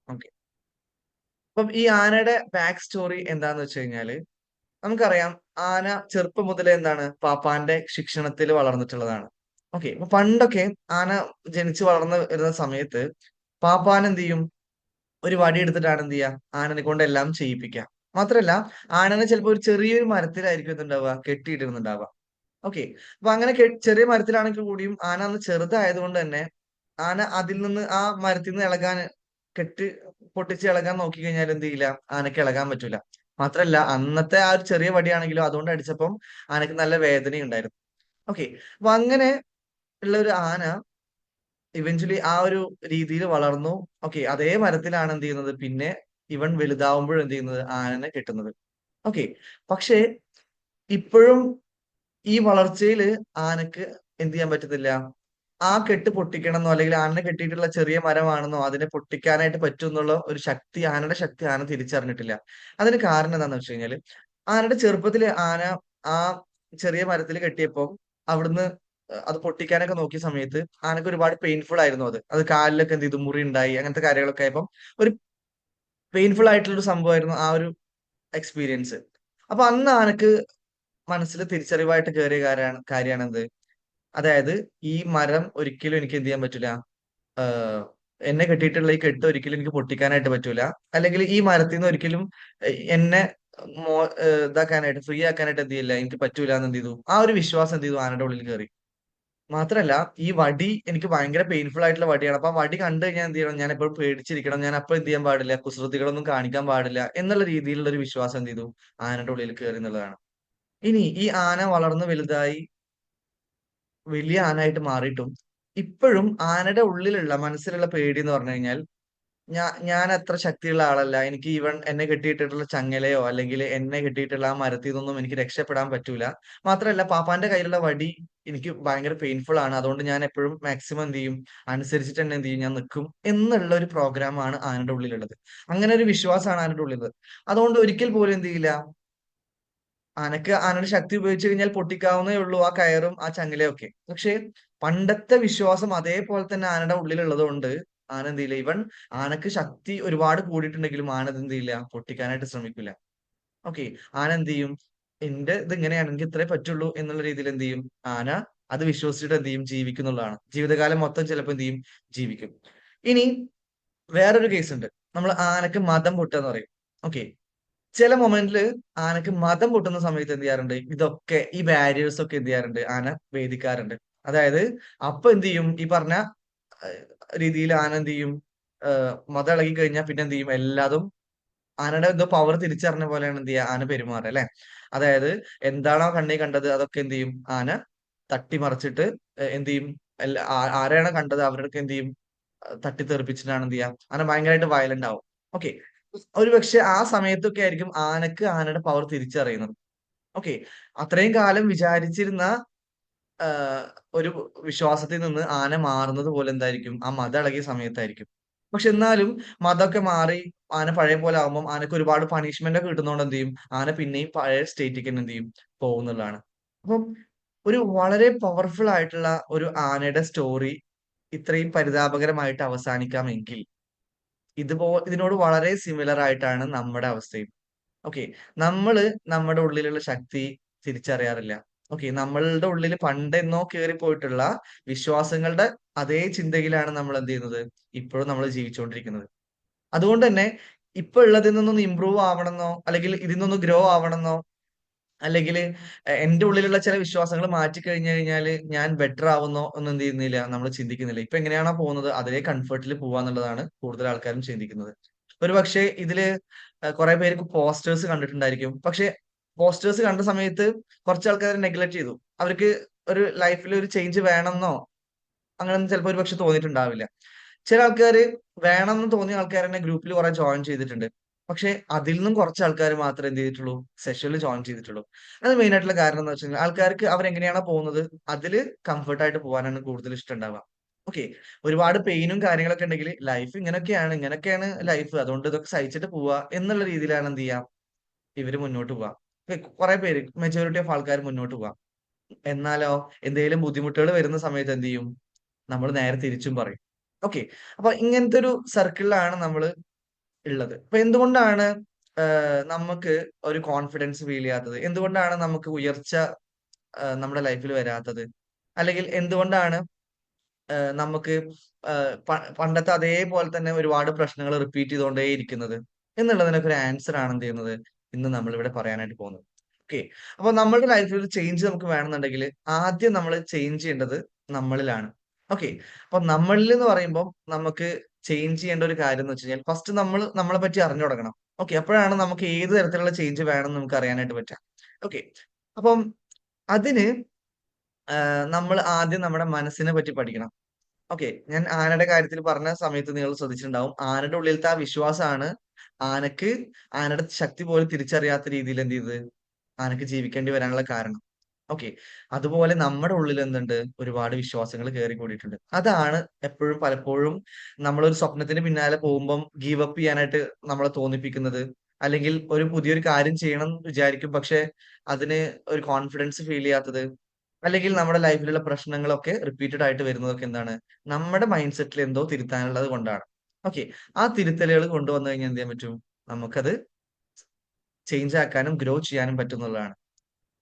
Okay. അപ്പം ഈ ആനയുടെ ബാക്ക് സ്റ്റോറി എന്താന്ന് വെച്ച് കഴിഞ്ഞാല് നമുക്കറിയാം ആന ചെറുപ്പം മുതലേ എന്താണ് പാപ്പാന്റെ ശിക്ഷണത്തിൽ വളർന്നിട്ടുള്ളതാണ്. ഓക്കെ. അപ്പൊ പണ്ടൊക്കെ ആന ജനിച്ച് വളർന്ന് വരുന്ന സമയത്ത് പാപ്പാൻ എന്ത് ചെയ്യും? ഒരു വടി എടുത്തിട്ടാണ് എന്ത് ചെയ്യുക? ആനനെ കൊണ്ട് എല്ലാം ചെയ്യിപ്പിക്കുക. മാത്രല്ല ആനനെ ചിലപ്പോ ഒരു ചെറിയൊരു മരത്തിലായിരിക്കും എന്തുണ്ടാവുക? കെട്ടിയിട്ടിരുന്നുണ്ടാവുക. ഓക്കെ. അപ്പൊ അങ്ങനെ ചെറിയ മരത്തിലാണെങ്കിൽ കൂടിയും ആന അന്ന് ചെറുതായതുകൊണ്ട് തന്നെ ആന അതിൽ നിന്ന് ആ മരത്തിൽ നിന്ന് ഇളകാൻ കെട്ട് പൊട്ടിച്ച് ഇളകാൻ നോക്കി കഴിഞ്ഞാൽ എന്ത് ചെയ്യില്ല? ആനക്ക് ഇളകാൻ പറ്റൂല. മാത്രല്ല അന്നത്തെ ആ ഒരു ചെറിയ വടിയാണെങ്കിലും അതുകൊണ്ട് അടിച്ചപ്പം ആനക്ക് നല്ല വേദനയുണ്ടായിരുന്നു. ഓക്കെ. അപ്പൊ അങ്ങനെ ഉള്ള ഒരു ആന ഇവൻച്വലി ആ ഒരു രീതിയിൽ വളർന്നു. ഓക്കെ. അതേ മരത്തിലാണ് എന്ത് ചെയ്യുന്നത്? പിന്നെ ഇവൻ വലുതാവുമ്പോഴും എന്ത് ചെയ്യുന്നത്? ആനനെ കെട്ടുന്നത്. ഓക്കെ. പക്ഷേ ഇപ്പോഴും ഈ വളർച്ചയില് ആനക്ക് എന്ത് ചെയ്യാൻ പറ്റുന്നില്ല? ആ കെട്ട് പൊട്ടിക്കണമെന്നോ അല്ലെങ്കിൽ ആനനെ കെട്ടിയിട്ടുള്ള ചെറിയ മരമാണെന്നോ അതിനെ പൊട്ടിക്കാനായിട്ട് പറ്റും എന്നുള്ള ഒരു ശക്തി ആനയുടെ ശക്തി ആന തിരിച്ചറിഞ്ഞിട്ടില്ല. അതിന് കാരണം എന്താന്ന് വെച്ച് കഴിഞ്ഞാല് ആനയുടെ ചെറുപ്പത്തില് ആന ആ ചെറിയ മരത്തിൽ കെട്ടിയപ്പോ അവിടുന്ന് അത് പൊട്ടിക്കാനൊക്കെ നോക്കിയ സമയത്ത് ആനക്ക് ഒരുപാട് പെയിൻഫുൾ ആയിരുന്നു അത്. അത് കാലിലൊക്കെ എന്ത് ചെയ്തു മുറി ഉണ്ടായി. അങ്ങനത്തെ കാര്യങ്ങളൊക്കെ ആയപ്പം ഒരു പെയിൻഫുൾ ആയിട്ടുള്ള ഒരു സംഭവമായിരുന്നു ആ ഒരു എക്സ്പീരിയൻസ്. അപ്പൊ അന്ന് ആനക്ക് മനസ്സിൽ തിരിച്ചറിവായിട്ട് കേറിയ കാര്യാണെന്ത്? അതായത് ഈ മരം ഒരിക്കലും എനിക്ക് എന്ത് ചെയ്യാൻ പറ്റൂല. ആഹ് എന്നെ കെട്ടിയിട്ടുള്ള ഈ കെട്ട് ഒരിക്കലും എനിക്ക് പൊട്ടിക്കാനായിട്ട് പറ്റൂല. അല്ലെങ്കിൽ ഈ മരത്തിന്ന് ഒരിക്കലും എന്നെ മോ ഇതാക്കാനായിട്ട് ഫ്രീ ആക്കാനായിട്ട് എന്ത് ചെയ്യില്ല എനിക്ക് പറ്റൂലാന്ന് എന്ത് ചെയ്തു? ആ ഒരു വിശ്വാസം എന്ത് ചെയ്തു? ആനയുടെ ഉള്ളിൽ കേറി. മാത്രല്ല ഈ വടി എനിക്ക് ഭയങ്കര പെയിൻഫുൾ ആയിട്ടുള്ള വടിയാണ്. അപ്പൊ ആ വടി കണ്ടു കഴിഞ്ഞാൽ എന്ത് ചെയ്യണം? ഞാൻ എപ്പോഴും പേടിച്ചിരിക്കണം. ഞാൻ അപ്പൊ എന്ത് ചെയ്യാൻ പാടില്ല? കുസൃതികളൊന്നും കാണിക്കാൻ പാടില്ല എന്നുള്ള രീതിയിലുള്ള ഒരു വിശ്വാസം എന്ത് ചെയ്തു? ആനയുടെ ഉള്ളിൽ കേറി എന്നുള്ളതാണ്. ഇനി ഈ ആന വളർന്ന് വലുതായി വലിയ ആനായിട്ട് മാറിയിട്ടും ഇപ്പോഴും ആനയുടെ ഉള്ളിലുള്ള മനസ്സിലുള്ള പേടി എന്ന് പറഞ്ഞു കഴിഞ്ഞാൽ ഞാൻ അത്ര ശക്തിയുള്ള ആളല്ല. എനിക്ക് ഈവൻ എന്നെ കെട്ടിയിട്ടിട്ടുള്ള ചങ്ങലയോ അല്ലെങ്കിൽ എന്നെ കെട്ടിയിട്ടുള്ള ആ മരത്തിൽ നിന്നൊന്നും എനിക്ക് രക്ഷപ്പെടാൻ പറ്റൂല. മാത്രമല്ല പാപ്പാന്റെ കയ്യിലുള്ള വടി എനിക്ക് ഭയങ്കര പെയിൻഫുൾ ആണ്. അതുകൊണ്ട് ഞാൻ എപ്പോഴും മാക്സിമം എന്ത് ചെയ്യും? അനുസരിച്ചിട്ട് തന്നെ എന്ത് ചെയ്യും? ഞാൻ നിൽക്കും എന്നുള്ള ഒരു പ്രോഗ്രാമാണ് ആനയുടെ ഉള്ളിലുള്ളത്. അങ്ങനെ ഒരു വിശ്വാസമാണ് ആനയുടെ ഉള്ളിലുള്ളത്. അതുകൊണ്ട് ഒരിക്കൽ പോലും എന്ത് ചെയ്യില്ല? ആനയുടെ ശക്തി ഉപയോഗിച്ച് കഴിഞ്ഞാൽ പൊട്ടിക്കാവുന്നേ ഉള്ളൂ ആ കയറും ആ ചങ്ങലയൊക്കെ. പക്ഷേ പണ്ടത്തെ വിശ്വാസം അതേപോലെ തന്നെ ആനയുടെ ഉള്ളിലുള്ളത് കൊണ്ട് ആന എന്ത് ചെയ്യില്ല. ഇവൻ ആനക്ക് ശക്തി ഒരുപാട് കൂടിയിട്ടുണ്ടെങ്കിലും ആന ഇത് എന്ത് ചെയ്യില്ല പൊട്ടിക്കാനായിട്ട് ശ്രമിക്കില്ല. ഓക്കെ. ആന എന്ത് ചെയ്യും? എന്റെ ഇത് ഇങ്ങനെയാണ് എനിക്ക് ഇത്രേ പറ്റുള്ളൂ എന്നുള്ള രീതിയിൽ എന്ത് ചെയ്യും? ആന അത് വിശ്വസിച്ചിട്ട് എന്ത് ചെയ്യും? ജീവിക്കുന്നുള്ളതാണ്. ജീവിതകാലം മൊത്തം ചിലപ്പോ എന്ത് ചെയ്യും? ജീവിക്കും. ഇനി വേറൊരു കേസ് ഉണ്ട്. നമ്മൾ ആനക്ക് മദം പൊട്ടുക പറയും. ഓക്കെ. ചില മൊമെന്റില് ആനക്ക് മദം പൊട്ടുന്ന സമയത്ത് എന്ത് ചെയ്യാറുണ്ട്? ഇതൊക്കെ ഈ ബാരിയേഴ്സ് ഒക്കെ എന്ത് ചെയ്യാറുണ്ട്? ആന ഭേദിക്കാറുണ്ട്. അതായത് അപ്പൊ എന്ത് ചെയ്യും? ഈ പറഞ്ഞ ഏഹ് രീതിയിൽ ആന എന്ത് ചെയ്യും? മദം ഇളകി കഴിഞ്ഞാൽ പിന്നെ എന്ത് ചെയ്യും? എല്ലാതും ആനയുടെ എന്തോ പവർ തിരിച്ചറിഞ്ഞ പോലെയാണ് എന്ത് ചെയ്യുക? ആന പെരുമാറുക അല്ലെ? അതായത് എന്താണോ കണ്ണി കണ്ടത് അതൊക്കെ എന്ത് ചെയ്യും? ആന തട്ടിമറിച്ചിട്ട് എന്ത് ചെയ്യും? ആരെയാണോ കണ്ടത് അവരുടെയൊക്കെ എന്ത് ചെയ്യും? തട്ടിത്തെറിപ്പിച്ചിട്ടാണ് എന്ത് ചെയ്യുക? ആന ഭയങ്കരമായിട്ട് വയലന്റ് ആവും. ഓക്കെ. ഒരുപക്ഷെ ആ സമയത്തൊക്കെ ആയിരിക്കും ആനക്ക് ആനയുടെ പവർ തിരിച്ചറിയുന്നത്. ഓക്കെ. അത്രയും കാലം വിചാരിച്ചിരുന്ന ആഹ് ഒരു വിശ്വാസത്തിൽ നിന്ന് ആന മാറുന്നത് പോലെ എന്തായിരിക്കും? ആ മദം ഇളകിയ സമയത്തായിരിക്കും. പക്ഷെ എന്നാലും മദമൊക്കെ മാറി ആന പഴയ പോലെ ആവുമ്പം ആനക്ക് ഒരുപാട് പണിഷ്മെന്റ് ഒക്കെ കിട്ടുന്നതുകൊണ്ട് എന്ത് ചെയ്യും? ആന പിന്നെയും പഴയ സ്റ്റേറ്റിലേക്ക് തന്നെ എന്ത് ചെയ്യും? പോകുന്നുള്ളതാണ്. അപ്പം ഒരു വളരെ പവർഫുൾ ആയിട്ടുള്ള ഒരു ആനയുടെ സ്റ്റോറി ഇത്രയും പരിതാപകരമായിട്ട് അവസാനിക്കാമെങ്കിൽ ഇതിനോട് വളരെ സിമിലർ ആയിട്ടാണ് നമ്മുടെ അവസ്ഥയും. ഓക്കെ. നമ്മള് നമ്മുടെ ഉള്ളിലുള്ള ശക്തി തിരിച്ചറിയാറില്ല. ഓക്കെ. നമ്മളുടെ ഉള്ളിൽ പണ്ടെന്നോ കേറിപ്പോയിട്ടുള്ള വിശ്വാസങ്ങളുടെ അതേ ചിന്തയിലാണ് നമ്മൾ എന്ത് ചെയ്യുന്നത്? ഇപ്പോഴും നമ്മൾ ജീവിച്ചുകൊണ്ടിരിക്കുന്നത്. അതുകൊണ്ട് തന്നെ ഇപ്പൊ ഉള്ളതിൽ നിന്നൊന്ന് ഇമ്പ്രൂവ് ആവണമെന്നോ അല്ലെങ്കിൽ ഇതിൽ നിന്നൊന്ന് ഗ്രോ ആവണമെന്നോ അല്ലെങ്കിൽ എന്റെ ഉള്ളിലുള്ള ചില വിശ്വാസങ്ങൾ മാറ്റി കഴിഞ്ഞു കഴിഞ്ഞാല് ഞാൻ ബെറ്റർ ആവുന്നോ ഒന്നും എന്ത് ചെയ്യുന്നില്ല നമ്മൾ ചിന്തിക്കുന്നില്ല. ഇപ്പൊ എങ്ങനെയാണോ പോകുന്നത് അതേ കംഫർട്ടിൽ പോവാന്നുള്ളതാണ് കൂടുതൽ ആൾക്കാരും ചിന്തിക്കുന്നത്. ഒരുപക്ഷെ ഇതില് കുറെ പേർക്ക് പോസ്റ്റേഴ്സ് കണ്ടിട്ടുണ്ടായിരിക്കും. പക്ഷെ പോസ്റ്റേഴ്സ് കണ്ട സമയത്ത് കുറച്ച് ആൾക്കാർ നെഗ്ലക്ട് ചെയ്തു. അവർക്ക് ഒരു ലൈഫിൽ ഒരു ചേഞ്ച് വേണമെന്നോ അങ്ങനൊന്നും ചിലപ്പോൾ ഒരുപക്ഷെ തോന്നിയിട്ടുണ്ടാവില്ല. ചില ആൾക്കാര് വേണമെന്ന് തോന്നിയ ആൾക്കാരെന്നെ ഗ്രൂപ്പിൽ കുറെ ജോയിൻ ചെയ്തിട്ടുണ്ട്. പക്ഷെ അതിൽ നിന്നും കുറച്ച് ആൾക്കാർ മാത്രമേ എന്ത് ചെയ്തിട്ടുള്ളൂ? സെഷനിൽ ജോയിൻ ചെയ്തിട്ടുള്ളൂ. അത് മെയിൻ ആയിട്ടുള്ള കാരണം എന്ന് വെച്ച് കഴിഞ്ഞാൽ ആൾക്കാർക്ക് അവരെങ്ങനെയാണോ പോകുന്നത് അതില് കംഫർട്ട് ആയിട്ട് പോകാനാണ് കൂടുതൽ ഇഷ്ടം ഉണ്ടാവുക. ഓക്കെ. ഒരുപാട് പെയിനും കാര്യങ്ങളൊക്കെ ഉണ്ടെങ്കിൽ ലൈഫ് ഇങ്ങനൊക്കെയാണ് ലൈഫ്. അതുകൊണ്ട് ഇതൊക്കെ സഹിച്ചിട്ട് പോവാ എന്നുള്ള രീതിയിലാണ് എന്ത് ചെയ്യാ? ഇവര് മുന്നോട്ട് പോവാ. കുറെ പേര് മെജോറിറ്റി ഓഫ് ആൾക്കാർ മുന്നോട്ട് പോവാ. എന്നാലോ എന്തെങ്കിലും ബുദ്ധിമുട്ടുകൾ വരുന്ന സമയത്ത് എന്ത് ചെയ്യും? നമ്മൾ നേരെ തിരിച്ചും പറയും. ഓക്കെ. അപ്പൊ ഇങ്ങനത്തെ ഒരു സർക്കിളിലാണ് നമ്മള് ഉള്ളത്. അപ്പൊ എന്തുകൊണ്ടാണ് നമുക്ക് ഒരു കോൺഫിഡൻസ് ഫീൽ ചെയ്യാത്തത്? എന്തുകൊണ്ടാണ് നമുക്ക് ഉയർച്ച നമ്മുടെ ലൈഫിൽ വരാത്തത്? അല്ലെങ്കിൽ എന്തുകൊണ്ടാണ് നമുക്ക് പണ്ടത്തെ അതേപോലെ തന്നെ ഒരുപാട് പ്രശ്നങ്ങൾ റിപ്പീറ്റ് ചെയ്തുകൊണ്ടേ ഇരിക്കുന്നത് എന്നുള്ളതിനൊക്കെ ഒരു ആൻസർ ആണ് എന്ത് ചെയ്യുന്നത് ഇന്ന് നമ്മൾ ഇവിടെ പറയാനായിട്ട് പോകുന്നത്. ഓക്കെ. അപ്പൊ നമ്മളുടെ ലൈഫിൽ ഒരു ചേഞ്ച് നമുക്ക് വേണമെന്നുണ്ടെങ്കിൽ ആദ്യം നമ്മൾ ചേഞ്ച് ചെയ്യേണ്ടത് നമ്മളിലാണ്. ഓക്കെ. അപ്പൊ നമ്മളിൽ എന്ന് പറയുമ്പോൾ നമുക്ക് ചേഞ്ച് ചെയ്യേണ്ട ഒരു കാര്യം എന്ന് വെച്ച് കഴിഞ്ഞാൽ ഫസ്റ്റ് നമ്മൾ നമ്മളെ പറ്റി അറിഞ്ഞു തുടങ്ങണം. ഓക്കെ. അപ്പോഴാണ് നമുക്ക് ഏത് തരത്തിലുള്ള ചേഞ്ച് വേണമെന്ന് നമുക്ക് അറിയാനായിട്ട് പറ്റുക. ഓക്കെ. അപ്പം അതിന് നമ്മൾ ആദ്യം നമ്മുടെ മനസ്സിനെ പറ്റി പഠിക്കണം. ഓക്കെ. ഞാൻ ആനയുടെ കാര്യത്തിൽ പറഞ്ഞ സമയത്ത് നിങ്ങൾ ശ്രദ്ധിച്ചിട്ടുണ്ടാവും. ആനയുടെ ഉള്ളിലത്തെ ആ വിശ്വാസമാണ് ആനക്ക് ആനയുടെ ശക്തി പോലും തിരിച്ചറിയാത്ത രീതിയിൽ എന്ത് ചെയ്തത് ആനക്ക് ജീവിക്കേണ്ടി വരാനുള്ള കാരണം. ഓക്കെ. അതുപോലെ നമ്മുടെ ഉള്ളിൽ എന്തുണ്ട് ഒരുപാട് വിശ്വാസങ്ങൾ കയറി കൂടിയിട്ടുണ്ട്. അതാണ് എപ്പോഴും പലപ്പോഴും നമ്മളൊരു സ്വപ്നത്തിന് പിന്നാലെ പോകുമ്പം ഗീവ് അപ്പ് ചെയ്യാനായിട്ട് നമ്മളെ തോന്നിപ്പിക്കുന്നത്. അല്ലെങ്കിൽ ഒരു പുതിയൊരു കാര്യം ചെയ്യണം എന്ന് വിചാരിക്കും. പക്ഷെ അതിന് ഒരു കോൺഫിഡൻസ് ഫീൽ ചെയ്യാത്തത്. അല്ലെങ്കിൽ നമ്മുടെ ലൈഫിലുള്ള പ്രശ്നങ്ങളൊക്കെ റിപ്പീറ്റഡ് ആയിട്ട് വരുന്നതൊക്കെ എന്താണ് നമ്മുടെ മൈൻഡ് സെറ്റിൽ എന്തോ തിരുത്താനുള്ളത് കൊണ്ടാണ്. ഓക്കെ. ആ തിരുത്തലുകൾ കൊണ്ടുവന്നു കഴിഞ്ഞാൽ എന്ത് ചെയ്യാൻ പറ്റും? നമുക്കത് ചേഞ്ച് ആക്കാനും ഗ്രോ ചെയ്യാനും പറ്റുന്നതാണ്.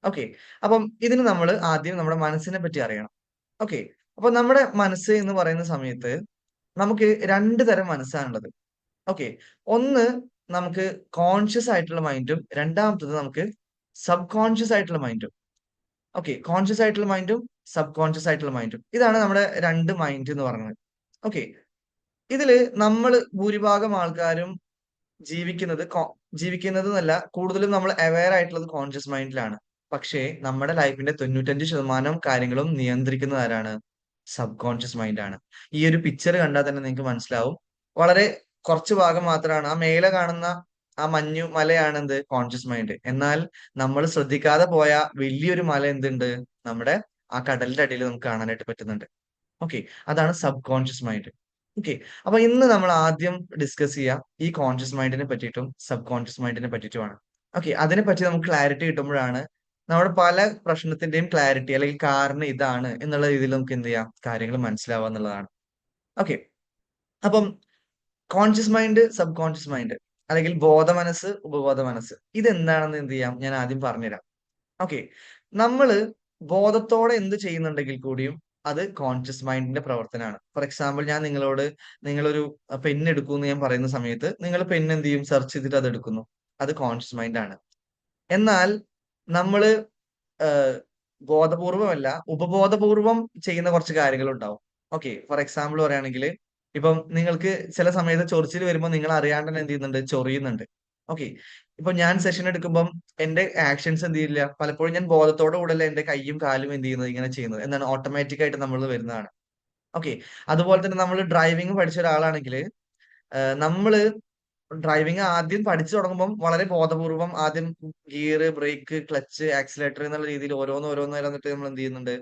ഓക്കെ. അപ്പം ഇതിന് നമ്മൾ ആദ്യം നമ്മുടെ മനസ്സിനെ പറ്റി അറിയണം. ഓക്കെ. അപ്പൊ നമ്മുടെ മനസ്സ് എന്ന് പറയുന്ന സമയത്ത് നമുക്ക് രണ്ട് തരം മനസ്സാണുള്ളത്. ഓക്കെ. ഒന്ന് നമുക്ക് കോൺഷ്യസ് ആയിട്ടുള്ള മൈൻഡും രണ്ടാമത്തത് നമുക്ക് സബ് കോൺഷ്യസ് ആയിട്ടുള്ള മൈൻഡും. ഓക്കെ. കോൺഷ്യസ് ആയിട്ടുള്ള മൈൻഡും സബ് കോൺഷ്യസ് ആയിട്ടുള്ള മൈൻഡും. ഇതാണ് നമ്മുടെ രണ്ട് മൈൻഡ് എന്ന് പറയുന്നത്. ഓക്കെ. ഇതില് നമ്മള് ഭൂരിഭാഗം ആൾക്കാരും ജീവിക്കുന്നത് ജീവിക്കുന്നത് എന്നല്ല കൂടുതലും നമ്മൾ അവെയർ ആയിട്ടുള്ളത് കോൺഷ്യസ് മൈൻഡിലാണ്. പക്ഷേ നമ്മുടെ ലൈഫിന്റെ 95% കാര്യങ്ങളും നിയന്ത്രിക്കുന്നത് ആരാണ്? സബ് കോൺഷ്യസ് മൈൻഡ് ആണ്. ഈ ഒരു പിക്ചർ കണ്ടാൽ തന്നെ നിങ്ങൾക്ക് മനസ്സിലാവും. വളരെ കുറച്ച് ഭാഗം മാത്രമാണ് ആ മേലെ കാണുന്ന ആ മഞ്ഞു മലയാണ് എന്ത് കോൺഷ്യസ് മൈൻഡ്. എന്നാൽ നമ്മൾ ശ്രദ്ധിക്കാതെ പോയ വലിയൊരു മല എന്തുണ്ട്? നമ്മുടെ ആ കടലിന്റെ അടിയിൽ നമുക്ക് കാണാനായിട്ട് പറ്റുന്നുണ്ട്. ഓക്കെ. അതാണ് സബ് കോൺഷ്യസ് മൈൻഡ്. ഓക്കെ. അപ്പൊ ഇന്ന് നമ്മൾ ആദ്യം ഡിസ്കസ് ചെയ്യുക ഈ കോൺഷ്യസ് മൈൻഡിനെ പറ്റിയിട്ടും സബ് കോൺഷ്യസ് മൈൻഡിനെ പറ്റിയിട്ടുമാണ്. ഓക്കെ. അതിനെ പറ്റി നമുക്ക് ക്ലാരിറ്റി കിട്ടുമ്പോഴാണ് നമ്മുടെ പല പ്രശ്നത്തിന്റെയും ക്ലാരിറ്റി അല്ലെങ്കിൽ കാരണം ഇതാണ് എന്നുള്ള രീതിയിൽ നമുക്ക് എന്ത് ചെയ്യാം കാര്യങ്ങൾ മനസ്സിലാവുക എന്നുള്ളതാണ്. ഓക്കെ. അപ്പം conscious mind sub conscious mind അല്ലെങ്കിൽ ബോധ മനസ്സ് ഉപബോധ മനസ്സ് ഇതെന്താണെന്ന് എന്ത് ചെയ്യാം ഞാൻ ആദ്യം പറഞ്ഞുതരാം. ഓക്കെ. നമ്മള് ബോധത്തോടെ എന്ത് ചെയ്യുന്നുണ്ടെങ്കിൽ കൂടിയും അത് കോൺഷ്യസ് മൈൻഡിന്റെ പ്രവർത്തനമാണ്. ഫോർ എക്സാമ്പിൾ ഞാൻ നിങ്ങളോട് നിങ്ങളൊരു പെൻ എടുക്കൂ എന്ന് ഞാൻ പറയുന്ന സമയത്ത് നിങ്ങൾ പെൻ എന്ത് ചെയ്യും സെർച്ച് ചെയ്തിട്ട് അത് എടുക്കുന്നു. അത് കോൺഷ്യസ് മൈൻഡ് ആണ്. എന്നാൽ നമ്മള് ഏഹ് ബോധപൂർവമല്ല ഉപബോധപൂർവം ചെയ്യുന്ന കുറച്ച് കാര്യങ്ങളുണ്ടാവും. ഓക്കെ. ഫോർ എക്സാമ്പിൾ പറയുകയാണെങ്കിൽ ഇപ്പം നിങ്ങൾക്ക് ചില സമയത്ത് ചൊറിച്ചിൽ വരുമ്പോൾ നിങ്ങൾ അറിയാണ്ട് തന്നെ എന്ത് ചെയ്യുന്നുണ്ട് ചൊറിയുന്നുണ്ട്. ഓക്കെ. ഇപ്പൊ ഞാൻ സെഷൻ എടുക്കുമ്പം എന്റെ ആക്ഷൻസ് എന്ത് ചെയ്യില്ല പലപ്പോഴും ഞാൻ ബോധത്തോടെ കൂടെയല്ല എന്റെ കൈയും കാലും എന്ത് ചെയ്യുന്നത് ഇങ്ങനെ ചെയ്യുന്നത് എന്താണ് ഓട്ടോമാറ്റിക് ആയിട്ട് നമ്മൾ വരുന്നതാണ്. ഓക്കെ. അതുപോലെ തന്നെ നമ്മൾ ഡ്രൈവിംഗ് പഠിച്ച ഒരാളാണെങ്കിൽ നമ്മള് ഡ്രൈവിംഗ് ആദ്യം പഠിച്ചു തുടങ്ങുമ്പം വളരെ ബോധപൂർവം ആദ്യം ഗിയർ, ബ്രേക്ക്, ക്ലച്ച്, ആക്സിലേറ്റർ എന്നുള്ള രീതിയിൽ ഓരോന്ന് ഓരോന്ന് വന്നിട്ട് നമ്മൾ എന്ത് ചെയ്യുന്നുണ്ട്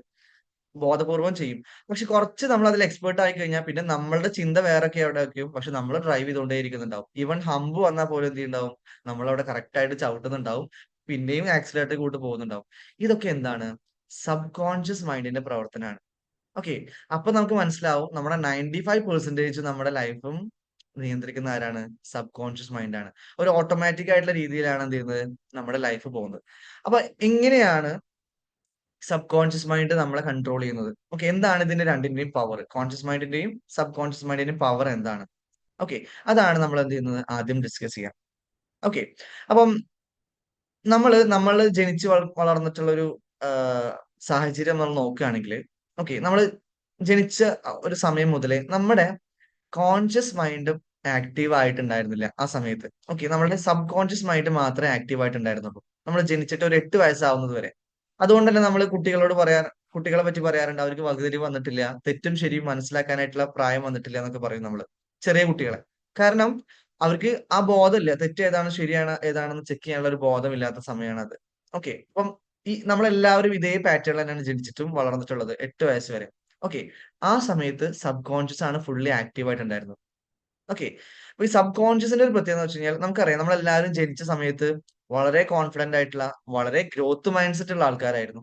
ബോധപൂർവം ചെയ്യും. പക്ഷെ കുറച്ച് നമ്മൾ അതിൽ എക്സ്പേർട്ട് ആയി കഴിഞ്ഞാൽ പിന്നെ നമ്മളുടെ ചിന്ത വേറൊക്കെ അവിടെ വെക്കും. പക്ഷെ നമ്മൾ ഡ്രൈവ് ചെയ്തുകൊണ്ടേ ഇരിക്കുന്നുണ്ടാവും. ഈവൻ ഹമ്പ് വന്നാൽ പോലും എന്ത് ചെയ്യുന്നുണ്ടാവും നമ്മളവിടെ കറക്റ്റ് ആയിട്ട് ചവിട്ടുന്നുണ്ടാവും. പിന്നെയും ആക്സിലേറ്റർ കൂട്ട് പോകുന്നുണ്ടാവും. ഇതൊക്കെ എന്താണ് സബ് കോൺഷ്യസ് മൈൻഡിന്റെ പ്രവർത്തനമാണ്. ഓക്കെ. അപ്പൊ നമുക്ക് മനസ്സിലാവും നമ്മുടെ 95% നമ്മുടെ ലൈഫും നിയന്ത്രിക്കുന്ന ആരാണ്? സബ് കോൺഷ്യസ് മൈൻഡ് ആണ്. ഒരു ഓട്ടോമാറ്റിക് ആയിട്ടുള്ള രീതിയിലാണ് എന്ത് ചെയ്യുന്നത് നമ്മുടെ ലൈഫ് പോകുന്നത്. അപ്പൊ എങ്ങനെയാണ് സബ് കോൺഷ്യസ് മൈൻഡ് നമ്മളെ കൺട്രോൾ ചെയ്യുന്നത്? ഓക്കെ. എന്താണ് ഇതിന്റെ രണ്ടിന്റെയും പവർ? കോൺഷ്യസ് മൈൻഡിന്റെയും സബ് കോൺഷ്യസ് മൈൻഡിന്റെയും പവർ എന്താണ്? ഓക്കെ. അതാണ് നമ്മൾ എന്ത് ചെയ്യുന്നത് ആദ്യം ഡിസ്കസ് ചെയ്യാം. ഓക്കെ. അപ്പം നമ്മള് ജനിച്ച് വളർന്നിട്ടുള്ള ഒരു സാഹചര്യം നമ്മൾ നോക്കുകയാണെങ്കിൽ ഓക്കെ നമ്മൾ ജനിച്ച ഒരു സമയം മുതലേ നമ്മുടെ കോൺഷ്യസ് മൈൻഡും ആക്റ്റീവ് ആയിട്ടുണ്ടായിരുന്നില്ല ആ സമയത്ത്. ഓക്കെ. നമ്മുടെ സബ് കോൺഷ്യസ് മൈൻഡ് മാത്രമേ ആക്റ്റീവ് ആയിട്ടുണ്ടായിരുന്നുള്ളൂ. നമ്മൾ ജനിച്ചിട്ട് ഒരു 8 വയസ്സാവുന്നത് വരെ. അതുകൊണ്ട് തന്നെ നമ്മൾ കുട്ടികളെ പറ്റി പറയാറുണ്ട് അവർക്ക് വകതിരിവ് വന്നിട്ടില്ല. തെറ്റും ശരിയും മനസ്സിലാക്കാനായിട്ടുള്ള പ്രായം വന്നിട്ടില്ല എന്നൊക്കെ പറയും നമ്മള്. ചെറിയ കുട്ടികളെ. കാരണം അവർക്ക് ആ ബോധമില്ല. തെറ്റ് ഏതാണ് ശരിയാണ് ഏതാണെന്ന് ചെക്ക് ചെയ്യാനുള്ള ഒരു ബോധമില്ലാത്ത സമയമാണത്. ഓക്കെ. അപ്പം നമ്മളെല്ലാവരും ഇതേ പാറ്റേണിൽ തന്നെയാണ് ജനിച്ചിട്ടും വളർന്നിട്ടുള്ളത് 8 വയസ്സ് വരെ. ഓക്കെ. ആ സമയത്ത് സബ് കോൺഷ്യസ് ആണ് ഫുള്ളി ആക്റ്റീവ് ആയിട്ടുണ്ടായിരുന്നത്. ഓക്കെ. അപ്പൊ ഈ സബ് കോൺഷ്യസിന്റെ ഒരു പ്രത്യേകത എന്ന് വെച്ച് കഴിഞ്ഞാൽ നമുക്കറിയാം നമ്മളെല്ലാവരും ജനിച്ച സമയത്ത് വളരെ കോൺഫിഡന്റ് ആയിട്ടുള്ള വളരെ ഗ്രോത്ത് മൈൻഡ് സെറ്റ് ഉള്ള ആൾക്കാരായിരുന്നു.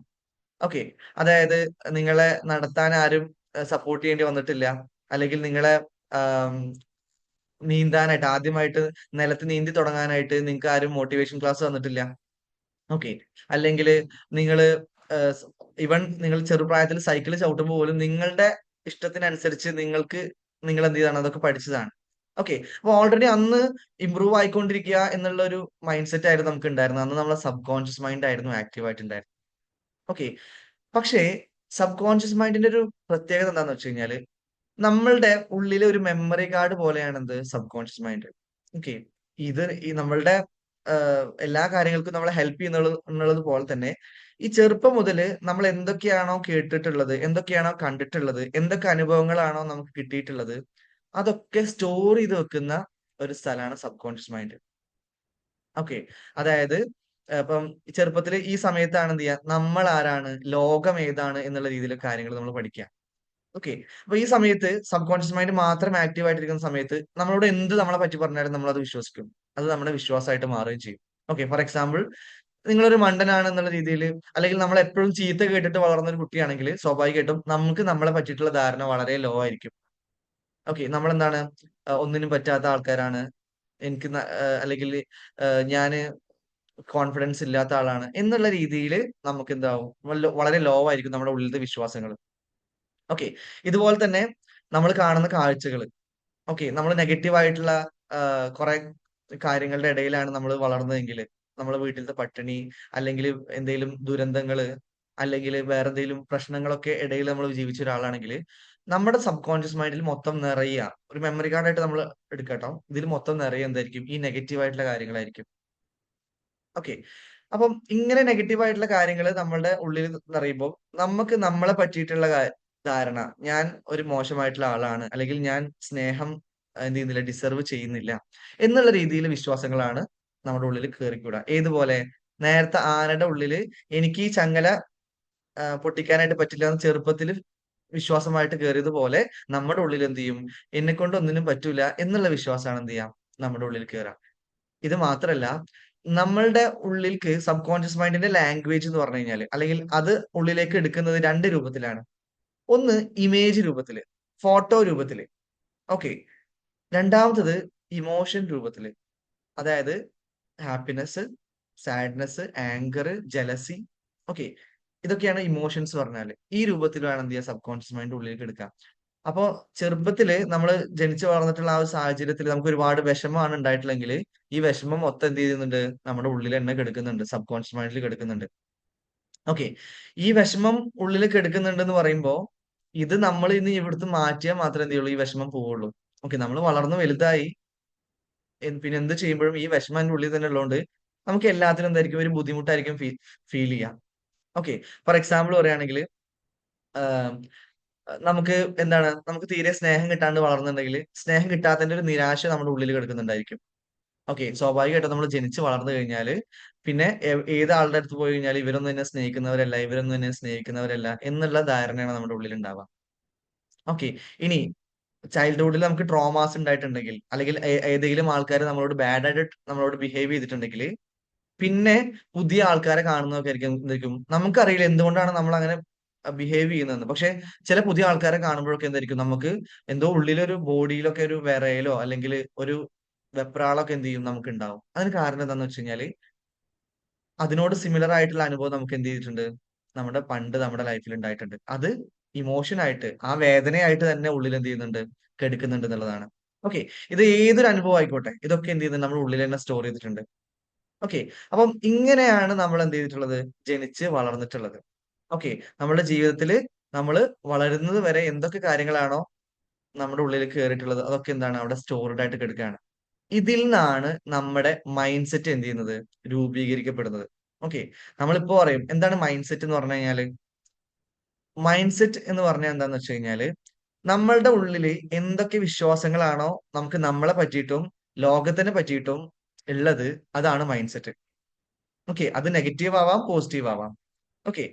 ഓക്കെ. അതായത് നിങ്ങളെ നടത്താൻ ആരും സപ്പോർട്ട് ചെയ്യേണ്ടി വന്നിട്ടില്ല. അല്ലെങ്കിൽ നിങ്ങളെ നീന്താനായിട്ട് ആദ്യമായിട്ട് നിലത്ത് നീന്തി തുടങ്ങാനായിട്ട് നിങ്ങൾക്ക് ആരും മോട്ടിവേഷൻ ക്ലാസ് തന്നിട്ടില്ല. ഓക്കെ. അല്ലെങ്കിൽ നിങ്ങൾ ഇവൻ നിങ്ങൾ ചെറുപ്രായത്തിൽ സൈക്കിൾ ചവിട്ടുമ്പോൾ പോലും നിങ്ങളുടെ ഇഷ്ടത്തിനനുസരിച്ച് നിങ്ങൾ എന്ത് ചെയ്താണ് അതൊക്കെ പഠിച്ചതാണ്. ഓക്കെ. അപ്പൊ ഓൾറെഡി അന്ന് ഇമ്പ്രൂവ് ആയിക്കൊണ്ടിരിക്കുക എന്നുള്ള ഒരു മൈൻഡ് സെറ്റ് ആയിരുന്നു നമുക്ക് ഉണ്ടായിരുന്നത്. അന്ന് നമ്മളെ സബ് കോൺഷ്യസ് മൈൻഡ് ആയിരുന്നു ആക്റ്റീവ് ആയിട്ടുണ്ടായിരുന്നത്. ഓക്കെ. പക്ഷേ സബ് കോൺഷ്യസ് മൈൻഡിന്റെ ഒരു പ്രത്യേകത എന്താന്ന് വെച്ച് കഴിഞ്ഞാല് നമ്മളുടെ ഉള്ളിലെ ഒരു മെമ്മറി കാർഡ് പോലെയാണ് എന്ത് സബ് കോൺഷ്യസ് മൈൻഡ്. ഓക്കെ. ഈ നമ്മളുടെ എല്ലാ കാര്യങ്ങൾക്കും നമ്മളെ ഹെൽപ്പ് എന്നുള്ളത് പോലെ തന്നെ ഈ ചെറുപ്പം മുതല് നമ്മൾ എന്തൊക്കെയാണോ കേട്ടിട്ടുള്ളത്, എന്തൊക്കെയാണോ കണ്ടിട്ടുള്ളത്, എന്തൊക്കെ അനുഭവങ്ങളാണോ നമുക്ക് കിട്ടിയിട്ടുള്ളത്, അതൊക്കെ സ്റ്റോർ ചെയ്ത് വെക്കുന്ന ഒരു സ്ഥലമാണ് സബ് കോൺഷ്യസ് മൈൻഡ്. ഓക്കെ. അതായത് ഇപ്പം ചെറുപ്പത്തില് ഈ സമയത്താണ് എന്ത് ചെയ്യുക, നമ്മൾ ആരാണ്, ലോകം ഏതാണ് എന്നുള്ള രീതിയിലെ കാര്യങ്ങൾ നമ്മൾ പഠിക്കുക. ഓക്കെ. അപ്പൊ ഈ സമയത്ത് സബ് കോൺഷ്യസ് മൈൻഡ് മാത്രം ആക്റ്റീവ് ആയിട്ടിരിക്കുന്ന സമയത്ത് നമ്മളോട് എന്ത് നമ്മളെ പറ്റി പറഞ്ഞാലും നമ്മൾ അത് വിശ്വസിക്കും. അത് നമ്മുടെ വിശ്വാസമായിട്ട് മാറുകയും ചെയ്യും. ഓക്കെ. ഫോർ എക്സാമ്പിൾ നിങ്ങളൊരു മണ്ടനാണ് എന്നുള്ള രീതിയിൽ, അല്ലെങ്കിൽ നമ്മൾ എപ്പോഴും ചീത്ത കേട്ടിട്ട് വളർന്ന ഒരു കുട്ടിയാണെങ്കിൽ സ്വാഭാവികമായിട്ടും നമുക്ക് നമ്മളെ പറ്റിയിട്ടുള്ള ധാരണ വളരെ ലോ ആയിരിക്കും. ഓക്കെ. നമ്മളെന്താണ് ഒന്നിനും പറ്റാത്ത ആൾക്കാരാണ്. അല്ലെങ്കിൽ ഞാന് കോൺഫിഡൻസ് ഇല്ലാത്ത ആളാണ് എന്നുള്ള രീതിയിൽ നമുക്ക് എന്താവും വളരെ ലോ ആയിരിക്കും നമ്മുടെ ഉള്ളിലത്തെ വിശ്വാസങ്ങൾ. ഓക്കെ. ഇതുപോലെ തന്നെ നമ്മൾ കാണുന്ന കാഴ്ചകൾ. ഓക്കെ. നമ്മൾ നെഗറ്റീവ് ആയിട്ടുള്ള കുറെ കാര്യങ്ങളുടെ ഇടയിലാണ് നമ്മൾ വളർന്നതെങ്കില്, നമ്മളെ വീട്ടിലത്തെ പട്ടിണി, അല്ലെങ്കിൽ എന്തെങ്കിലും ദുരന്തങ്ങള്, അല്ലെങ്കിൽ വേറെ എന്തെങ്കിലും പ്രശ്നങ്ങളൊക്കെ ഇടയിൽ നമ്മൾ ജീവിച്ച ഒരാളാണെങ്കിൽ, നമ്മുടെ സബ് കോൺഷ്യസ് മൈൻഡിൽ മൊത്തം നിറയുക ഒരു മെമ്മറി കാർഡായിട്ട് നമ്മൾ എടുക്കട്ടോ. ഇതിൽ മൊത്തം നിറയുക എന്തായിരിക്കും? ഈ നെഗറ്റീവ് ആയിട്ടുള്ള കാര്യങ്ങളായിരിക്കും. ഓക്കെ. അപ്പം ഇങ്ങനെ നെഗറ്റീവ് ആയിട്ടുള്ള കാര്യങ്ങൾ നമ്മളുടെ ഉള്ളിൽ നിറയുമ്പോൾ നമുക്ക് നമ്മളെ പറ്റിയിട്ടുള്ള ധാരണ, ഞാൻ ഒരു മോശമായിട്ടുള്ള ആളാണ്, അല്ലെങ്കിൽ ഞാൻ സ്നേഹം എന്ത് ചെയ്യുന്നില്ല, ഡിസർവ് ചെയ്യുന്നില്ല എന്നുള്ള രീതിയിൽ വിശ്വാസങ്ങളാണ് നമ്മുടെ ഉള്ളിൽ കയറിക്കൂടാ. ഏതുപോലെ നേരത്തെ ആനയുടെ ഉള്ളില് എനിക്ക് ഈ ചങ്ങല പൊട്ടിക്കാനായിട്ട് പറ്റില്ല എന്ന് ചെറുപ്പത്തിൽ വിശ്വാസമായിട്ട് കയറിയതുപോലെ നമ്മുടെ ഉള്ളിൽ എന്ത് ചെയ്യും, എന്നെ കൊണ്ട് ഒന്നിനും പറ്റൂല എന്നുള്ള വിശ്വാസമാണ് എന്ത് ചെയ്യാം നമ്മുടെ ഉള്ളിൽ കയറാം. ഇത് മാത്രല്ല, നമ്മളുടെ ഉള്ളിലേക്ക് സബ് കോൺഷ്യസ് മൈൻഡിന്റെ ലാംഗ്വേജ് എന്ന് പറഞ്ഞു കഴിഞ്ഞാല്, അല്ലെങ്കിൽ അത് ഉള്ളിലേക്ക് എടുക്കുന്നത് രണ്ട് രൂപത്തിലാണ്. ഒന്ന് ഇമേജ് രൂപത്തില്, ഫോട്ടോ രൂപത്തില്. ഓക്കെ. രണ്ടാമത്തത് ഇമോഷൻ രൂപത്തില്. അതായത് happiness, sadness, anchor, jealousy. Okay. ഇതൊക്കെയാണ് ഇമോഷൻസ് പറഞ്ഞാല്. ഈ രൂപത്തിൽ വേണം എന്ത് ചെയ്യാൻ സബ് കോൺഷ്യസ് മൈൻഡ് ഉള്ളിലേക്ക് എടുക്കാം. അപ്പോ ചെറുപ്പത്തില് നമ്മള് ജനിച്ചു വളർന്നിട്ടുള്ള ആ ഒരു സാഹചര്യത്തിൽ നമുക്ക് ഒരുപാട് വിഷമമാണ് ഉണ്ടായിട്ടുള്ളെങ്കിൽ, ഈ വിഷമം മൊത്തം എന്ത് ചെയ്യുന്നുണ്ട്, നമ്മുടെ ഉള്ളിൽ തന്നെ കിടക്കുന്നുണ്ട്, സബ് കോൺഷ്യസ് മൈൻഡിൽ കിടക്കുന്നുണ്ട്. ഓക്കെ. ഈ വിഷമം ഉള്ളിൽ കിടക്കുന്നുണ്ടെന്ന് പറയുമ്പോ, ഇത് നമ്മൾ ഇന്ന് ഇവിടുന്ന് മാറ്റിയാൽ മാത്രമേ എന്ത് ചെയ്യുള്ളൂ, ഈ വിഷമം പോവുള്ളൂ. ഓക്കെ. നമ്മൾ വളർന്ന് വലുതായി പിന്നെ എന്ത് ചെയ്യുമ്പോഴും ഈ വിഷമം അതിന്റെ ഉള്ളിൽ തന്നെ ഉള്ളതുകൊണ്ട് നമുക്ക് എല്ലാത്തിനും എന്തായിരിക്കും, ഒരു ബുദ്ധിമുട്ടായിരിക്കും ഫീൽ ചെയ്യാം. ഓക്കെ. ഫോർ എക്സാമ്പിൾ പറയുകയാണെങ്കിൽ നമുക്ക് എന്താണ്, നമുക്ക് തീരെ സ്നേഹം കിട്ടാണ്ട് വളർന്നുണ്ടെങ്കിൽ സ്നേഹം കിട്ടാത്തതിന്റെ ഒരു നിരാശ നമ്മുടെ ഉള്ളിൽ കിടക്കുന്നുണ്ടായിരിക്കും. ഓക്കെ. സ്വാഭാവികമായിട്ടും നമ്മൾ ജനിച്ച് വളർന്നു കഴിഞ്ഞാല് പിന്നെ ഏത് ആളുടെ അടുത്ത് പോയി കഴിഞ്ഞാൽ ഇവരൊന്നും എന്നെ സ്നേഹിക്കുന്നവരല്ല, ഇവരൊന്നും എന്നെ സ്നേഹിക്കുന്നവരല്ല എന്നുള്ള ധാരണയാണ് നമ്മുടെ ഉള്ളിൽ ഉണ്ടാവുക. ഓക്കെ. ഇനി ചൈൽഡ്ഹുഡിൽ നമുക്ക് ട്രോമാസ് ഉണ്ടായിട്ടുണ്ടെങ്കിൽ, അല്ലെങ്കിൽ ഏതെങ്കിലും ആൾക്കാർ നമ്മളോട് ബാഡ് ആയിട്ട് നമ്മളോട് ബിഹേവ് ചെയ്തിട്ടുണ്ടെങ്കിൽ, പിന്നെ പുതിയ ആൾക്കാരെ കാണുന്നതൊക്കെ ആയിരിക്കും എന്തായിരിക്കും, നമുക്കറിയില്ല എന്തുകൊണ്ടാണ് നമ്മൾ അങ്ങനെ ബിഹേവ് ചെയ്യുന്നതെന്ന്. പക്ഷെ ചില പുതിയ ആൾക്കാരെ കാണുമ്പോഴൊക്കെ എന്തായിരിക്കും, നമുക്ക് എന്തോ ഉള്ളിലൊരു ബോഡിയിലൊക്കെ ഒരു വിറയലോ അല്ലെങ്കിൽ ഒരു വെപ്രാളൊക്കെ എന്ത് ചെയ്യും നമുക്ക് ഉണ്ടാവും. അതിന് കാരണം എന്താന്ന് വെച്ച് കഴിഞ്ഞാല് അതിനോട് സിമിലർ ആയിട്ടുള്ള അനുഭവം നമുക്ക് എന്ത് ചെയ്തിട്ടുണ്ട്, നമ്മുടെ ലൈഫിൽ ഉണ്ടായിട്ടുണ്ട്. അത് ഇമോഷൻ ആയിട്ട് ആ വേദനയായിട്ട് തന്നെ ഉള്ളിൽ എന്ത് ചെയ്യുന്നുണ്ട്, കെടുക്കുന്നുണ്ട് എന്നുള്ളതാണ്. ഓക്കെ. ഇത് ഏതൊരു അനുഭവം ആയിക്കോട്ടെ, ഇതൊക്കെ എന്ത് ചെയ്യുന്നുണ്ട്, നമ്മുടെ ഉള്ളിൽ തന്നെ സ്റ്റോർ ചെയ്തിട്ടുണ്ട്. ഓക്കെ. അപ്പം ഇങ്ങനെയാണ് നമ്മൾ എന്ത് ചെയ്തിട്ടുള്ളത്, ജനിച്ച് വളർന്നിട്ടുള്ളത്. ഓക്കെ. നമ്മുടെ ജീവിതത്തില് നമ്മള് വളരുന്നത് വരെ എന്തൊക്കെ കാര്യങ്ങളാണോ നമ്മുടെ ഉള്ളിൽ കയറിയിട്ടുള്ളത്, അതൊക്കെ എന്താണ് അവിടെ സ്റ്റോർഡ് ആയിട്ട് കിടക്കുകയാണ്. ഇതിൽ നിന്നാണ് നമ്മുടെ മൈൻഡ് സെറ്റ് എന്ത് ചെയ്യുന്നത്, രൂപീകരിക്കപ്പെടുന്നത്. ഓക്കെ. നമ്മളിപ്പോ പറയും എന്താണ് മൈൻഡ് സെറ്റ് എന്ന് പറഞ്ഞു കഴിഞ്ഞാല്, മൈൻഡ് സെറ്റ് എന്ന് പറഞ്ഞാൽ എന്താന്ന് വെച്ച് കഴിഞ്ഞാല് നമ്മളുടെ ഉള്ളില് എന്തൊക്കെ വിശ്വാസങ്ങളാണോ നമുക്ക് നമ്മളെ പറ്റിയിട്ടും ലോകത്തിനെ പറ്റിയിട്ടും ഉള്ളത്, അതാണ് മൈൻഡ് സെറ്റ്. ഓക്കെ. അത് നെഗറ്റീവ് ആവാം, പോസിറ്റീവ് ആവാം. ഓക്കെ.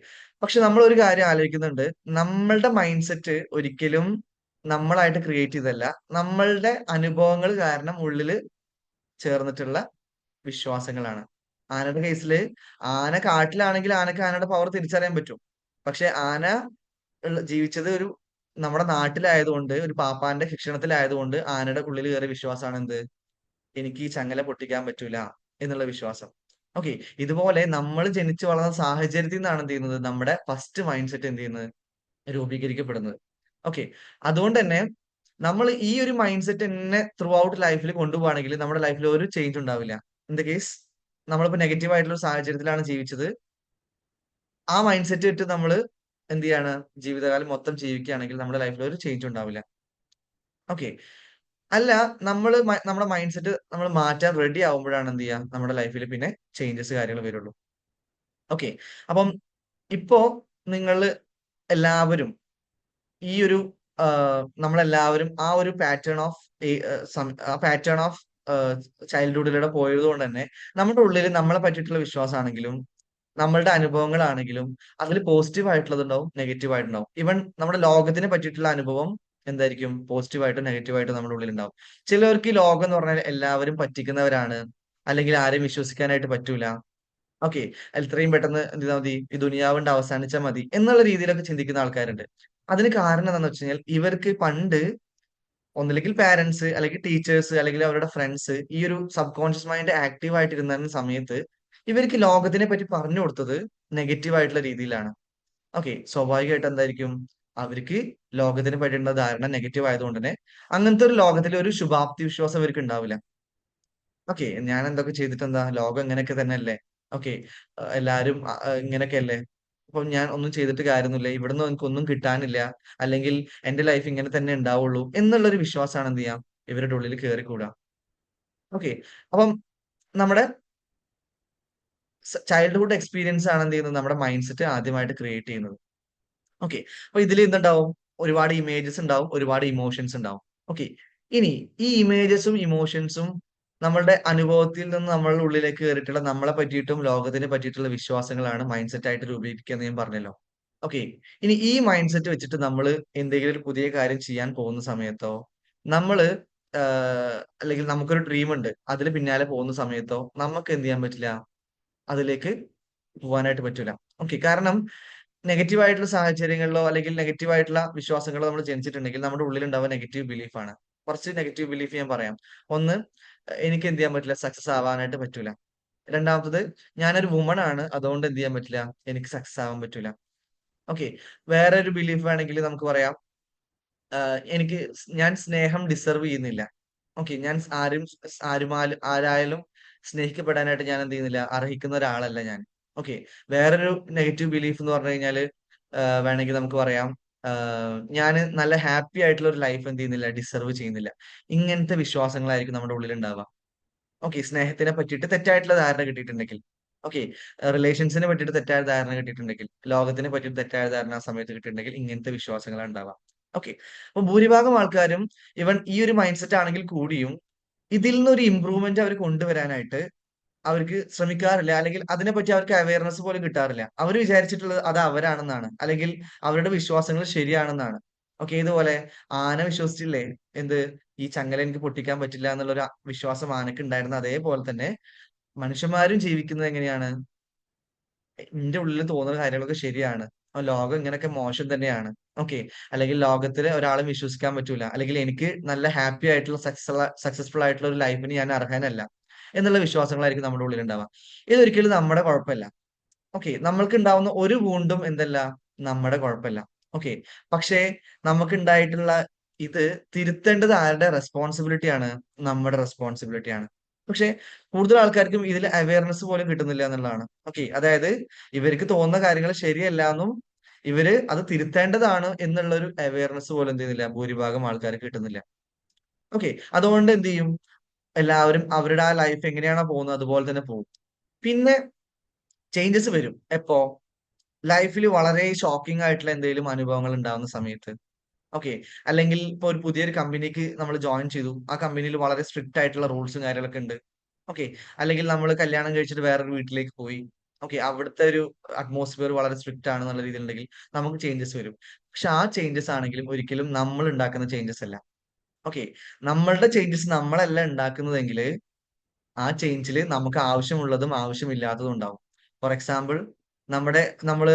പക്ഷെ നമ്മൾ ഒരു കാര്യം ആലോചിക്കുന്നുണ്ട്, നമ്മളുടെ മൈൻഡ് സെറ്റ് ഒരിക്കലും നമ്മളായിട്ട് ക്രിയേറ്റ് ചെയ്തല്ല, നമ്മളുടെ അനുഭവങ്ങൾ കാരണം ഉള്ളില് ചേർന്നിട്ടുള്ള വിശ്വാസങ്ങളാണ്. ആനയുടെ കേസില് ആന കാട്ടിലാണെങ്കിൽ ആനക്ക് ആനയുടെ പവർ തിരിച്ചറിയാൻ പറ്റും. പക്ഷെ ആന ജീവിച്ചത് ഒരു നമ്മുടെ നാട്ടിലായതുകൊണ്ട് ഒരു പാപ്പാന്റെ ശിക്ഷണത്തിലായതുകൊണ്ട് ആനയുടെ ഉള്ളിൽ കയറിയ വിശ്വാസമാണ് എന്ത്? എനിക്ക് ഈ ചങ്ങല പൊട്ടിക്കാൻ പറ്റൂല എന്നുള്ള വിശ്വാസം. ഓക്കെ. ഇതുപോലെ നമ്മൾ ജനിച്ചു വളർന്ന സാഹചര്യത്തിൽ നിന്നാണ് എന്ത് ചെയ്യുന്നത്? നമ്മുടെ ഫസ്റ്റ് മൈൻഡ് സെറ്റ് എന്ത് ചെയ്യുന്നത്? രൂപീകരിക്കപ്പെടുന്നത്. ഓക്കെ. അതുകൊണ്ട് തന്നെ നമ്മൾ ഈ ഒരു മൈൻഡ് സെറ്റ് തന്നെ ത്രൂ ഔട്ട് ലൈഫിൽ കൊണ്ടുപോവാണെങ്കിൽ നമ്മുടെ ലൈഫിൽ ഒരു ചേഞ്ച് ഉണ്ടാവില്ല. ഇൻ ദ കേസ് നമ്മളിപ്പോ നെഗറ്റീവ് ആയിട്ടുള്ള ഒരു സാഹചര്യത്തിലാണ് ജീവിച്ചത്. ആ മൈൻഡ് സെറ്റ് ഇട്ട് നമ്മൾ എന്ത് ചെയ്യാണ്? ജീവിതകാലം മൊത്തം ജീവിക്കുകയാണെങ്കിൽ നമ്മുടെ ലൈഫിൽ ഒരു ചേഞ്ച് ഉണ്ടാവില്ല. ഓക്കെ. അല്ല, നമ്മുടെ മൈൻഡ് സെറ്റ് നമ്മൾ മാറ്റാൻ റെഡി ആവുമ്പോഴാണ് എന്ത് ചെയ്യുക? നമ്മുടെ ലൈഫിൽ പിന്നെ ചേഞ്ചസ് കാര്യങ്ങൾ വരുള്ളൂ. ഓക്കെ. അപ്പം ഇപ്പോ നിങ്ങൾ എല്ലാവരും ഈ ഒരു നമ്മളെല്ലാവരും ആ ഒരു പാറ്റേൺ ഓഫ് ചൈൽഡ്ഹുഡിലൂടെ പോയത് കൊണ്ട് തന്നെ നമ്മുടെ ഉള്ളിൽ നമ്മളെ പറ്റിയിട്ടുള്ള വിശ്വാസമാണെങ്കിലും നമ്മളുടെ അനുഭവങ്ങളാണെങ്കിലും അതിൽ പോസിറ്റീവ് ആയിട്ടുള്ളതുണ്ടാവും, നെഗറ്റീവ് ആയിട്ടുണ്ടാവും. ഈവൻ നമ്മുടെ ലോകത്തിനെ പറ്റിയിട്ടുള്ള അനുഭവം എന്തായിരിക്കും? പോസിറ്റീവ് ആയിട്ടും നെഗറ്റീവ് ആയിട്ടും നമ്മുടെ ഉള്ളിൽ ഉണ്ടാവും. ചിലവർക്ക് ഈ ലോകം എന്ന് പറഞ്ഞാൽ എല്ലാവരും പറ്റിക്കുന്നവരാണ്, അല്ലെങ്കിൽ ആരെയും വിശ്വസിക്കാനായിട്ട് പറ്റൂല. ഓക്കെ. എത്രയും പെട്ടെന്ന് എന്ത് ചെയ്താൽ മതി? ഈ ദുനിയാവുണ്ട് അവസാനിച്ചാൽ മതി എന്നുള്ള രീതിയിലൊക്കെ ചിന്തിക്കുന്ന ആൾക്കാരുണ്ട്. അതിന് കാരണം എന്താണെന്ന് വെച്ച് കഴിഞ്ഞാൽ ഇവർക്ക് പണ്ട് ഒന്നില്ലെങ്കിൽ പാരന്റ്സ് അല്ലെങ്കിൽ ടീച്ചേഴ്സ് അല്ലെങ്കിൽ അവരുടെ ഫ്രണ്ട്സ് ഈ ഒരു സബ് കോൺഷ്യസ് മൈൻഡ് ആക്റ്റീവ് ആയിട്ടിരുന്ന സമയത്ത് ഇവർക്ക് ലോകത്തിനെ പറ്റി പറഞ്ഞു കൊടുത്തത് നെഗറ്റീവ് ആയിട്ടുള്ള രീതിയിലാണ്. ഓക്കെ. സ്വാഭാവികമായിട്ട് എന്തായിരിക്കും? അവർക്ക് ലോകത്തിനെ പറ്റിയുള്ള ധാരണ നെഗറ്റീവ് ആയതുകൊണ്ട് തന്നെ അങ്ങനത്തെ ഒരു ലോകത്തിലെ ഒരു ശുഭാപ്തി വിശ്വാസം അവർക്ക് ഉണ്ടാവില്ല. ഓക്കെ. ഞാൻ എന്തൊക്കെ ചെയ്തിട്ട് എന്താ? ലോകം ഇങ്ങനെയൊക്കെ തന്നെയല്ലേ? ഓക്കെ. എല്ലാരും ഇങ്ങനെയൊക്കെ അല്ലേ? അപ്പൊ ഞാൻ ഒന്നും ചെയ്തിട്ട് കാര്യമൊന്നുമില്ല. ഇവിടുന്ന് എനിക്കൊന്നും കിട്ടാനില്ല. അല്ലെങ്കിൽ എന്റെ ലൈഫ് ഇങ്ങനെ തന്നെ ഉണ്ടാവുള്ളൂ എന്നുള്ളൊരു വിശ്വാസമാണ് എന്ത് ചെയ്യാം? ഇവരുടെ ഉള്ളിൽ കേറിക്കൂടാ. ഓക്കെ. അപ്പം നമ്മുടെ ചൈൽഡ്ഹുഡ് എക്സ്പീരിയൻസ് ആണ് എന്ത് ചെയ്യുന്നത്? നമ്മുടെ മൈൻഡ് സെറ്റ് ആദ്യമായിട്ട് ക്രിയേറ്റ് ചെയ്യുന്നത്. ഓക്കെ. അപ്പൊ ഇതിൽ എന്തുണ്ടാവും? ഒരുപാട് ഇമേജസ് ഉണ്ടാവും, ഒരുപാട് ഇമോഷൻസ് ഉണ്ടാവും. ഓക്കെ. ഇനി ഈ ഇമേജസും ഇമോഷൻസും നമ്മളുടെ അനുഭവത്തിൽ നിന്ന് നമ്മളുടെ ഉള്ളിലേക്ക് കയറിയിട്ടുള്ള നമ്മളെ പറ്റിയിട്ടും ലോകത്തിനെ പറ്റിയിട്ടുള്ള വിശ്വാസങ്ങളാണ് മൈൻഡ് സെറ്റ് ആയിട്ട് രൂപീകരിക്കുക എന്ന് ഞാൻ പറഞ്ഞല്ലോ. ഓക്കെ. ഇനി ഈ മൈൻഡ് സെറ്റ് വെച്ചിട്ട് നമ്മൾ എന്തെങ്കിലും ഒരു പുതിയ കാര്യം ചെയ്യാൻ പോകുന്ന സമയത്തോ, നമ്മള് അല്ലെങ്കിൽ നമുക്കൊരു ഡ്രീം ഉണ്ട്. അതിന് പിന്നാലെ പോകുന്ന സമയത്തോ നമുക്ക് എന്ത് ചെയ്യാൻ പറ്റില്ല? അതിലേക്ക് പോവാനായിട്ട് പറ്റൂല. ഓക്കെ. കാരണം നെഗറ്റീവ് ആയിട്ടുള്ള സാഹചര്യങ്ങളിലോ അല്ലെങ്കിൽ നെഗറ്റീവ് ആയിട്ടുള്ള വിശ്വാസങ്ങളോ നമ്മൾ ജനിച്ചിട്ടുണ്ടെങ്കിൽ നമ്മുടെ ഉള്ളിൽ ഉണ്ടാവുക നെഗറ്റീവ് ബിലീഫ് ആണ്. കുറച്ച് നെഗറ്റീവ് ബിലീഫ് ഞാൻ പറയാം. ഒന്ന്, എനിക്ക് എന്ത് ചെയ്യാൻ പറ്റില്ല? സക്സസ് ആവാനായിട്ട് പറ്റൂല. രണ്ടാമത്തത്, ഞാനൊരു വുമൺ ആണ്. അതുകൊണ്ട് എന്ത് ചെയ്യാൻ പറ്റില്ല? എനിക്ക് സക്സസ് ആവാൻ പറ്റൂല. ഓക്കെ. വേറെ ഒരു ബിലീഫ് വേണമെങ്കിൽ നമുക്ക് പറയാം. ഞാൻ സ്നേഹം ഡിസർവ് ചെയ്യുന്നില്ല. ഓക്കെ. ഞാൻ ആരായാലും സ്നേഹിക്കപ്പെടാനായിട്ട് ഞാൻ എന്ത് ചെയ്യുന്നില്ല? അർഹിക്കുന്ന ഒരാളല്ല ഞാൻ. ഓക്കെ. വേറൊരു നെഗറ്റീവ് ബിലീഫ് എന്ന് പറഞ്ഞു കഴിഞ്ഞാല് വേണമെങ്കിൽ നമുക്ക് പറയാം. ഞാന് നല്ല ഹാപ്പി ആയിട്ടുള്ള ഒരു ലൈഫ് എന്ത് ചെയ്യുന്നില്ല? ഡിസർവ് ചെയ്യുന്നില്ല. ഇങ്ങനത്തെ വിശ്വാസങ്ങളായിരിക്കും നമ്മുടെ ഉള്ളിൽ ഉണ്ടാവുക. ഓക്കെ. സ്നേഹത്തിനെ പറ്റിയിട്ട് തെറ്റായിട്ടുള്ള ധാരണ കിട്ടിയിട്ടുണ്ടെങ്കിൽ. ഓക്കെ. റിലേഷൻസിനെ പറ്റിയിട്ട് തെറ്റായ ധാരണ കിട്ടിയിട്ടുണ്ടെങ്കിൽ, ലോകത്തിനെ പറ്റിയിട്ട് തെറ്റായ ധാരണ ആ സമയത്ത് കിട്ടിയിട്ടുണ്ടെങ്കിൽ ഇങ്ങനത്തെ വിശ്വാസങ്ങളാണ് ഉണ്ടാവുക. ഓക്കെ. അപ്പൊ ഭൂരിഭാഗം ആൾക്കാരും ഇവൻ ഈ ഒരു മൈൻഡ് സെറ്റ് ആണെങ്കിൽ കൂടിയും ഇതിൽ നിന്നൊരു ഇമ്പ്രൂവ്മെന്റ് അവർ കൊണ്ടുവരാനായിട്ട് അവർക്ക് ശ്രമിക്കാറില്ല. അല്ലെങ്കിൽ അതിനെപ്പറ്റി അവർക്ക് അവയർനെസ് പോലും കിട്ടാറില്ല. അവർ വിചാരിച്ചിട്ടുള്ളത് അത് അവരാണെന്നാണ്. അല്ലെങ്കിൽ അവരുടെ വിശ്വാസങ്ങൾ ശരിയാണെന്നാണ്. ഓക്കെ. ഇതുപോലെ ആന വിശ്വസിച്ചില്ലേ? എന്ത്? ഈ ചങ്ങല എനിക്ക് പൊട്ടിക്കാൻ പറ്റില്ല എന്നുള്ളൊരു വിശ്വാസം ആനക്ക് ഉണ്ടായിരുന്ന അതേപോലെ തന്നെ മനുഷ്യന്മാരും ജീവിക്കുന്നത് എങ്ങനെയാണ്? എന്റെ ഉള്ളിൽ തോന്നുന്ന കാര്യങ്ങളൊക്കെ ശരിയാണ്. ലോകം ഇങ്ങനെയൊക്കെ മോശം തന്നെയാണ്. ഓക്കെ. അല്ലെങ്കിൽ ലോകത്തില് ഒരാളെ വിശ്വസിക്കാൻ പറ്റൂല. അല്ലെങ്കിൽ എനിക്ക് നല്ല ഹാപ്പി ആയിട്ടുള്ള സക്സസ്ഫുൾ ആയിട്ടുള്ള ഒരു ലൈഫിന് ഞാൻ അർഹനല്ല എന്നുള്ള വിശ്വാസങ്ങളായിരിക്കും നമ്മുടെ ഉള്ളിൽ ഉണ്ടാവുക. ഇതൊരിക്കലും നമ്മുടെ കുഴപ്പമല്ല. ഓക്കെ. നമ്മൾക്ക് ഉണ്ടാവുന്ന ഒരു വൂണ്ടും എന്തല്ല? നമ്മുടെ കുഴപ്പമല്ല. ഓക്കെ. പക്ഷേ നമുക്കുണ്ടായിട്ടുള്ള ഇത് തിരുത്തേണ്ടത് ആരുടെ റെസ്പോൺസിബിലിറ്റി ആണ്? നമ്മുടെ റെസ്പോൺസിബിലിറ്റി ആണ്. പക്ഷെ കൂടുതൽ ആൾക്കാർക്കും ഇതിൽ അവയർനെസ് പോലും കിട്ടുന്നില്ല എന്നുള്ളതാണ്. ഓക്കെ. അതായത് ഇവർക്ക് തോന്നുന്ന കാര്യങ്ങൾ ശരിയല്ല എന്നും ഇവര് അത് തിരുത്തേണ്ടതാണ് എന്നുള്ള ഒരു അവയർനെസ് പോലും എന്ത് ചെയ്യുന്നില്ല? ഭൂരിഭാഗം ആൾക്കാർക്ക് കിട്ടുന്നില്ല. ഓക്കെ. അതുകൊണ്ട് എന്ത് ചെയ്യും? എല്ലാവരും അവരുടെ ആ ലൈഫ് എങ്ങനെയാണോ പോകുന്നത് അതുപോലെ തന്നെ പോകും. പിന്നെ ചേഞ്ചസ് വരും. എപ്പോ? ലൈഫിൽ വളരെ ഷോക്കിംഗ് ആയിട്ടുള്ള എന്തെങ്കിലും അനുഭവങ്ങൾ ഉണ്ടാവുന്ന സമയത്ത്. ഓക്കെ. അല്ലെങ്കിൽ ഇപ്പൊ ഒരു പുതിയൊരു കമ്പനിക്ക് നമ്മൾ ജോയിൻ ചെയ്തു. ആ കമ്പനിയിൽ വളരെ സ്ട്രിക്റ്റ് ആയിട്ടുള്ള റൂൾസും കാര്യങ്ങളൊക്കെ ഉണ്ട്. ഓക്കെ. അല്ലെങ്കിൽ നമ്മൾ കല്യാണം കഴിച്ചിട്ട് വേറൊരു വീട്ടിലേക്ക് പോയി. ഓക്കെ. അവിടുത്തെ ഒരു അറ്റ്മോസ്ഫിയർ വളരെ സ്ട്രിക്റ്റ് ആണെന്നുള്ള രീതിയിലുണ്ടെങ്കിൽ നമുക്ക് ചേഞ്ചസ് വരും. പക്ഷെ ആ ചേഞ്ചസ് ആണെങ്കിലും ഒരിക്കലും നമ്മൾ ഉണ്ടാക്കുന്ന ചേഞ്ചസ് അല്ല. ഓക്കെ. നമ്മളുടെ ചേഞ്ചസ് നമ്മളല്ല ഉണ്ടാക്കുന്നതെങ്കില് ആ ചേഞ്ചില് നമുക്ക് ആവശ്യമുള്ളതും ആവശ്യമില്ലാത്തതും ഉണ്ടാവും. ഫോർ എക്സാമ്പിൾ, നമ്മള്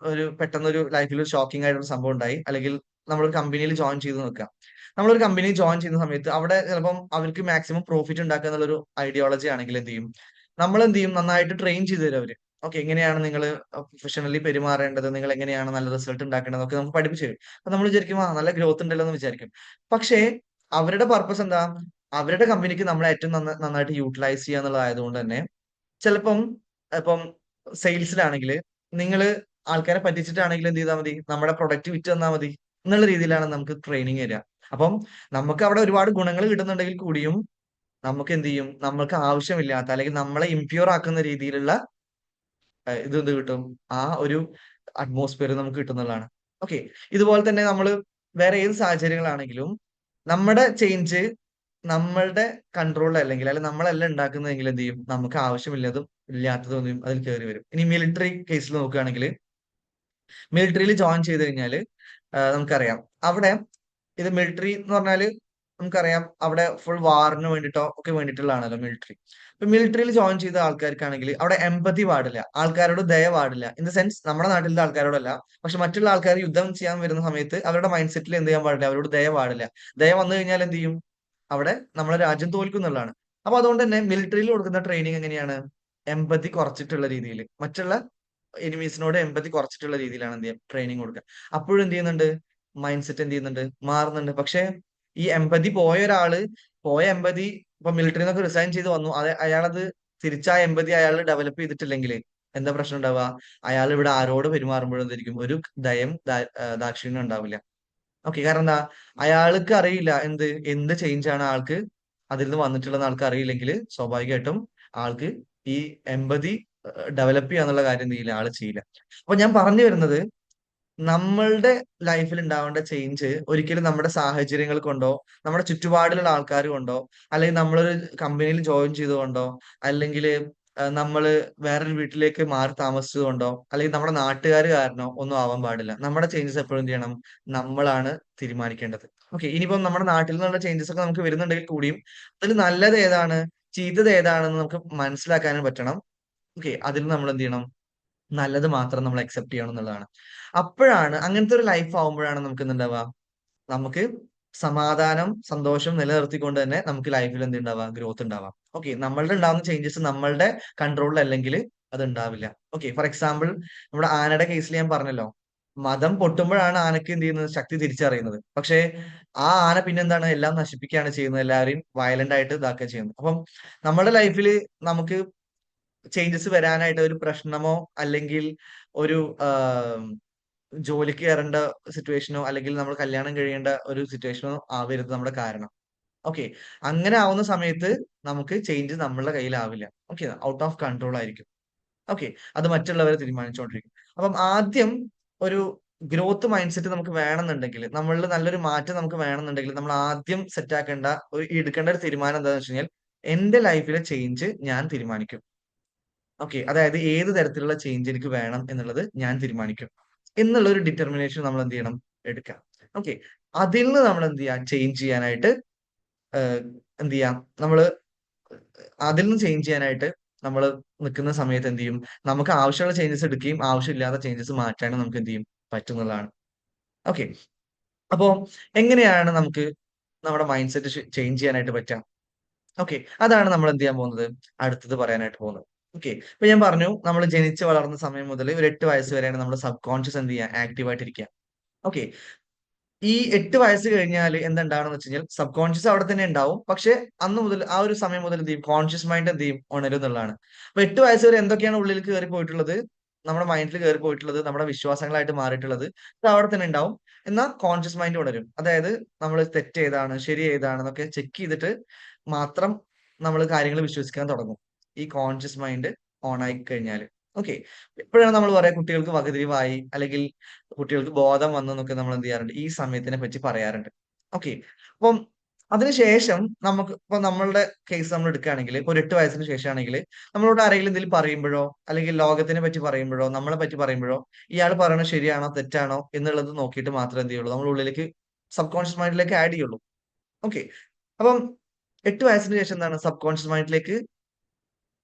ഒരു പെട്ടെന്നൊരു ലൈഫിൽ ഒരു ഷോക്കിംഗ് ആയിട്ടൊരു സംഭവം ഉണ്ടായി. അല്ലെങ്കിൽ നമ്മളൊരു കമ്പനിയിൽ ജോയിൻ ചെയ്ത് നോക്കുക. നമ്മളൊരു കമ്പനിയിൽ ജോയിൻ ചെയ്യുന്ന സമയത്ത് അവിടെ ചിലപ്പം അവർക്ക് മാക്സിമം പ്രോഫിറ്റ് ഉണ്ടാക്കുക എന്നുള്ളൊരു ഐഡിയോളജി ആണെങ്കിൽ എന്ത് ചെയ്യും, നമ്മൾ എന്ത് ചെയ്യും, നന്നായിട്ട് ട്രെയിൻ ചെയ്ത് തരും അവര്. ഓക്കെ, എങ്ങനെയാണ് നിങ്ങൾ പ്രൊഫഷണലി പെരുമാറേണ്ടത്, നിങ്ങൾ എങ്ങനെയാണ് നല്ല റിസൾട്ട് ഉണ്ടാക്കേണ്ടത് ഒക്കെ നമുക്ക് പഠിപ്പിച്ചു തരും. അപ്പൊ നമ്മൾ വിചാരിക്കും ആ നല്ല ഗ്രോത്ത് ഉണ്ടല്ലോ എന്ന് വിചാരിക്കും. പക്ഷേ അവരുടെ പർപ്പസ് എന്താ, അവരുടെ കമ്പനിക്ക് നമ്മളെ ഏറ്റവും നന്നായിട്ട് യൂട്ടിലൈസ് ചെയ്യുക എന്നുള്ളതായതുകൊണ്ട് തന്നെ ചിലപ്പം ഇപ്പം സെയിൽസിലാണെങ്കിൽ നിങ്ങൾ ആൾക്കാരെ പറ്റിച്ചിട്ടാണെങ്കിൽ എന്ത് ചെയ്താൽ മതി, നമ്മുടെ പ്രൊഡക്റ്റ് വിറ്റ് തന്നാൽ മതി എന്നുള്ള രീതിയിലാണ് നമുക്ക് ട്രെയിനിങ് തരിക. അപ്പം നമുക്ക് അവിടെ ഒരുപാട് ഗുണങ്ങൾ കിട്ടുന്നുണ്ടെങ്കിൽ കൂടിയും നമുക്ക് എന്ത് ചെയ്യും, നമ്മൾക്ക് ആവശ്യമില്ലാത്ത അല്ലെങ്കിൽ നമ്മളെ ഇംപ്യൂർ ആക്കുന്ന രീതിയിലുള്ള ഇത് എന്ത് കിട്ടും, ആ ഒരു അറ്റ്മോസ്ഫിയർ നമുക്ക് കിട്ടുന്നതാണ്. ഓക്കെ, ഇതുപോലെ തന്നെ നമ്മൾ വേറെ ഏത് സാഹചര്യങ്ങളാണെങ്കിലും നമ്മുടെ ചേഞ്ച് നമ്മളുടെ കൺട്രോളിൽ അല്ലെങ്കിൽ നമ്മളല്ല ഉണ്ടാക്കുന്നതെങ്കിൽ എന്ത് ചെയ്യും, നമുക്ക് ആവശ്യമില്ലതും ഇല്ലാത്തതും ഒന്നും അതിൽ കയറി വരും. ഇനി മിലിറ്ററി കേസിൽ നോക്കുകയാണെങ്കിൽ മിലിറ്ററിയിൽ ജോയിൻ ചെയ്ത് കഴിഞ്ഞാൽ നമുക്കറിയാം അവിടെ ഇത് മിലിറ്ററി എന്ന് പറഞ്ഞാല് നമുക്കറിയാം അവിടെ ഫുൾ വാറിന് വേണ്ടിയിട്ടോ ഒക്കെ വേണ്ടിയിട്ടുള്ളതാണല്ലോ മിലിറ്ററി. ഇപ്പൊ മിലിറ്ററിയിൽ ജോയിൻ ചെയ്ത ആൾക്കാർക്കാണെങ്കിൽ അവിടെ എമ്പതി പാടില്ല, ആൾക്കാരോട് ദയ പാടില്ല. ഇൻ ദ സെൻസ് നമ്മുടെ നാട്ടിലത്തെ ആൾക്കാരോടല്ല, പക്ഷെ മറ്റുള്ള ആൾക്കാർ യുദ്ധം ചെയ്യാൻ വരുന്ന സമയത്ത് അവരുടെ മൈൻഡ് സെറ്റിൽ എന്ത് ചെയ്യാൻ പാടില്ല, അവരോട് ദയ പാടില്ല. ദയ വന്നു കഴിഞ്ഞാൽ എന്ത് ചെയ്യും, അവിടെ നമ്മളെ രാജ്യം തോൽക്കും എന്നുള്ളതാണ്. അപ്പൊ അതുകൊണ്ട് തന്നെ മിലിറ്ററിയിൽ കൊടുക്കുന്ന ട്രെയിനിങ് എങ്ങനെയാണ്, എമ്പതി കുറച്ചിട്ടുള്ള രീതിയിൽ, മറ്റുള്ള എനിമീസിനോട് എമ്പതി കുറച്ചിട്ടുള്ള രീതിയിലാണ് എന്ത് ചെയ്യാം ട്രെയിനിങ് കൊടുക്കുക. അപ്പോഴും എന്ത് ചെയ്യുന്നുണ്ട്, മൈൻഡ് സെറ്റ് എന്ത് ചെയ്യുന്നുണ്ട്, മാറുന്നുണ്ട്. പക്ഷെ ഈ എമ്പതി പോയ ഒരാള്, പോയ എമ്പതി ഇപ്പൊ മിലിറ്ററിയിൽ നിന്നൊക്കെ റിസൈൻ ചെയ്ത് വന്നു, അയാളത് തിരിച്ചാ എമ്പതി അയാൾ ഡെവലപ്പ് ചെയ്തിട്ടില്ലെങ്കിൽ എന്താ പ്രശ്നം ഉണ്ടാവുക, അയാൾ ഇവിടെ ആരോട് പെരുമാറുമ്പോഴും എന്തായിരിക്കും, ഒരു ദയം ദാക്ഷിണ്യം ഉണ്ടാവില്ല. ഓക്കെ, കാരണം എന്താ, അയാൾക്ക് അറിയില്ല എന്ത് ചേഞ്ച് ആണ് ആൾക്ക് അതിൽ നിന്ന് വന്നിട്ടുള്ളത് ആൾക്ക് അറിയില്ലെങ്കിൽ സ്വാഭാവികമായിട്ടും ആൾക്ക് ഈ എമ്പതി ഡെവലപ്പ് ചെയ്യാന്നുള്ള കാര്യം എന്ത് ചെയ്യില്ല, ആള് ചെയ്യില്ല. അപ്പൊ ഞാൻ പറഞ്ഞു വരുന്നത്, നമ്മളുടെ ലൈഫിൽ ഉണ്ടാവേണ്ട ചേഞ്ച് ഒരിക്കലും നമ്മുടെ സാഹചര്യങ്ങൾ കൊണ്ടോ നമ്മുടെ ചുറ്റുപാടിലുള്ള ആൾക്കാർ കൊണ്ടോ അല്ലെങ്കിൽ നമ്മളൊരു കമ്പനിയിൽ ജോയിൻ ചെയ്തുകൊണ്ടോ അല്ലെങ്കിൽ നമ്മള് വേറൊരു വീട്ടിലേക്ക് മാറി താമസിച്ചത് കൊണ്ടോ അല്ലെങ്കിൽ നമ്മുടെ നാട്ടുകാർ കാരണോ ഒന്നും ആവാൻ പാടില്ല. നമ്മുടെ ചേഞ്ചസ് എപ്പോഴും എന്ത് ചെയ്യണം, നമ്മളാണ് തീരുമാനിക്കേണ്ടത്. ഓക്കെ, ഇനിയിപ്പം നമ്മുടെ നാട്ടിൽ നിന്നുള്ള ചേഞ്ചസ് ഒക്കെ നമുക്ക് വരുന്നുണ്ടെങ്കിൽ കൂടിയും അതിൽ നല്ലത് ഏതാണ് ചീത്തത് ഏതാണെന്ന് നമുക്ക് മനസ്സിലാക്കാനും പറ്റണം. ഓക്കെ, അതിൽ നമ്മൾ എന്ത് ചെയ്യണം, നല്ലത് മാത്രം നമ്മൾ അക്സെപ്റ്റ് ചെയ്യണം എന്നുള്ളതാണ്. അപ്പോഴാണ് അങ്ങനത്തെ ഒരു ലൈഫ് ആവുമ്പോഴാണ് നമുക്ക് എന്തുണ്ടാവുക, നമുക്ക് സമാധാനം സന്തോഷം നിലനിർത്തിക്കൊണ്ട് തന്നെ നമുക്ക് ലൈഫിൽ എന്ത് ഉണ്ടാവുക, ഗ്രോത്ത് ഉണ്ടാവാം. ഓക്കെ, നമ്മളുടെ ഉണ്ടാവുന്ന ചേഞ്ചസ് നമ്മളുടെ കൺട്രോളിൽ അല്ലെങ്കിൽ അത് ഉണ്ടാവില്ല. ഓക്കെ, ഫോർ എക്സാമ്പിൾ നമ്മുടെ ആനയുടെ കേസിൽ ഞാൻ പറഞ്ഞല്ലോ, മതം പൊട്ടുമ്പോഴാണ് ആനക്ക് എന്ത് ചെയ്യുന്നത്, ശക്തി തിരിച്ചറിയുന്നത്. പക്ഷേ ആ ആന പിന്നെന്താണ്, എല്ലാം നശിപ്പിക്കുകയാണ് ചെയ്യുന്നത്, എല്ലാവരെയും വയലന്റ് ആയിട്ട് ഇതാക്കുക ചെയ്യുന്നത്. അപ്പം നമ്മുടെ ലൈഫിൽ നമുക്ക് ചേഞ്ചസ് വരാനായിട്ട് ഒരു പ്രശ്നമോ അല്ലെങ്കിൽ ഒരു ജോലിക്ക് കയറേണ്ട സിറ്റുവേഷനോ അല്ലെങ്കിൽ നമ്മൾ കല്യാണം കഴിയേണ്ട ഒരു സിറ്റുവേഷനോ ആവരുത് നമ്മുടെ കാരണം. ഓക്കെ, അങ്ങനെ ആവുന്ന സമയത്ത് നമുക്ക് ചേഞ്ച് നമ്മളുടെ കയ്യിലാവില്ല. ഓക്കെ, ഔട്ട് ഓഫ് കൺട്രോൾ ആയിരിക്കും. ഓക്കെ, അത് മറ്റുള്ളവരെ തീരുമാനിച്ചുകൊണ്ടിരിക്കും. അപ്പം ആദ്യം ഒരു ഗ്രോത്ത് മൈൻഡ് സെറ്റ് നമുക്ക് വേണമെന്നുണ്ടെങ്കിൽ, നമ്മളിൽ നല്ലൊരു മാറ്റം നമുക്ക് വേണമെന്നുണ്ടെങ്കിൽ നമ്മൾ ആദ്യം സെറ്റ് ആക്കേണ്ട എടുക്കേണ്ട ഒരു തീരുമാനം എന്താണെന്ന് വെച്ച് കഴിഞ്ഞാൽ, എന്റെ ലൈഫിലെ ചേഞ്ച് ഞാൻ തീരുമാനിക്കും. ഓക്കെ, അതായത് ഏത് തരത്തിലുള്ള ചേഞ്ച് എനിക്ക് വേണം എന്നുള്ളത് ഞാൻ തീരുമാനിക്കും എന്നുള്ള ഒരു ഡിറ്റർമിനേഷൻ നമ്മൾ എന്ത് ചെയ്യണം, എടുക്കാം. ഓക്കെ, അതിൽ നിന്ന് നമ്മൾ എന്ത് ചെയ്യാം, ചേഞ്ച് ചെയ്യാനായിട്ട് എന്ത് ചെയ്യാം, നമ്മള് അതിൽ നിന്ന് ചേഞ്ച് ചെയ്യാനായിട്ട് നമ്മൾ നിൽക്കുന്ന സമയത്ത് എന്ത് ചെയ്യും, നമുക്ക് ആവശ്യമുള്ള ചേഞ്ചസ് എടുക്കുകയും ആവശ്യമില്ലാത്ത ചേഞ്ചസ് മാറ്റാനും നമുക്ക് എന്ത് ചെയ്യും, പറ്റുന്നതാണ്. ഓക്കെ, അപ്പോ എങ്ങനെയാണ് നമുക്ക് നമ്മുടെ മൈൻഡ് സെറ്റ് ചേഞ്ച് ചെയ്യാനായിട്ട് പറ്റുക? ഓക്കെ, അതാണ് നമ്മൾ എന്ത് ചെയ്യാൻ പോകുന്നത്, അടുത്തത് പറയാനായിട്ട് പോകുന്നത്. ഓക്കെ, ഇപ്പൊ ഞാൻ പറഞ്ഞു നമ്മൾ ജനിച്ച് വളർന്ന സമയം മുതൽ ഒരു 8 വയസ്സ് വരെയാണ് നമ്മുടെ സബ് കോൺഷ്യസ് എന്ത് ചെയ്യുക, ആക്റ്റീവ് ആയിട്ടിരിക്കുക. ഓക്കെ, ഈ 8 വയസ്സ് കഴിഞ്ഞാൽ എന്തുണ്ടാവണം എന്ന് വെച്ച് കഴിഞ്ഞാൽ സബ് കോൺഷ്യസ് അവിടെ തന്നെ ഉണ്ടാവും. പക്ഷെ അന്ന് മുതൽ ആ ഒരു സമയം മുതൽ എന്ത് ചെയ്യും, കോൺഷ്യസ് മൈൻഡ് എന്ത് ചെയ്യും, ഉണരും എന്നുള്ളതാണ്. അപ്പൊ 8 വയസ്സ് വരെ എന്തൊക്കെയാണ് ഉള്ളിൽ കയറി പോയിട്ടുള്ളത്, നമ്മുടെ മൈൻഡിൽ കയറി പോയിട്ടുള്ളത്, നമ്മുടെ വിശ്വാസങ്ങളായിട്ട് മാറിയിട്ടുള്ളത്, അത് അവിടെ തന്നെ ഉണ്ടാവും. എന്നാൽ കോൺഷ്യസ് മൈൻഡ് ഉണരും. അതായത് നമ്മൾ തെറ്റ് ഏതാണ് ശരി ഏതാണെന്നൊക്കെ ചെക്ക് ചെയ്തിട്ട് മാത്രം നമ്മൾ കാര്യങ്ങൾ വിശ്വസിക്കാൻ തുടങ്ങും, ഈ കോൺഷ്യസ് മൈൻഡ് ഓൺ ആയി കഴിഞ്ഞാൽ. ഓക്കെ, ഇപ്പോഴാണ് നമ്മൾ പറയാം കുട്ടികൾക്ക് വകതിരിവായി അല്ലെങ്കിൽ കുട്ടികൾക്ക് ബോധം വന്നു എന്നൊക്കെ നമ്മൾ എന്ത് ചെയ്യാറുണ്ട്, ഈ സമയത്തിനെ പറ്റി പറയാറുണ്ട്. ഓക്കെ, അപ്പം അതിനുശേഷം നമുക്ക് ഇപ്പൊ നമ്മളുടെ കേസ് നമ്മൾ എടുക്കുകയാണെങ്കിൽ ഒരു 8 വയസ്സിന് ശേഷമാണെങ്കിൽ നമ്മളോട് ആരെങ്കിലും എന്തെങ്കിലും പറയുമ്പോഴോ അല്ലെങ്കിൽ ലോകത്തിനെ പറ്റി പറയുമ്പോഴോ നമ്മളെ പറ്റി പറയുമ്പോഴോ ഇയാൾ പറയണത് ശരിയാണോ തെറ്റാണോ എന്നുള്ളത് നോക്കിയിട്ട് മാത്രമേ എന്ത് ചെയ്യുള്ളൂ, നമ്മൾ ഉള്ളിലേക്ക് സബ് കോൺഷ്യസ് മൈൻഡിലേക്ക് ആഡ് ചെയ്യുള്ളൂ. ഓക്കെ, അപ്പം 8 വയസ്സിന് ശേഷം എന്താണ്, സബ് കോൺഷ്യസ് മൈൻഡിലേക്ക്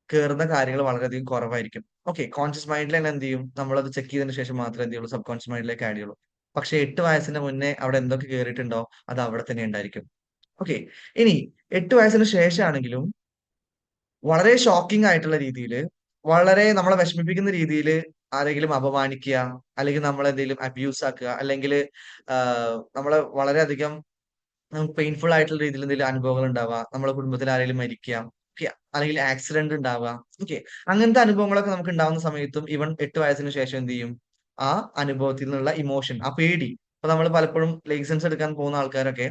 കേറുന്ന കാര്യങ്ങൾ വളരെയധികം കുറവായിരിക്കും. ഓക്കെ, കോൺഷ്യസ് മൈൻഡിൽ തന്നെ എന്ത് ചെയ്യും, നമ്മളത് ചെക്ക് ചെയ്തതിന് ശേഷം മാത്രമേ എന്ത് ചെയ്യുള്ളൂ, സബ് കോൺഷ്യസ് മൈൻഡിലേക്ക് ആഡ് ചെയ്യുള്ളൂ. പക്ഷെ 8 വയസ്സിന് മുന്നേ അവിടെ എന്തൊക്കെ കേറിയിട്ടുണ്ടോ അത് അവിടെ തന്നെ ഉണ്ടായിരിക്കും. ഓക്കെ. ഇനി 8 വയസ്സിന് ശേഷമാണെങ്കിലും വളരെ ഷോക്കിംഗ് ആയിട്ടുള്ള രീതിയിൽ, വളരെ നമ്മളെ വിഷമിപ്പിക്കുന്ന രീതിയിൽ ആരെങ്കിലും അപമാനിക്കുക, അല്ലെങ്കിൽ നമ്മളെന്തെങ്കിലും അബ്യൂസ് ആക്കുക, അല്ലെങ്കിൽ നമ്മളെ വളരെയധികം നമുക്ക് പെയിൻഫുൾ ആയിട്ടുള്ള രീതിയിൽ എന്തെങ്കിലും അനുഭവങ്ങൾ ഉണ്ടാവുക, നമ്മുടെ കുടുംബത്തിൽ ആരെങ്കിലും മരിക്കുക, ഓക്കെ, അല്ലെങ്കിൽ ആക്സിഡന്റ് ഉണ്ടാവുക, ഓക്കെ, അങ്ങനത്തെ അനുഭവങ്ങളൊക്കെ നമുക്ക് ഉണ്ടാവുന്ന സമയത്തും ഇവൻ 8 വയസ്സിന് ശേഷം എന്ത് ചെയ്യും? ആ അനുഭവത്തിൽ നിന്നുള്ള ഇമോഷൻ, ആ പേടി. ഇപ്പൊ നമ്മൾ പലപ്പോഴും ലൈസൻസ് എടുക്കാൻ പോകുന്ന ആൾക്കാരൊക്കെ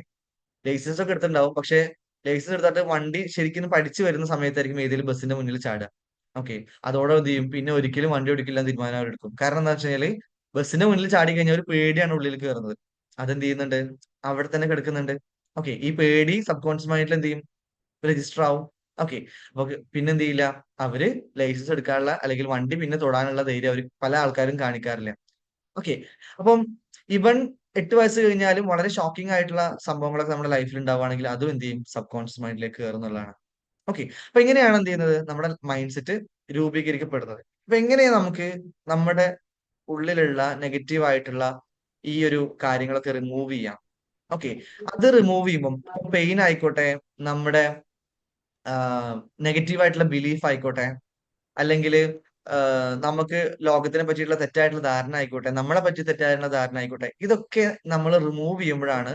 ലൈസൻസ് ഒക്കെ എടുത്തിട്ടുണ്ടാവും. പക്ഷെ ലൈസൻസ് എടുത്തിട്ട് വണ്ടി ശരിക്കും പഠിച്ചു വരുന്ന സമയത്തായിരിക്കും ഏതെങ്കിലും ബസ്സിന്റെ മുന്നിൽ ചാടുക. ഓക്കെ. അതോടെ എന്ത് ചെയ്യും? പിന്നെ ഒരിക്കലും വണ്ടി ഓടിക്കില്ല എന്ന് തീരുമാനം അവരെടുക്കും. കാരണം എന്താ വെച്ച് കഴിഞ്ഞാല് ബസ്സിന്റെ മുന്നിൽ ചാടി കഴിഞ്ഞാൽ ഒരു പേടിയാണ് ഉള്ളിൽ കയറുന്നത്. അതെന്ത് ചെയ്യുന്നുണ്ട്? അവിടെ തന്നെ കിടക്കുന്നുണ്ട്. ഓക്കെ. ഈ പേടി സബ് കോൺഷ്യസ് മൈൻഡിൽ എന്ത് ചെയ്യും? രജിസ്റ്റർ ആവും. ഓക്കെ. അപ്പൊ പിന്നെ എന്ത് ചെയ്യില്ല? അവര് ലൈസൻസ് എടുക്കാനുള്ള അല്ലെങ്കിൽ വണ്ടി പിന്നെ തൊടാനുള്ള ധൈര്യം അവർ പല ആൾക്കാരും കാണിക്കാറില്ല. ഓക്കെ. അപ്പം ഇവൻ 8 വയസ്സ് കഴിഞ്ഞാലും വളരെ ഷോക്കിംഗ് ആയിട്ടുള്ള സംഭവങ്ങളൊക്കെ നമ്മുടെ ലൈഫിൽ ഉണ്ടാവുകയാണെങ്കിൽ അതും എന്ത് ചെയ്യും? സബ് കോൺഷ്യസ് മൈൻഡിലേക്ക് കയറുന്നുള്ളതാണ്. ഓക്കെ. അപ്പൊ ഇങ്ങനെയാണ് എന്ത് ചെയ്യുന്നത്? നമ്മുടെ മൈൻഡ് സെറ്റ് രൂപീകരിക്കപ്പെടുന്നത്. അപ്പൊ എങ്ങനെയാ നമുക്ക് നമ്മുടെ ഉള്ളിലുള്ള നെഗറ്റീവ് ആയിട്ടുള്ള ഈ ഒരു കാര്യങ്ങളൊക്കെ റിമൂവ് ചെയ്യാം? ഓക്കെ. അത് റിമൂവ് ചെയ്യുമ്പം പെയിൻ ആയിക്കോട്ടെ, നമ്മുടെ നെഗറ്റീവ് ആയിട്ടുള്ള ബിലീഫ് ആയിക്കോട്ടെ, അല്ലെങ്കിൽ നമുക്ക് ലോകത്തിനെ പറ്റിയിട്ടുള്ള തെറ്റായിട്ടുള്ള ധാരണ ആയിക്കോട്ടെ, നമ്മളെ പറ്റി തെറ്റായിട്ടുള്ള ധാരണ ആയിക്കോട്ടെ, ഇതൊക്കെ നമ്മൾ റിമൂവ് ചെയ്യുമ്പോഴാണ്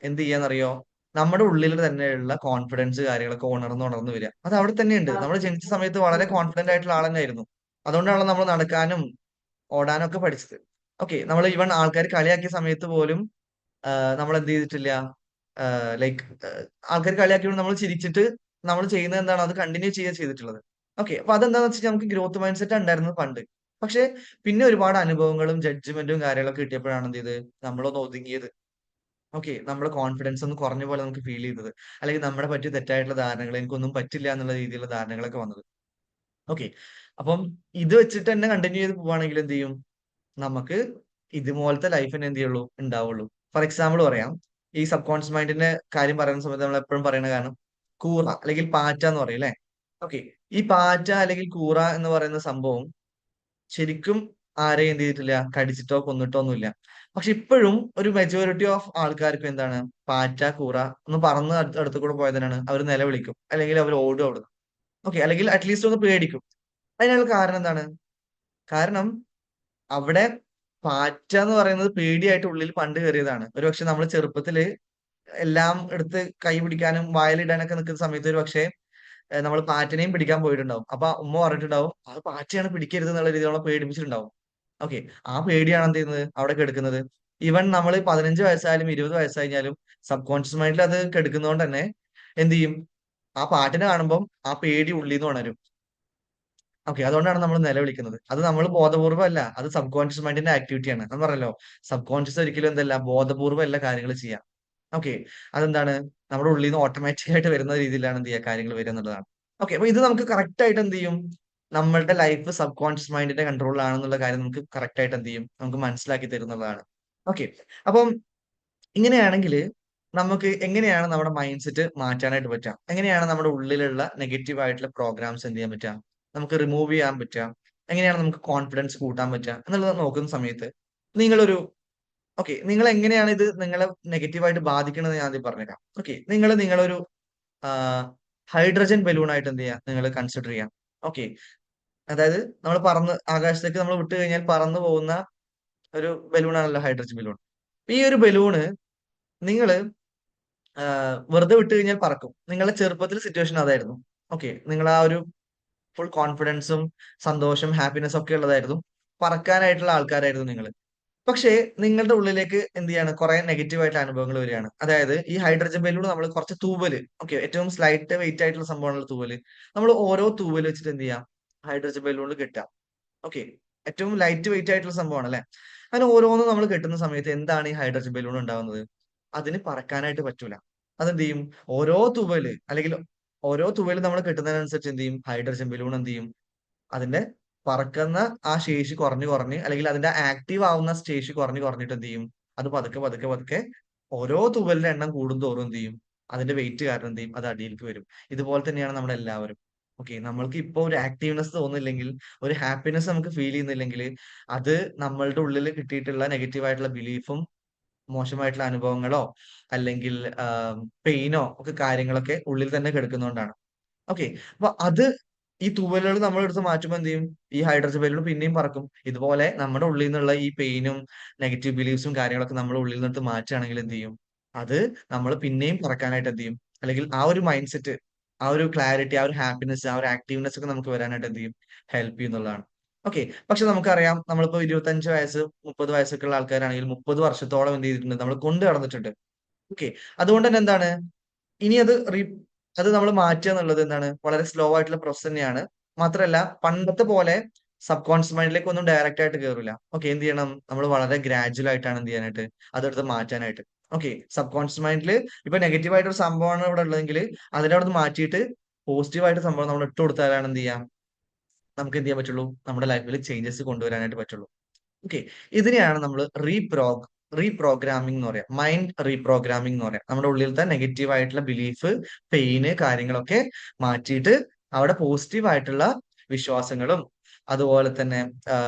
എന്ത് ചെയ്യാന്നറിയോ? നമ്മുടെ ഉള്ളിൽ തന്നെയുള്ള കോൺഫിഡൻസ് കാര്യങ്ങളൊക്കെ ഉണർന്ന് വരിക. അത് അവിടെ തന്നെയുണ്ട്. നമ്മൾ ജനിച്ച സമയത്ത് വളരെ കോൺഫിഡന്റ് ആയിട്ടുള്ള ആൾ തന്നെയായിരുന്നു. അതുകൊണ്ടാണല്ലോ നമ്മൾ നടക്കാനും ഓടാനും ഒക്കെ പഠിച്ചത്. ഓക്കെ. നമ്മൾ ഈവൻ ആൾക്കാർ കളിയാക്കിയ സമയത്ത് പോലും നമ്മൾ എന്ത് ചെയ്തിട്ടില്ല? ലൈക്ക് ആൾക്കാർ കളിയാക്കിയപ്പോൾ നമ്മൾ ചിരിച്ചിട്ട് നമ്മൾ ചെയ്യുന്നത് എന്താണ്? അത് കണ്ടിന്യൂ ചെയ്യുക ചെയ്തിട്ടുള്ളത്. ഓക്കെ. അപ്പൊ അതെന്താന്ന് വെച്ചാൽ നമുക്ക് ഗ്രോത്ത് മൈൻഡ് സെറ്റ് ഉണ്ടായിരുന്നത് പണ്ട്. പക്ഷെ പിന്നെ ഒരുപാട് അനുഭവങ്ങളും ജഡ്ജ്മെന്റും കാര്യങ്ങളൊക്കെ കിട്ടിയപ്പോഴാണ് എന്ത് ചെയ്തത്? നമ്മളൊന്ന് ഒതുങ്ങിയത്. ഓക്കെ. നമ്മുടെ കോൺഫിഡൻസ് ഒന്ന് കുറഞ്ഞ പോലെ നമുക്ക് ഫീൽ ചെയ്തത്. അല്ലെങ്കിൽ നമ്മളെ പറ്റി തെറ്റായിട്ടുള്ള ധാരണകൾ, എനിക്കൊന്നും പറ്റില്ല എന്നുള്ള രീതിയിലുള്ള ധാരണകളൊക്കെ വന്നത്. ഓക്കെ. അപ്പം ഇത് വെച്ചിട്ട് തന്നെ കണ്ടിന്യൂ ചെയ്ത് പോവാണെങ്കിൽ എന്ത് ചെയ്യും? നമുക്ക് ഇതുപോലത്തെ ലൈഫിന് എന്ത് ചെയ്യുള്ളൂ? ഉണ്ടാവുള്ളൂ. ഫോർ എക്സാമ്പിൾ പറയാം. ഈ സബ് കോൺഷ്യസ് മൈൻഡിന്റെ കാര്യം പറയുന്ന സമയത്ത് നമ്മൾ എപ്പോഴും പറയുന്ന കാരണം കൂറ അല്ലെങ്കിൽ പാറ്റ എന്ന് പറയും അല്ലെ? ഓക്കെ. ഈ പാറ്റ അല്ലെങ്കിൽ കൂറ എന്ന് പറയുന്ന സംഭവം ശരിക്കും ആരെയും എന്ത് ചെയ്തിട്ടില്ല? കടിച്ചിട്ടോ കൊന്നിട്ടോ ഒന്നുമില്ല. പക്ഷെ ഇപ്പോഴും ഒരു മെജോറിറ്റി ഓഫ് ആൾക്കാർക്കും എന്താണ്? പാറ്റ, കൂറ ഒന്ന് പറന്ന് അടുത്ത് കൂടെ പോയതിനാണ് അവർ നിലവിളിക്കും. അല്ലെങ്കിൽ അവർ ഓടും അവിടുന്ന്. ഓക്കെ. അല്ലെങ്കിൽ അറ്റ്ലീസ്റ്റ് ഒന്ന് പേടിക്കും. അതിനുള്ള കാരണം എന്താണ്? കാരണം അവിടെ പാറ്റ എന്ന് പറയുന്നത് പേടിയായിട്ട് ഉള്ളിൽ പണ്ട് കയറിയതാണ്. ഒരുപക്ഷെ നമ്മൾ ചെറുപ്പത്തില് എല്ലാം എടുത്ത് കൈ പിടിക്കാനും വായിലിടാനൊക്കെ നിൽക്കുന്ന സമയത്ത് ഒരു പക്ഷേ നമ്മൾ പാറ്റിനെയും പിടിക്കാൻ പോയിട്ടുണ്ടാവും. അപ്പൊ ഉമ്മ പറഞ്ഞിട്ടുണ്ടാവും അത് പാറ്റയാണ് പിടിക്കരുത് എന്നുള്ള രീതിയിൽ നമ്മളെ പേടിപ്പിച്ചിട്ടുണ്ടാവും. ഓക്കെ. ആ പേടിയാണ് എന്ത് ചെയ്യുന്നത്? അവിടെ കെടുക്കുന്നത്. ഈവൻ നമ്മൾ 15 വയസ്സായാലും 20 വയസ്സ് കഴിഞ്ഞാലും സബ് കോൺഷ്യസ് മൈൻഡിൽ അത് കെടുക്കുന്നതുകൊണ്ട് തന്നെ എന്ത് ചെയ്യും? ആ പാട്ടിനെ കാണുമ്പം ആ പേടി ഉള്ളിൽ നിന്ന് ഉണരും. ഓക്കെ. അതുകൊണ്ടാണ് നമ്മൾ നിലവിളിക്കുന്നത്. അത് നമ്മൾ ബോധപൂർവ്വം അല്ല. അത് സബ് കോൺഷ്യസ് മൈൻഡിന്റെ ആക്ടിവിറ്റിയാണ്. ഞാൻ പറഞ്ഞല്ലോ സബ് കോൺഷ്യസ് ഒരിക്കലും എന്തല്ല ബോധപൂർവ്വം അല്ല കാര്യങ്ങൾ ചെയ്യുക. ഓക്കെ. അതെന്താണ്? നമ്മുടെ ഉള്ളിൽ നിന്ന് ഓട്ടോമാറ്റിക് ആയിട്ട് വരുന്ന രീതിയിലാണ് എന്ത് ചെയ്യുക കാര്യങ്ങൾ വരിക എന്നുള്ളതാണ്. ഓക്കെ. അപ്പൊ ഇത് നമുക്ക് കറക്റ്റ് ആയിട്ട് എന്ത് ചെയ്യും? നമ്മളുടെ ലൈഫ് സബ് കോൺഷ്യസ് മൈൻഡിന്റെ കൺട്രോളിലാണെന്നുള്ള കാര്യം നമുക്ക് കറക്റ്റ് ആയിട്ട് എന്ത് ചെയ്യും? നമുക്ക് മനസ്സിലാക്കി തരുന്നതാണ്. ഓക്കെ. അപ്പം ഇങ്ങനെയാണെങ്കിൽ നമുക്ക് എങ്ങനെയാണ് നമ്മുടെ മൈൻഡ് സെറ്റ് മാറ്റാനായിട്ട് പറ്റുക? എങ്ങനെയാണ് നമ്മുടെ ഉള്ളിലുള്ള നെഗറ്റീവ് ആയിട്ടുള്ള പ്രോഗ്രാംസ് എന്ത് ചെയ്യാൻ പറ്റുക? നമുക്ക് റിമൂവ് ചെയ്യാൻ പറ്റുക? എങ്ങനെയാണ് നമുക്ക് കോൺഫിഡൻസ് കൂട്ടാൻ പറ്റുക? എന്നുള്ളത് നോക്കുന്ന സമയത്ത് നിങ്ങളൊരു ഓക്കെ. നിങ്ങൾ എങ്ങനെയാണ് ഇത് നിങ്ങളെ നെഗറ്റീവ് ആയിട്ട് ബാധിക്കണത് ഞാൻ ആദ്യം പറഞ്ഞുതരാം. ഓക്കെ. നിങ്ങളൊരു ആഹ് ഹൈഡ്രജൻ ബലൂൺ ആയിട്ട് എന്ത് ചെയ്യുക? നിങ്ങൾ കൺസിഡർ ചെയ്യാം. ഓക്കെ. അതായത് നമ്മൾ പറന്ന് ആകാശത്തേക്ക് നമ്മൾ വിട്ട് കഴിഞ്ഞാൽ പറന്നു പോകുന്ന ഒരു ബലൂൺ ആണല്ലോ ഹൈഡ്രജൻ ബലൂൺ. ഈ ഒരു ബലൂണ് നിങ്ങള് വെറുതെ വിട്ട് കഴിഞ്ഞാൽ പറക്കും. നിങ്ങളുടെ ചെറുപ്പത്തിൽ സിറ്റുവേഷൻ അതായിരുന്നു. ഓക്കെ. നിങ്ങൾ ആ ഒരു ഫുൾ കോൺഫിഡൻസും സന്തോഷം, ഹാപ്പിനെസ് ഒക്കെ ഉള്ളതായിരുന്നു. പറക്കാനായിട്ടുള്ള ആൾക്കാരായിരുന്നു നിങ്ങള്. പക്ഷേ നിങ്ങളുടെ ഉള്ളിലേക്ക് എന്ത് ചെയ്യാണ്? കുറെ നെഗറ്റീവ് ആയിട്ടുള്ള അനുഭവങ്ങൾ വരികയാണ്. അതായത് ഈ ഹൈഡ്രജൻ ബലൂൺ നമ്മൾ കുറച്ച് തൂവല് ഓക്കെ ഏറ്റവും സ്ലൈറ്റ് വെയിറ്റ് ആയിട്ടുള്ള സംഭവമാണല്ലോ തൂവല്. നമ്മൾ ഓരോ തൂവല് വെച്ചിട്ട് എന്ത് ചെയ്യാം? ഹൈഡ്രജൻ ബലൂണിൽ കെട്ടാം. ഓക്കെ. ഏറ്റവും ലൈറ്റ് വെയിറ്റ് ആയിട്ടുള്ള സംഭവമാണ് അല്ലെ? അങ്ങനെ ഓരോന്നും നമ്മൾ കെട്ടുന്ന സമയത്ത് എന്താണ് ഈ ഹൈഡ്രജൻ ബലൂൺ ഉണ്ടാവുന്നത്? അതിന് പറക്കാനായിട്ട് പറ്റൂല. അതെന്ത് ചെയ്യും? ഓരോ തൂവല് അല്ലെങ്കിൽ ഓരോ തൂവല് നമ്മൾ കെട്ടുന്നതിനനുസരിച്ച് എന്ത് ചെയ്യും? ഹൈഡ്രജൻ ബലൂൺ എന്ത് ചെയ്യും? അതിന്റെ പറക്കുന്ന ആ ശേഷി കുറഞ്ഞ് അല്ലെങ്കിൽ അതിന്റെ ആക്റ്റീവ് ആവുന്ന ശേഷി കുറഞ്ഞിട്ട് എന്ത് ചെയ്യും? അത് പതുക്കെ ഓരോ തൂവലിന്റെ എണ്ണം കൂടുന്തോറും എന്ത് ചെയ്യും? അതിന്റെ വെയിറ്റ് കാരണം എന്ത് ചെയ്യും? അത് അടിയിലേക്ക് വരും. ഇതുപോലെ തന്നെയാണ് നമ്മളെല്ലാവരും. ഓക്കെ, നമ്മൾക്ക് ഇപ്പൊ ഒരു ആക്റ്റീവ്നെസ് തോന്നുന്നില്ലെങ്കിൽ, ഒരു ഹാപ്പിനെസ് നമുക്ക് ഫീൽ ചെയ്യുന്നില്ലെങ്കിൽ, അത് നമ്മളുടെ ഉള്ളിൽ കിട്ടിയിട്ടുള്ള നെഗറ്റീവ് ആയിട്ടുള്ള ബിലീഫും മോശമായിട്ടുള്ള അനുഭവങ്ങളോ അല്ലെങ്കിൽ പെയിനോ ഒക്കെ കാര്യങ്ങളൊക്കെ ഉള്ളിൽ തന്നെ കിടക്കുന്നതുകൊണ്ടാണ്. ഓക്കെ, അപ്പൊ അത് ഈ തൂവലുകൾ നമ്മൾ എടുത്ത് മാറ്റുമ്പോൾ എന്ത് ചെയ്യും? ഈ ഹൈഡ്രജൻ ബലൂൺ പിന്നെയും പറക്കും. ഇതുപോലെ നമ്മുടെ ഉള്ളിൽ നിന്നുള്ള ഈ പെയിനും നെഗറ്റീവ് ബിലീഫ്സും കാര്യങ്ങളൊക്കെ നമ്മൾ ഉള്ളിൽ നിന്നിട്ട് മാറ്റുകയാണെങ്കിൽ എന്ത് ചെയ്യും? അത് നമ്മൾ പിന്നെയും പറക്കാനായിട്ട് എന്ത് ചെയ്യും? അല്ലെങ്കിൽ ആ ഒരു മൈൻഡ് സെറ്റ്, ആ ഒരു ക്ലാരിറ്റി, ആ ഒരു ഹാപ്പിനെസ്, ആ ഒരു ആക്റ്റീവ്നെസ് ഒക്കെ നമുക്ക് വരാനായിട്ട് എന്ത് ചെയ്യും? ഹെൽപ്പ് ചെയ്യുന്നുള്ളതാണ്. ഓക്കെ, പക്ഷെ നമുക്കറിയാം നമ്മളിപ്പോ 25 വയസ്സ് 30 വയസ്സൊക്കെ ഉള്ള ആൾക്കാരാണെങ്കിൽ 30 വർഷത്തോളം എന്ത് ചെയ്തിട്ടുണ്ട്? നമ്മൾ കൊണ്ടു നടന്നിട്ടുണ്ട്. ഓക്കെ, അതുകൊണ്ട് തന്നെ എന്താണ് ഇനി അത് നമ്മൾ മാറ്റുക എന്നുള്ളത് എന്താണ് വളരെ സ്ലോ ആയിട്ടുള്ള പ്രോസസ് തന്നെയാണ്. മാത്രമല്ല പണ്ടത്തെ പോലെ സബ് കോൺഷ്യസ് മൈൻഡിലേക്ക് ഒന്നും ഡയറക്റ്റ് ആയിട്ട് കയറില്ല. ഓക്കെ, എന്ത് ചെയ്യണം? നമ്മൾ വളരെ ഗ്രാജുവൽ ആയിട്ടാണ് എന്ത് ചെയ്യാനായിട്ട് അതെടുത്ത് മാറ്റാനായിട്ട്. ഓക്കെ, സബ് കോൺഷ്യസ് മൈൻഡിൽ ഇപ്പൊ നെഗറ്റീവ് ആയിട്ടൊരു സംഭവമാണ് ഇവിടെ ഉള്ളതെങ്കിൽ അതിനെ അവിടെ മാറ്റിയിട്ട് പോസിറ്റീവ് ആയിട്ട് സംഭവം നമ്മൾ ഇട്ട് കൊടുത്താലാണ് എന്ത് ചെയ്യാം? നമുക്ക് എന്ത് ചെയ്യാൻ പറ്റുള്ളൂ? നമ്മുടെ ലൈഫിൽ ചേഞ്ചസ് കൊണ്ടുവരാനായിട്ട് പറ്റുള്ളൂ. ഓക്കെ, ഇതിനെയാണ് നമ്മൾ റീപ്രോഗ്രാമിംഗ് എന്ന് പറയാം. മൈൻഡ് റീപ്രോഗ്രാമിംഗ് എന്ന് പറയാം. നമ്മുടെ ഉള്ളിലത്തെ നെഗറ്റീവ് ആയിട്ടുള്ള ബിലീഫ്, പെയിന് കാര്യങ്ങളൊക്കെ മാറ്റിയിട്ട് അവിടെ പോസിറ്റീവ് ആയിട്ടുള്ള വിശ്വാസങ്ങളും അതുപോലെ തന്നെ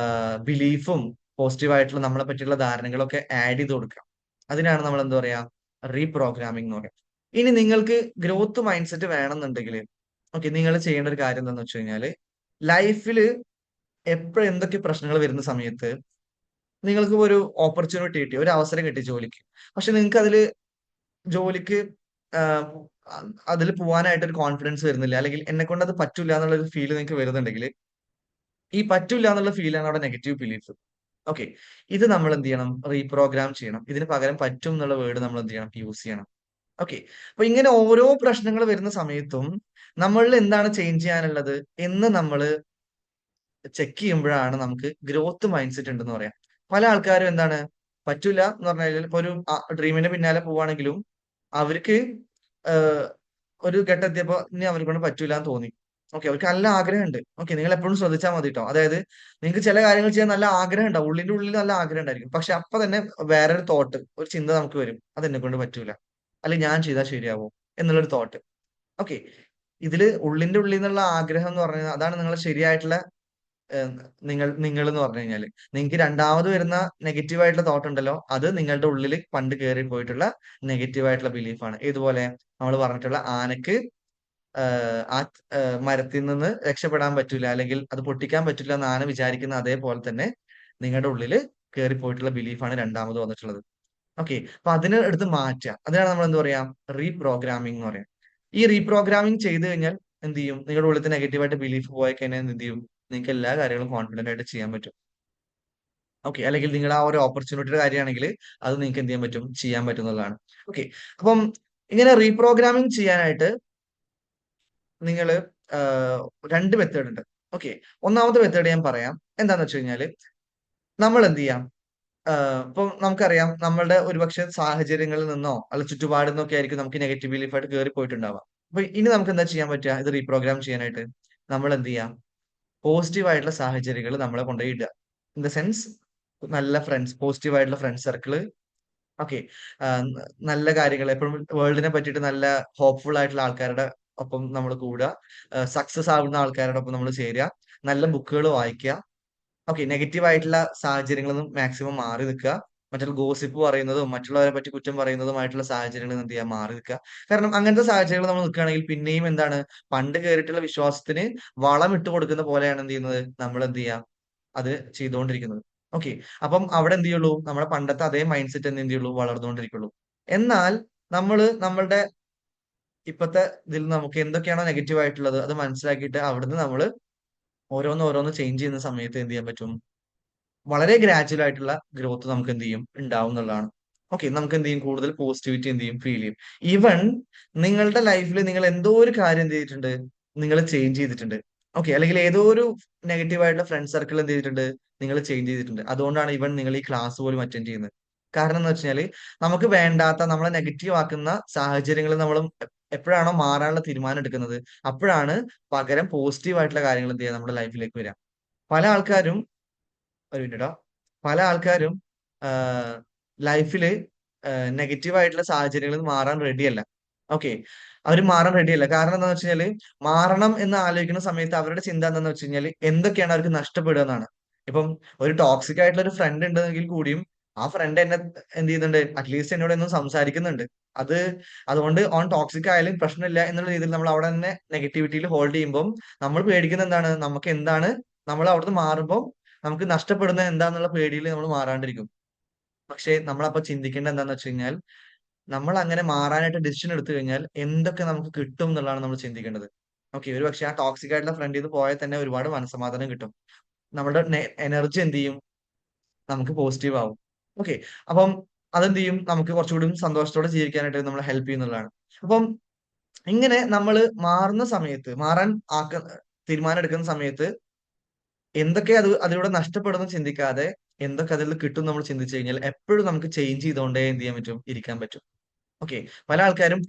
ബിലീഫും പോസിറ്റീവ് ആയിട്ടുള്ള നമ്മളെ പറ്റിയുള്ള ധാരണകളൊക്കെ ആഡ് ചെയ്ത് കൊടുക്കുക. അതിനാണ് നമ്മൾ എന്താ പറയാ റീപ്രോഗ്രാമിംഗ് എന്ന് പറയാം. ഇനി നിങ്ങൾക്ക് ഗ്രോത്ത് മൈൻഡ് സെറ്റ് വേണമെന്നുണ്ടെങ്കിൽ ഓക്കെ, നിങ്ങൾ ചെയ്യേണ്ട ഒരു കാര്യം എന്താണെന്ന് വെച്ച് കഴിഞ്ഞാല് ലൈഫിൽ എപ്പോഴും എന്തൊക്കെ പ്രശ്നങ്ങൾ വരുന്ന സമയത്ത് നിങ്ങൾക്ക് ഒരു ഓപ്പർച്യൂണിറ്റി കിട്ടി, ഒരു അവസരം കിട്ടി ജോലിക്ക്. പക്ഷെ നിങ്ങൾക്ക് ജോലിക്ക് അതിൽ പോകാനായിട്ട് ഒരു കോൺഫിഡൻസ് വരുന്നില്ല, അല്ലെങ്കിൽ എന്നെ കൊണ്ട് അത് പറ്റില്ല എന്നുള്ള ഒരു ഫീൽ നിങ്ങൾക്ക് വരുന്നുണ്ടെങ്കിൽ, ഈ പറ്റില്ല എന്നുള്ള ഫീലാണ് അവിടെ നെഗറ്റീവ് ബിലീഫ്. ഓക്കെ, ഇത് നമ്മൾ എന്ത് ചെയ്യണം? റീപ്രോഗ്രാം ചെയ്യണം. ഇതിന് പകരം പറ്റും എന്നുള്ള വേർഡ് നമ്മൾ എന്ത് ചെയ്യണം? യൂസ് ചെയ്യണം. ഓക്കെ, അപ്പൊ ഇങ്ങനെ ഓരോ പ്രശ്നങ്ങൾ വരുന്ന സമയത്തും നമ്മളിൽ എന്താണ് ചേഞ്ച് ചെയ്യാനുള്ളത് എന്ന് നമ്മൾ ചെക്ക് ചെയ്യുമ്പോഴാണ് നമുക്ക് ഗ്രോത്ത് മൈൻഡ് സെറ്റ് ഉണ്ടെന്ന് പറയാം. പല ആൾക്കാരും എന്താണ് പറ്റൂല എന്ന് പറഞ്ഞാൽ ഇപ്പൊ ഒരു ഡ്രീമിന്റെ പിന്നാലെ പോവാണെങ്കിലും അവർക്ക് ആഹ് ഒരു ഘട്ടം എത്തിയപ്പോ ഇനി അവരെ കൊണ്ട് പറ്റൂല എന്ന് തോന്നി. ഓക്കെ, അവർക്ക് നല്ല ആഗ്രഹമുണ്ട്. ഓക്കെ, നിങ്ങൾ എപ്പോഴും ശ്രദ്ധിച്ചാൽ മതി കേട്ടോ. അതായത് നിങ്ങൾക്ക് ചില കാര്യങ്ങൾ ചെയ്യാൻ നല്ല ആഗ്രഹം ഉണ്ടാവും, ഉള്ളിന്റെ ഉള്ളിൽ നല്ല ആഗ്രഹം ഉണ്ടായിരിക്കും. പക്ഷെ അപ്പൊ തന്നെ വേറൊരു തോട്ട്, ഒരു ചിന്ത നമുക്ക് വരും, അത് എന്നെ കൊണ്ട് പറ്റൂല, അല്ലെങ്കിൽ ഞാൻ ചെയ്താൽ ശരിയാവോ എന്നുള്ളൊരു തോട്ട്. ഓക്കെ, ഇതില് ഉള്ളിന്റെ ഉള്ളിൽ നിന്നുള്ള ആഗ്രഹം എന്ന് പറഞ്ഞാൽ അതാണ് നിങ്ങളെ ശരിയായിട്ടുള്ള ഏഹ് നിങ്ങൾ എന്ന് പറഞ്ഞു കഴിഞ്ഞാല് നിങ്ങൾക്ക് രണ്ടാമത് വരുന്ന നെഗറ്റീവ് ആയിട്ടുള്ള തോട്ട് ഉണ്ടല്ലോ, അത് നിങ്ങളുടെ ഉള്ളിൽ പണ്ട് കയറി പോയിട്ടുള്ള നെഗറ്റീവ് ആയിട്ടുള്ള ബിലീഫാണ്. ഇതുപോലെ നമ്മൾ പറഞ്ഞിട്ടുള്ള ആനക്ക് ആ മരത്തിൽ നിന്ന് രക്ഷപ്പെടാൻ പറ്റൂല, അല്ലെങ്കിൽ അത് പൊട്ടിക്കാൻ പറ്റില്ല എന്ന് ആന വിചാരിക്കുന്ന അതേപോലെ തന്നെ നിങ്ങളുടെ ഉള്ളിൽ കയറി പോയിട്ടുള്ള ബിലീഫാണ് രണ്ടാമത് വന്നിട്ടുള്ളത്. ഓക്കെ, അപ്പൊ അതിനെ എടുത്ത് മാറ്റുക, അതിനാണ് നമ്മൾ എന്ത് പറയാം? റീപ്രോഗ്രാമിംഗ് എന്ന് പറയാം. ഈ റീപ്രോഗ്രാമിംഗ് ചെയ്ത് കഴിഞ്ഞാൽ എന്ത് ചെയ്യും? നിങ്ങളുടെ ഉള്ളിലത്തെ നെഗറ്റീവായിട്ട് ബിലീഫ് പോയി കഴിഞ്ഞാൽ എന്ത് ചെയ്യും? നിങ്ങൾക്ക് എല്ലാ കാര്യങ്ങളും കോൺഫിഡന്റ് ആയിട്ട് ചെയ്യാൻ പറ്റും. ഓക്കെ, അല്ലെങ്കിൽ നിങ്ങളുടെ ആ ഒരു ഓപ്പർച്യൂണിറ്റിയുടെ കാര്യമാണെങ്കിൽ അത് നിങ്ങൾക്ക് എന്ത് ചെയ്യാൻ പറ്റും? ചെയ്യാൻ പറ്റുന്നതാണ്. ഓക്കെ, അപ്പം ഇങ്ങനെ റീപ്രോഗ്രാമിംഗ് ചെയ്യാനായിട്ട് നിങ്ങൾ രണ്ട് മെത്തേഡ് ഉണ്ട്. ഓക്കെ, ഒന്നാമത്തെ മെത്തേഡ് ഞാൻ പറയാം. എന്താന്ന് വെച്ച് കഴിഞ്ഞാല് നമ്മൾ എന്ത് ചെയ്യാം? ഇപ്പൊ നമുക്കറിയാം നമ്മളുടെ ഒരുപക്ഷെ സാഹചര്യങ്ങളിൽ നിന്നോ അല്ല ചുറ്റുപാടിൽ നിന്നൊക്കെ ആയിരിക്കും നമുക്ക് നെഗറ്റീവ് ബിലീഫായിട്ട് കയറി പോയിട്ടുണ്ടാവാം. അപ്പൊ ഇനി നമുക്ക് എന്താ ചെയ്യാൻ പറ്റുക? ഇത് റീപ്രോഗ്രാം ചെയ്യാനായിട്ട് നമ്മൾ എന്ത് ചെയ്യാം? പോസിറ്റീവ് ആയിട്ടുള്ള സാഹചര്യങ്ങൾ നമ്മളെ കൊണ്ടുപോയി ഇടുക. ഇൻ ദ സെൻസ് നല്ല ഫ്രണ്ട്സ്, പോസിറ്റീവ് ആയിട്ടുള്ള ഫ്രണ്ട് സർക്കിള്. ഓക്കെ, നല്ല കാര്യങ്ങൾ എപ്പോഴും വേൾഡിനെ പറ്റിയിട്ട് നല്ല ഹോപ്പ്ഫുൾ ആയിട്ടുള്ള ആൾക്കാരുടെ ഒപ്പം നമ്മൾ കൂടുക. സക്സസ് ആവുന്ന ആൾക്കാരുടെ ഒപ്പം നമ്മൾ ചേരുക. നല്ല ബുക്കുകൾ വായിക്കുക. ഓക്കെ, നെഗറ്റീവ് ആയിട്ടുള്ള സാഹചര്യങ്ങളിൽ നിന്നും മാക്സിമം മാറി നിൽക്കുക. മറ്റുള്ള ഗോസിപ്പ് പറയുന്നതും മറ്റുള്ളവരെ പറ്റി കുറ്റം പറയുന്നതുമായിട്ടുള്ള സാഹചര്യങ്ങളിൽ നിന്ന് എന്ത് ചെയ്യുക? മാറി നിൽക്കുക. കാരണം അങ്ങനത്തെ സാഹചര്യങ്ങൾ നമ്മൾ നിൽക്കുകയാണെങ്കിൽ പിന്നെയും എന്താണ് പണ്ട് കയറിയിട്ടുള്ള വിശ്വാസത്തിന് വളം ഇട്ട് കൊടുക്കുന്ന പോലെയാണ് എന്ത് ചെയ്യുന്നത്? നമ്മൾ എന്ത് ചെയ്യുക? അത് ചെയ്തുകൊണ്ടിരിക്കുന്നത്. ഓക്കെ, അപ്പം അവിടെ എന്ത് ചെയ്യുള്ളൂ? നമ്മുടെ പണ്ടത്തെ അതേ മൈൻഡ് സെറ്റ് തന്നെ എന്ത് ചെയ്യുള്ളൂ? വളർന്നുകൊണ്ടിരിക്കുള്ളൂ. എന്നാൽ നമ്മളുടെ ഇപ്പത്തെ ഇതിൽ നമുക്ക് എന്തൊക്കെയാണോ നെഗറ്റീവ് ആയിട്ടുള്ളത് അത് മനസ്സിലാക്കിയിട്ട് അവിടുന്ന് നമ്മൾ ഓരോന്ന് ഓരോന്ന് ചേഞ്ച് ചെയ്യുന്ന സമയത്ത് എന്ത് ചെയ്യാൻ പറ്റും? വളരെ ഗ്രാജുവൽ ആയിട്ടുള്ള ഗ്രോത്ത് നമുക്ക് എന്ത് ചെയ്യും? ഉണ്ടാവും എന്നുള്ളതാണ്. ഓക്കെ, നമുക്ക് എന്ത് ചെയ്യും? കൂടുതൽ പോസിറ്റിവിറ്റി എന്ത് ചെയ്യും? ഫീൽ ചെയ്യും. ഈവൻ നിങ്ങളുടെ ലൈഫിൽ നിങ്ങൾ എന്തോ ഒരു കാര്യം എന്ത് ചെയ്തിട്ടുണ്ട്? നിങ്ങൾ ചേഞ്ച് ചെയ്തിട്ടുണ്ട്. ഓക്കെ, അല്ലെങ്കിൽ ഏതോ ഒരു നെഗറ്റീവ് ആയിട്ടുള്ള ഫ്രണ്ട് സർക്കിൾ എന്ത് ചെയ്തിട്ടുണ്ട്? നിങ്ങൾ ചേഞ്ച് ചെയ്തിട്ടുണ്ട്. അതുകൊണ്ടാണ് ഈവൻ നിങ്ങൾ ഈ ക്ലാസ് പോലും അറ്റൻഡ് ചെയ്യുന്നത്. കാരണം എന്ന് വെച്ചാൽ നമുക്ക് വേണ്ടാത്ത നമ്മളെ നെഗറ്റീവ് ആക്കുന്ന സാഹചര്യങ്ങൾ നമ്മൾ എപ്പോഴാണോ മാറാനുള്ള തീരുമാനം എടുക്കുന്നത് അപ്പോഴാണ് പകരം പോസിറ്റീവ് ആയിട്ടുള്ള കാര്യങ്ങൾ എന്ത് ചെയ്യുക? നമ്മുടെ ലൈഫിലേക്ക് വരിക. പല ആൾക്കാരും ഒരു മിനിറ്റ്, പല ആൾക്കാരും ലൈഫില് നെഗറ്റീവ് ആയിട്ടുള്ള സാഹചര്യങ്ങളിൽ നിന്ന് മാറാൻ റെഡിയല്ല. ഓക്കെ, അവർ മാറാൻ റെഡിയല്ല. കാരണം എന്താന്ന് വെച്ച് കഴിഞ്ഞാല് മാറണം എന്ന് ആലോചിക്കുന്ന സമയത്ത് അവരുടെ ചിന്ത എന്താന്ന് വെച്ച് കഴിഞ്ഞാല് എന്തൊക്കെയാണ് അവർക്ക് നഷ്ടപ്പെടുക എന്നാണ്. ഇപ്പം ഒരു ടോക്സിക് ആയിട്ടുള്ള ഒരു ഫ്രണ്ട് ഉണ്ടെങ്കിൽ കൂടിയും ആ ഫ്രണ്ട് എന്നെ എന്ത് ചെയ്യുന്നുണ്ട്, അറ്റ്ലീസ്റ്റ് എന്നോട് എന്നും സംസാരിക്കുന്നുണ്ട്. അത് അതുകൊണ്ട് ഓൺ ടോക്സിക് ആയാലും പ്രശ്നമില്ല എന്നുള്ള രീതിയിൽ നമ്മൾ അവിടെ തന്നെ നെഗറ്റിവിറ്റിയിൽ ഹോൾഡ് ചെയ്യുമ്പോൾ നമ്മൾ പേടിക്കുന്ന എന്താണ്, നമുക്ക് എന്താണ്, നമ്മൾ അവിടുന്ന് മാറുമ്പോൾ നമുക്ക് നഷ്ടപ്പെടുന്നത് എന്താന്നുള്ള പേടിയിൽ നമ്മൾ മാറാണ്ടിരിക്കും. പക്ഷെ നമ്മളപ്പോ ചിന്തിക്കേണ്ടത് എന്താന്ന് വെച്ച് കഴിഞ്ഞാൽ നമ്മൾ അങ്ങനെ മാറാനായിട്ട് ഡിസിഷൻ എടുത്തു കഴിഞ്ഞാൽ എന്തൊക്കെ നമുക്ക് കിട്ടും എന്നുള്ളതാണ് നമ്മൾ ചിന്തിക്കേണ്ടത്. ഓക്കെ, ഒരു പക്ഷെ ആ ടോക്സിക് ആയിട്ടുള്ള ഫ്രണ്ടിൽ നിന്ന് പോയാൽ തന്നെ ഒരുപാട് മനസ്സമാധാനം കിട്ടും. നമ്മുടെ എനർജി എന്ത് ചെയ്യും, നമുക്ക് പോസിറ്റീവ് ആവും. ഓക്കെ, അപ്പം അതെന്ത് ചെയ്യും, നമുക്ക് കുറച്ചുകൂടി സന്തോഷത്തോടെ ജീവിക്കാനായിട്ട് നമ്മളെ ഹെൽപ്പ് ചെയ്യുന്നതാണ്. അപ്പം ഇങ്ങനെ നമ്മൾ മാറുന്ന സമയത്ത്, മാറാൻ തീരുമാനം എടുക്കുന്ന സമയത്ത് എന്തൊക്കെ അതിലൂടെ നഷ്ടപ്പെടുന്നു ചിന്തിക്കാതെ എന്തൊക്കെ അതിൽ കിട്ടും നമ്മൾ ചിന്തിച്ചു കഴിഞ്ഞാൽ എപ്പോഴും നമുക്ക് ചേഞ്ച് ചെയ്തുകൊണ്ടേ എന്ത് ചെയ്യാൻ പറ്റും, ഇരിക്കാൻ പറ്റും. ഓക്കെ, പല ആൾക്കാരും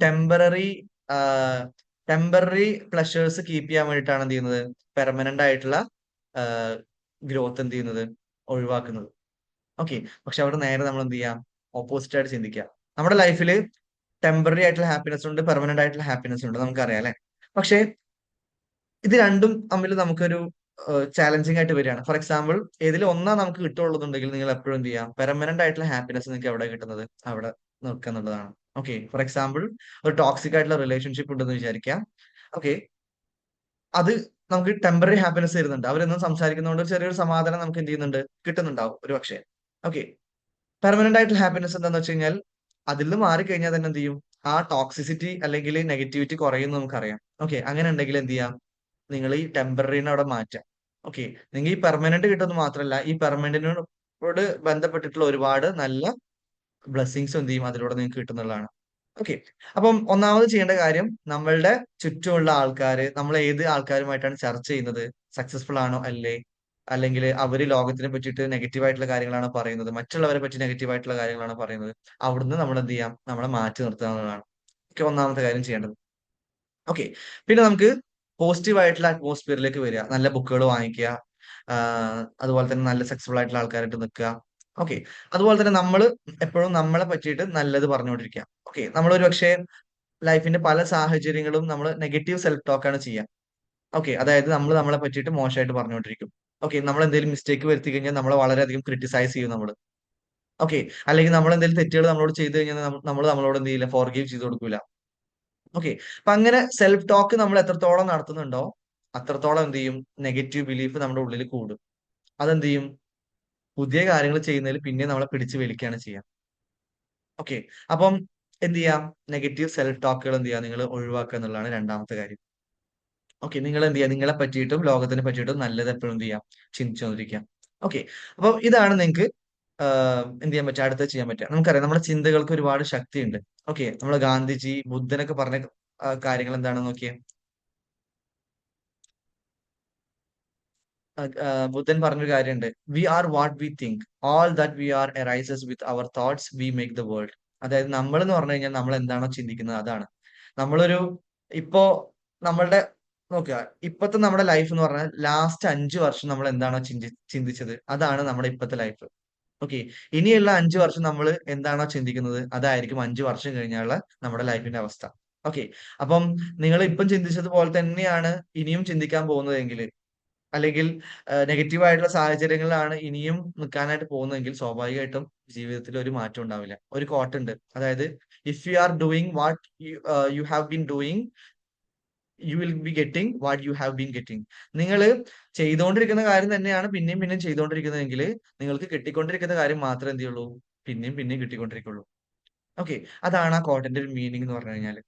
ടെമ്പററി പ്ലഷേഴ്സ് കീപ്പ് ചെയ്യാൻ വേണ്ടിയിട്ടാണ് എന്ത് ചെയ്യുന്നത്, പെർമനന്റ് ആയിട്ടുള്ള ഗ്രോത്ത് എന്ത് ചെയ്യുന്നത്, ഒഴിവാക്കുന്നത്. ഓക്കെ, പക്ഷെ അവിടെ നേരെ നമ്മൾ എന്ത് ചെയ്യാം, ഓപ്പോസിറ്റ് ആയിട്ട് ചിന്തിക്കുക. നമ്മുടെ ലൈഫിൽ ടെമ്പററി ആയിട്ടുള്ള ഹാപ്പിനെസ് ഉണ്ട്, പെർമനന്റ് ആയിട്ടുള്ള ഹാപ്പിനെസ് ഉണ്ട്, നമുക്കറിയാം അല്ലെ. പക്ഷെ ഇത് രണ്ടും തമ്മിൽ നമുക്കൊരു ചാലഞ്ചിങ് ആയിട്ട് വരികയാണ്. ഫോർ എക്സാമ്പിൾ, ഏതിൽ ഒന്നാ നമുക്ക് കിട്ടുള്ളതുണ്ടെങ്കിൽ നിങ്ങൾ എപ്പോഴും എന്ത് ചെയ്യാം, പെർമനന്റ് ആയിട്ടുള്ള ഹാപ്പിനെസ് നിങ്ങൾക്ക് എവിടെ കിട്ടുന്നത് അവിടെ നിൽക്കുക എന്നുള്ളതാണ്. ഓക്കെ, ഫോർ എക്സാമ്പിൾ, ഒരു ടോക്സിക് ആയിട്ടുള്ള റിലേഷൻഷിപ്പ് ഉണ്ടെന്ന് വിചാരിക്കാം. ഓക്കെ, അത് നമുക്ക് ടെമ്പററി ഹാപ്പിനെസ് തരുന്നുണ്ട്, അവരെന്നും സംസാരിക്കുന്നതുകൊണ്ട് ഒരു ചെറിയൊരു സമാധാനം നമുക്ക് എന്ത് ചെയ്യുന്നുണ്ട്, കിട്ടുന്നുണ്ടാവും ഒരു പക്ഷേ. ഓക്കെ, പെർമനന്റ് ആയിട്ടുള്ള ഹാപ്പിനെസ് എന്താന്ന് വെച്ച് കഴിഞ്ഞാൽ അതിൽ നിന്ന് മാറിക്കഴിഞ്ഞാൽ തന്നെ എന്ത് ചെയ്യും, ആ ടോക്സിസിറ്റി അല്ലെങ്കിൽ നെഗറ്റിവിറ്റി കുറയുമെന്ന് നമുക്കറിയാം. ഓക്കെ, അങ്ങനെ ഉണ്ടെങ്കിൽ എന്ത് ചെയ്യാം, നിങ്ങൾ ഈ ടെമ്പററിനെ അവിടെ മാറ്റാം. ഓക്കെ, നിങ്ങൾ ഈ പെർമനന്റ് കിട്ടുന്നത് മാത്രമല്ല, ഈ പെർമനന്റിനോട് ബന്ധപ്പെട്ടിട്ടുള്ള ഒരുപാട് നല്ല ബ്ലെസ്സിങ്സ് എന്ത് ചെയ്യും അതിലൂടെ നിങ്ങൾക്ക് കിട്ടുന്നതാണ്. ഓക്കെ, അപ്പം ഒന്നാമത് ചെയ്യേണ്ട കാര്യം, നമ്മളുടെ ചുറ്റുമുള്ള ആൾക്കാര്, നമ്മൾ ഏത് ആൾക്കാരുമായിട്ടാണ് ചർച്ച ചെയ്യുന്നത്, സക്സസ്ഫുൾ ആണോ അല്ലേ, അല്ലെങ്കിൽ അവര് ലോകത്തിനെ പറ്റിയിട്ട് നെഗറ്റീവ് ആയിട്ടുള്ള കാര്യങ്ങളാണ് പറയുന്നത്, മറ്റുള്ളവരെ പറ്റി നെഗറ്റീവ് ആയിട്ടുള്ള കാര്യങ്ങളാണ് പറയുന്നത്, അവിടുന്ന് നമ്മൾ എന്ത് ചെയ്യാം, നമ്മളെ മാറ്റി നിർത്തുക എന്നുള്ളതാണ്. ഓക്കെ, ഒന്നാമത്തെ കാര്യം ചെയ്യേണ്ടത്. ഓക്കെ, പിന്നെ നമുക്ക് പോസിറ്റീവ് ആയിട്ടുള്ള അറ്റ്മോസ്ഫിയറിലേക്ക് വരിക, നല്ല ബുക്കുകൾ വാങ്ങിക്കുക, അതുപോലെ തന്നെ നല്ല സക്സസ്ഫുൾ ആയിട്ടുള്ള ആൾക്കാരായിട്ട് നിൽക്കുക. ഓക്കെ, അതുപോലെ തന്നെ നമ്മൾ എപ്പോഴും നമ്മളെ പറ്റിയിട്ട് നല്ലത് പറഞ്ഞുകൊണ്ടിരിക്കുക. ഓക്കെ, നമ്മളൊരു പക്ഷേ ലൈഫിന്റെ പല സാഹചര്യങ്ങളും നമ്മൾ നെഗറ്റീവ് സെൽഫ് ടോക്ക് ആണ് ചെയ്യുക. ഓക്കെ, അതായത് നമ്മൾ നമ്മളെ പറ്റിയിട്ട് മോശമായിട്ട് പറഞ്ഞുകൊണ്ടിരിക്കും. ഓക്കെ, നമ്മൾ എന്തെങ്കിലും മിസ്റ്റേക്ക് വരുത്തി കഴിഞ്ഞാൽ നമ്മളെ വളരെയധികം ക്രിട്ടിസൈസ് ചെയ്യും നമ്മൾ. ഓക്കെ, അല്ലെങ്കിൽ നമ്മൾ എന്തെങ്കിലും തെറ്റുകൾ നമ്മളോട് ചെയ്തു കഴിഞ്ഞാൽ നമ്മൾ നമ്മളോട് എന്ത് ചെയ്യില്ല, ഫോർഗീവ് ചെയ്ത് കൊടുക്കൂല. ഓക്കെ, അപ്പൊ അങ്ങനെ സെൽഫ് ടോക്ക് നമ്മൾ എത്രത്തോളം നടത്തുന്നുണ്ടോ അത്രത്തോളം എന്ത് ചെയ്യും, നെഗറ്റീവ് ബിലീഫ് നമ്മുടെ ഉള്ളിൽ കൂടും. അതെന്ത് ചെയ്യും, പുതിയ കാര്യങ്ങൾ ചെയ്യുന്നതിൽ പിന്നെ നമ്മളെ പിടിച്ചു വലിക്കുകയാണ് ചെയ്യുക. ഓക്കെ, അപ്പം എന്ത് ചെയ്യാം, നെഗറ്റീവ് സെൽഫ് ടോക്കുകൾ എന്ത് ചെയ്യാം, നിങ്ങൾ ഒഴിവാക്കുക എന്നുള്ളതാണ് രണ്ടാമത്തെ കാര്യം. ഓക്കെ, നിങ്ങൾ എന്ത് ചെയ്യുക, നിങ്ങളെ പറ്റിയിട്ടും ലോകത്തിനെ പറ്റിയിട്ടും നല്ലത് എപ്പോഴും എന്ത് ചെയ്യാം, ചിന്തിച്ചുകൊണ്ടിരിക്കാം. ഓക്കെ, അപ്പൊ ഇതാണ് നിങ്ങൾക്ക് എന്ത് ചെയ്യാൻ പറ്റുക, അടുത്ത ചെയ്യാൻ പറ്റുക. നമുക്കറിയാം നമ്മുടെ ചിന്തകൾക്ക് ഒരുപാട് ശക്തിയുണ്ട്. ഓക്കെ, നമ്മൾ ഗാന്ധിജി, ബുദ്ധനൊക്കെ പറഞ്ഞ കാര്യങ്ങൾ എന്താണെന്ന് നോക്കിയേ. ബുദ്ധൻ പറഞ്ഞൊരു കാര്യമുണ്ട്, we are what we think, all that we are arises with our thoughts we make the world. അതായത് നമ്മൾ എന്ന് പറഞ്ഞു കഴിഞ്ഞാൽ നമ്മൾ എന്താണോ ചിന്തിക്കുന്നത് അതാണ്. നമ്മളൊരു ഇപ്പോ നമ്മളുടെ നോക്കുക, ഇപ്പത്തെ നമ്മുടെ ലൈഫ് എന്ന് പറഞ്ഞാൽ ലാസ്റ്റ് 5 വർഷം നമ്മൾ എന്താണോ ചിന്തിച്ചത് അതാണ് നമ്മുടെ ഇപ്പത്തെ ലൈഫ്. ഓക്കെ, ഇനിയുള്ള 5 വർഷം നമ്മൾ എന്താണോ ചിന്തിക്കുന്നത് അതായിരിക്കും 5 വർഷം കഴിഞ്ഞുള്ള നമ്മുടെ ലൈഫിന്റെ അവസ്ഥ. ഓക്കെ, അപ്പം നിങ്ങൾ ഇപ്പം ചിന്തിച്ചതുപോലെ തന്നെയാണ് ഇനിയും ചിന്തിക്കാൻ പോകുന്നതെങ്കിൽ, അല്ലെങ്കിൽ നെഗറ്റീവ് ആയിട്ടുള്ള സാഹചര്യങ്ങളിലാണ് ഇനിയും നിൽക്കാനായിട്ട് പോകുന്നതെങ്കിൽ സ്വാഭാവികമായിട്ടും ജീവിതത്തിൽ ഒരു മാറ്റം ഉണ്ടാവില്ല. ഒരു കോട്ട് ഉണ്ട്, അതായത് if you are doing what you have been doing you will be getting what you have been getting. നിങ്ങൾ ചെയ്തുകൊണ്ടിരിക്കുന്ന കാര്യം തന്നെയാണ് പിന്നെയും പിന്നെയും ചെയ്തുകൊണ്ടിരിക്കുന്നതെങ്കിൽ നിങ്ങൾക്ക് കിട്ടിക്കൊണ്ടിരിക്കുന്ന കാര്യം മാത്രമേ എന്ത് ചെയ്യുള്ളൂ, പിന്നെയും പിന്നെയും കിട്ടിക്കൊണ്ടിരിക്കുള്ളൂ. ഓക്കെ, അതാണ് ആ കോട്ടന്റെ ഒരു മീനിങ് എന്ന് പറഞ്ഞു കഴിഞ്ഞാൽ.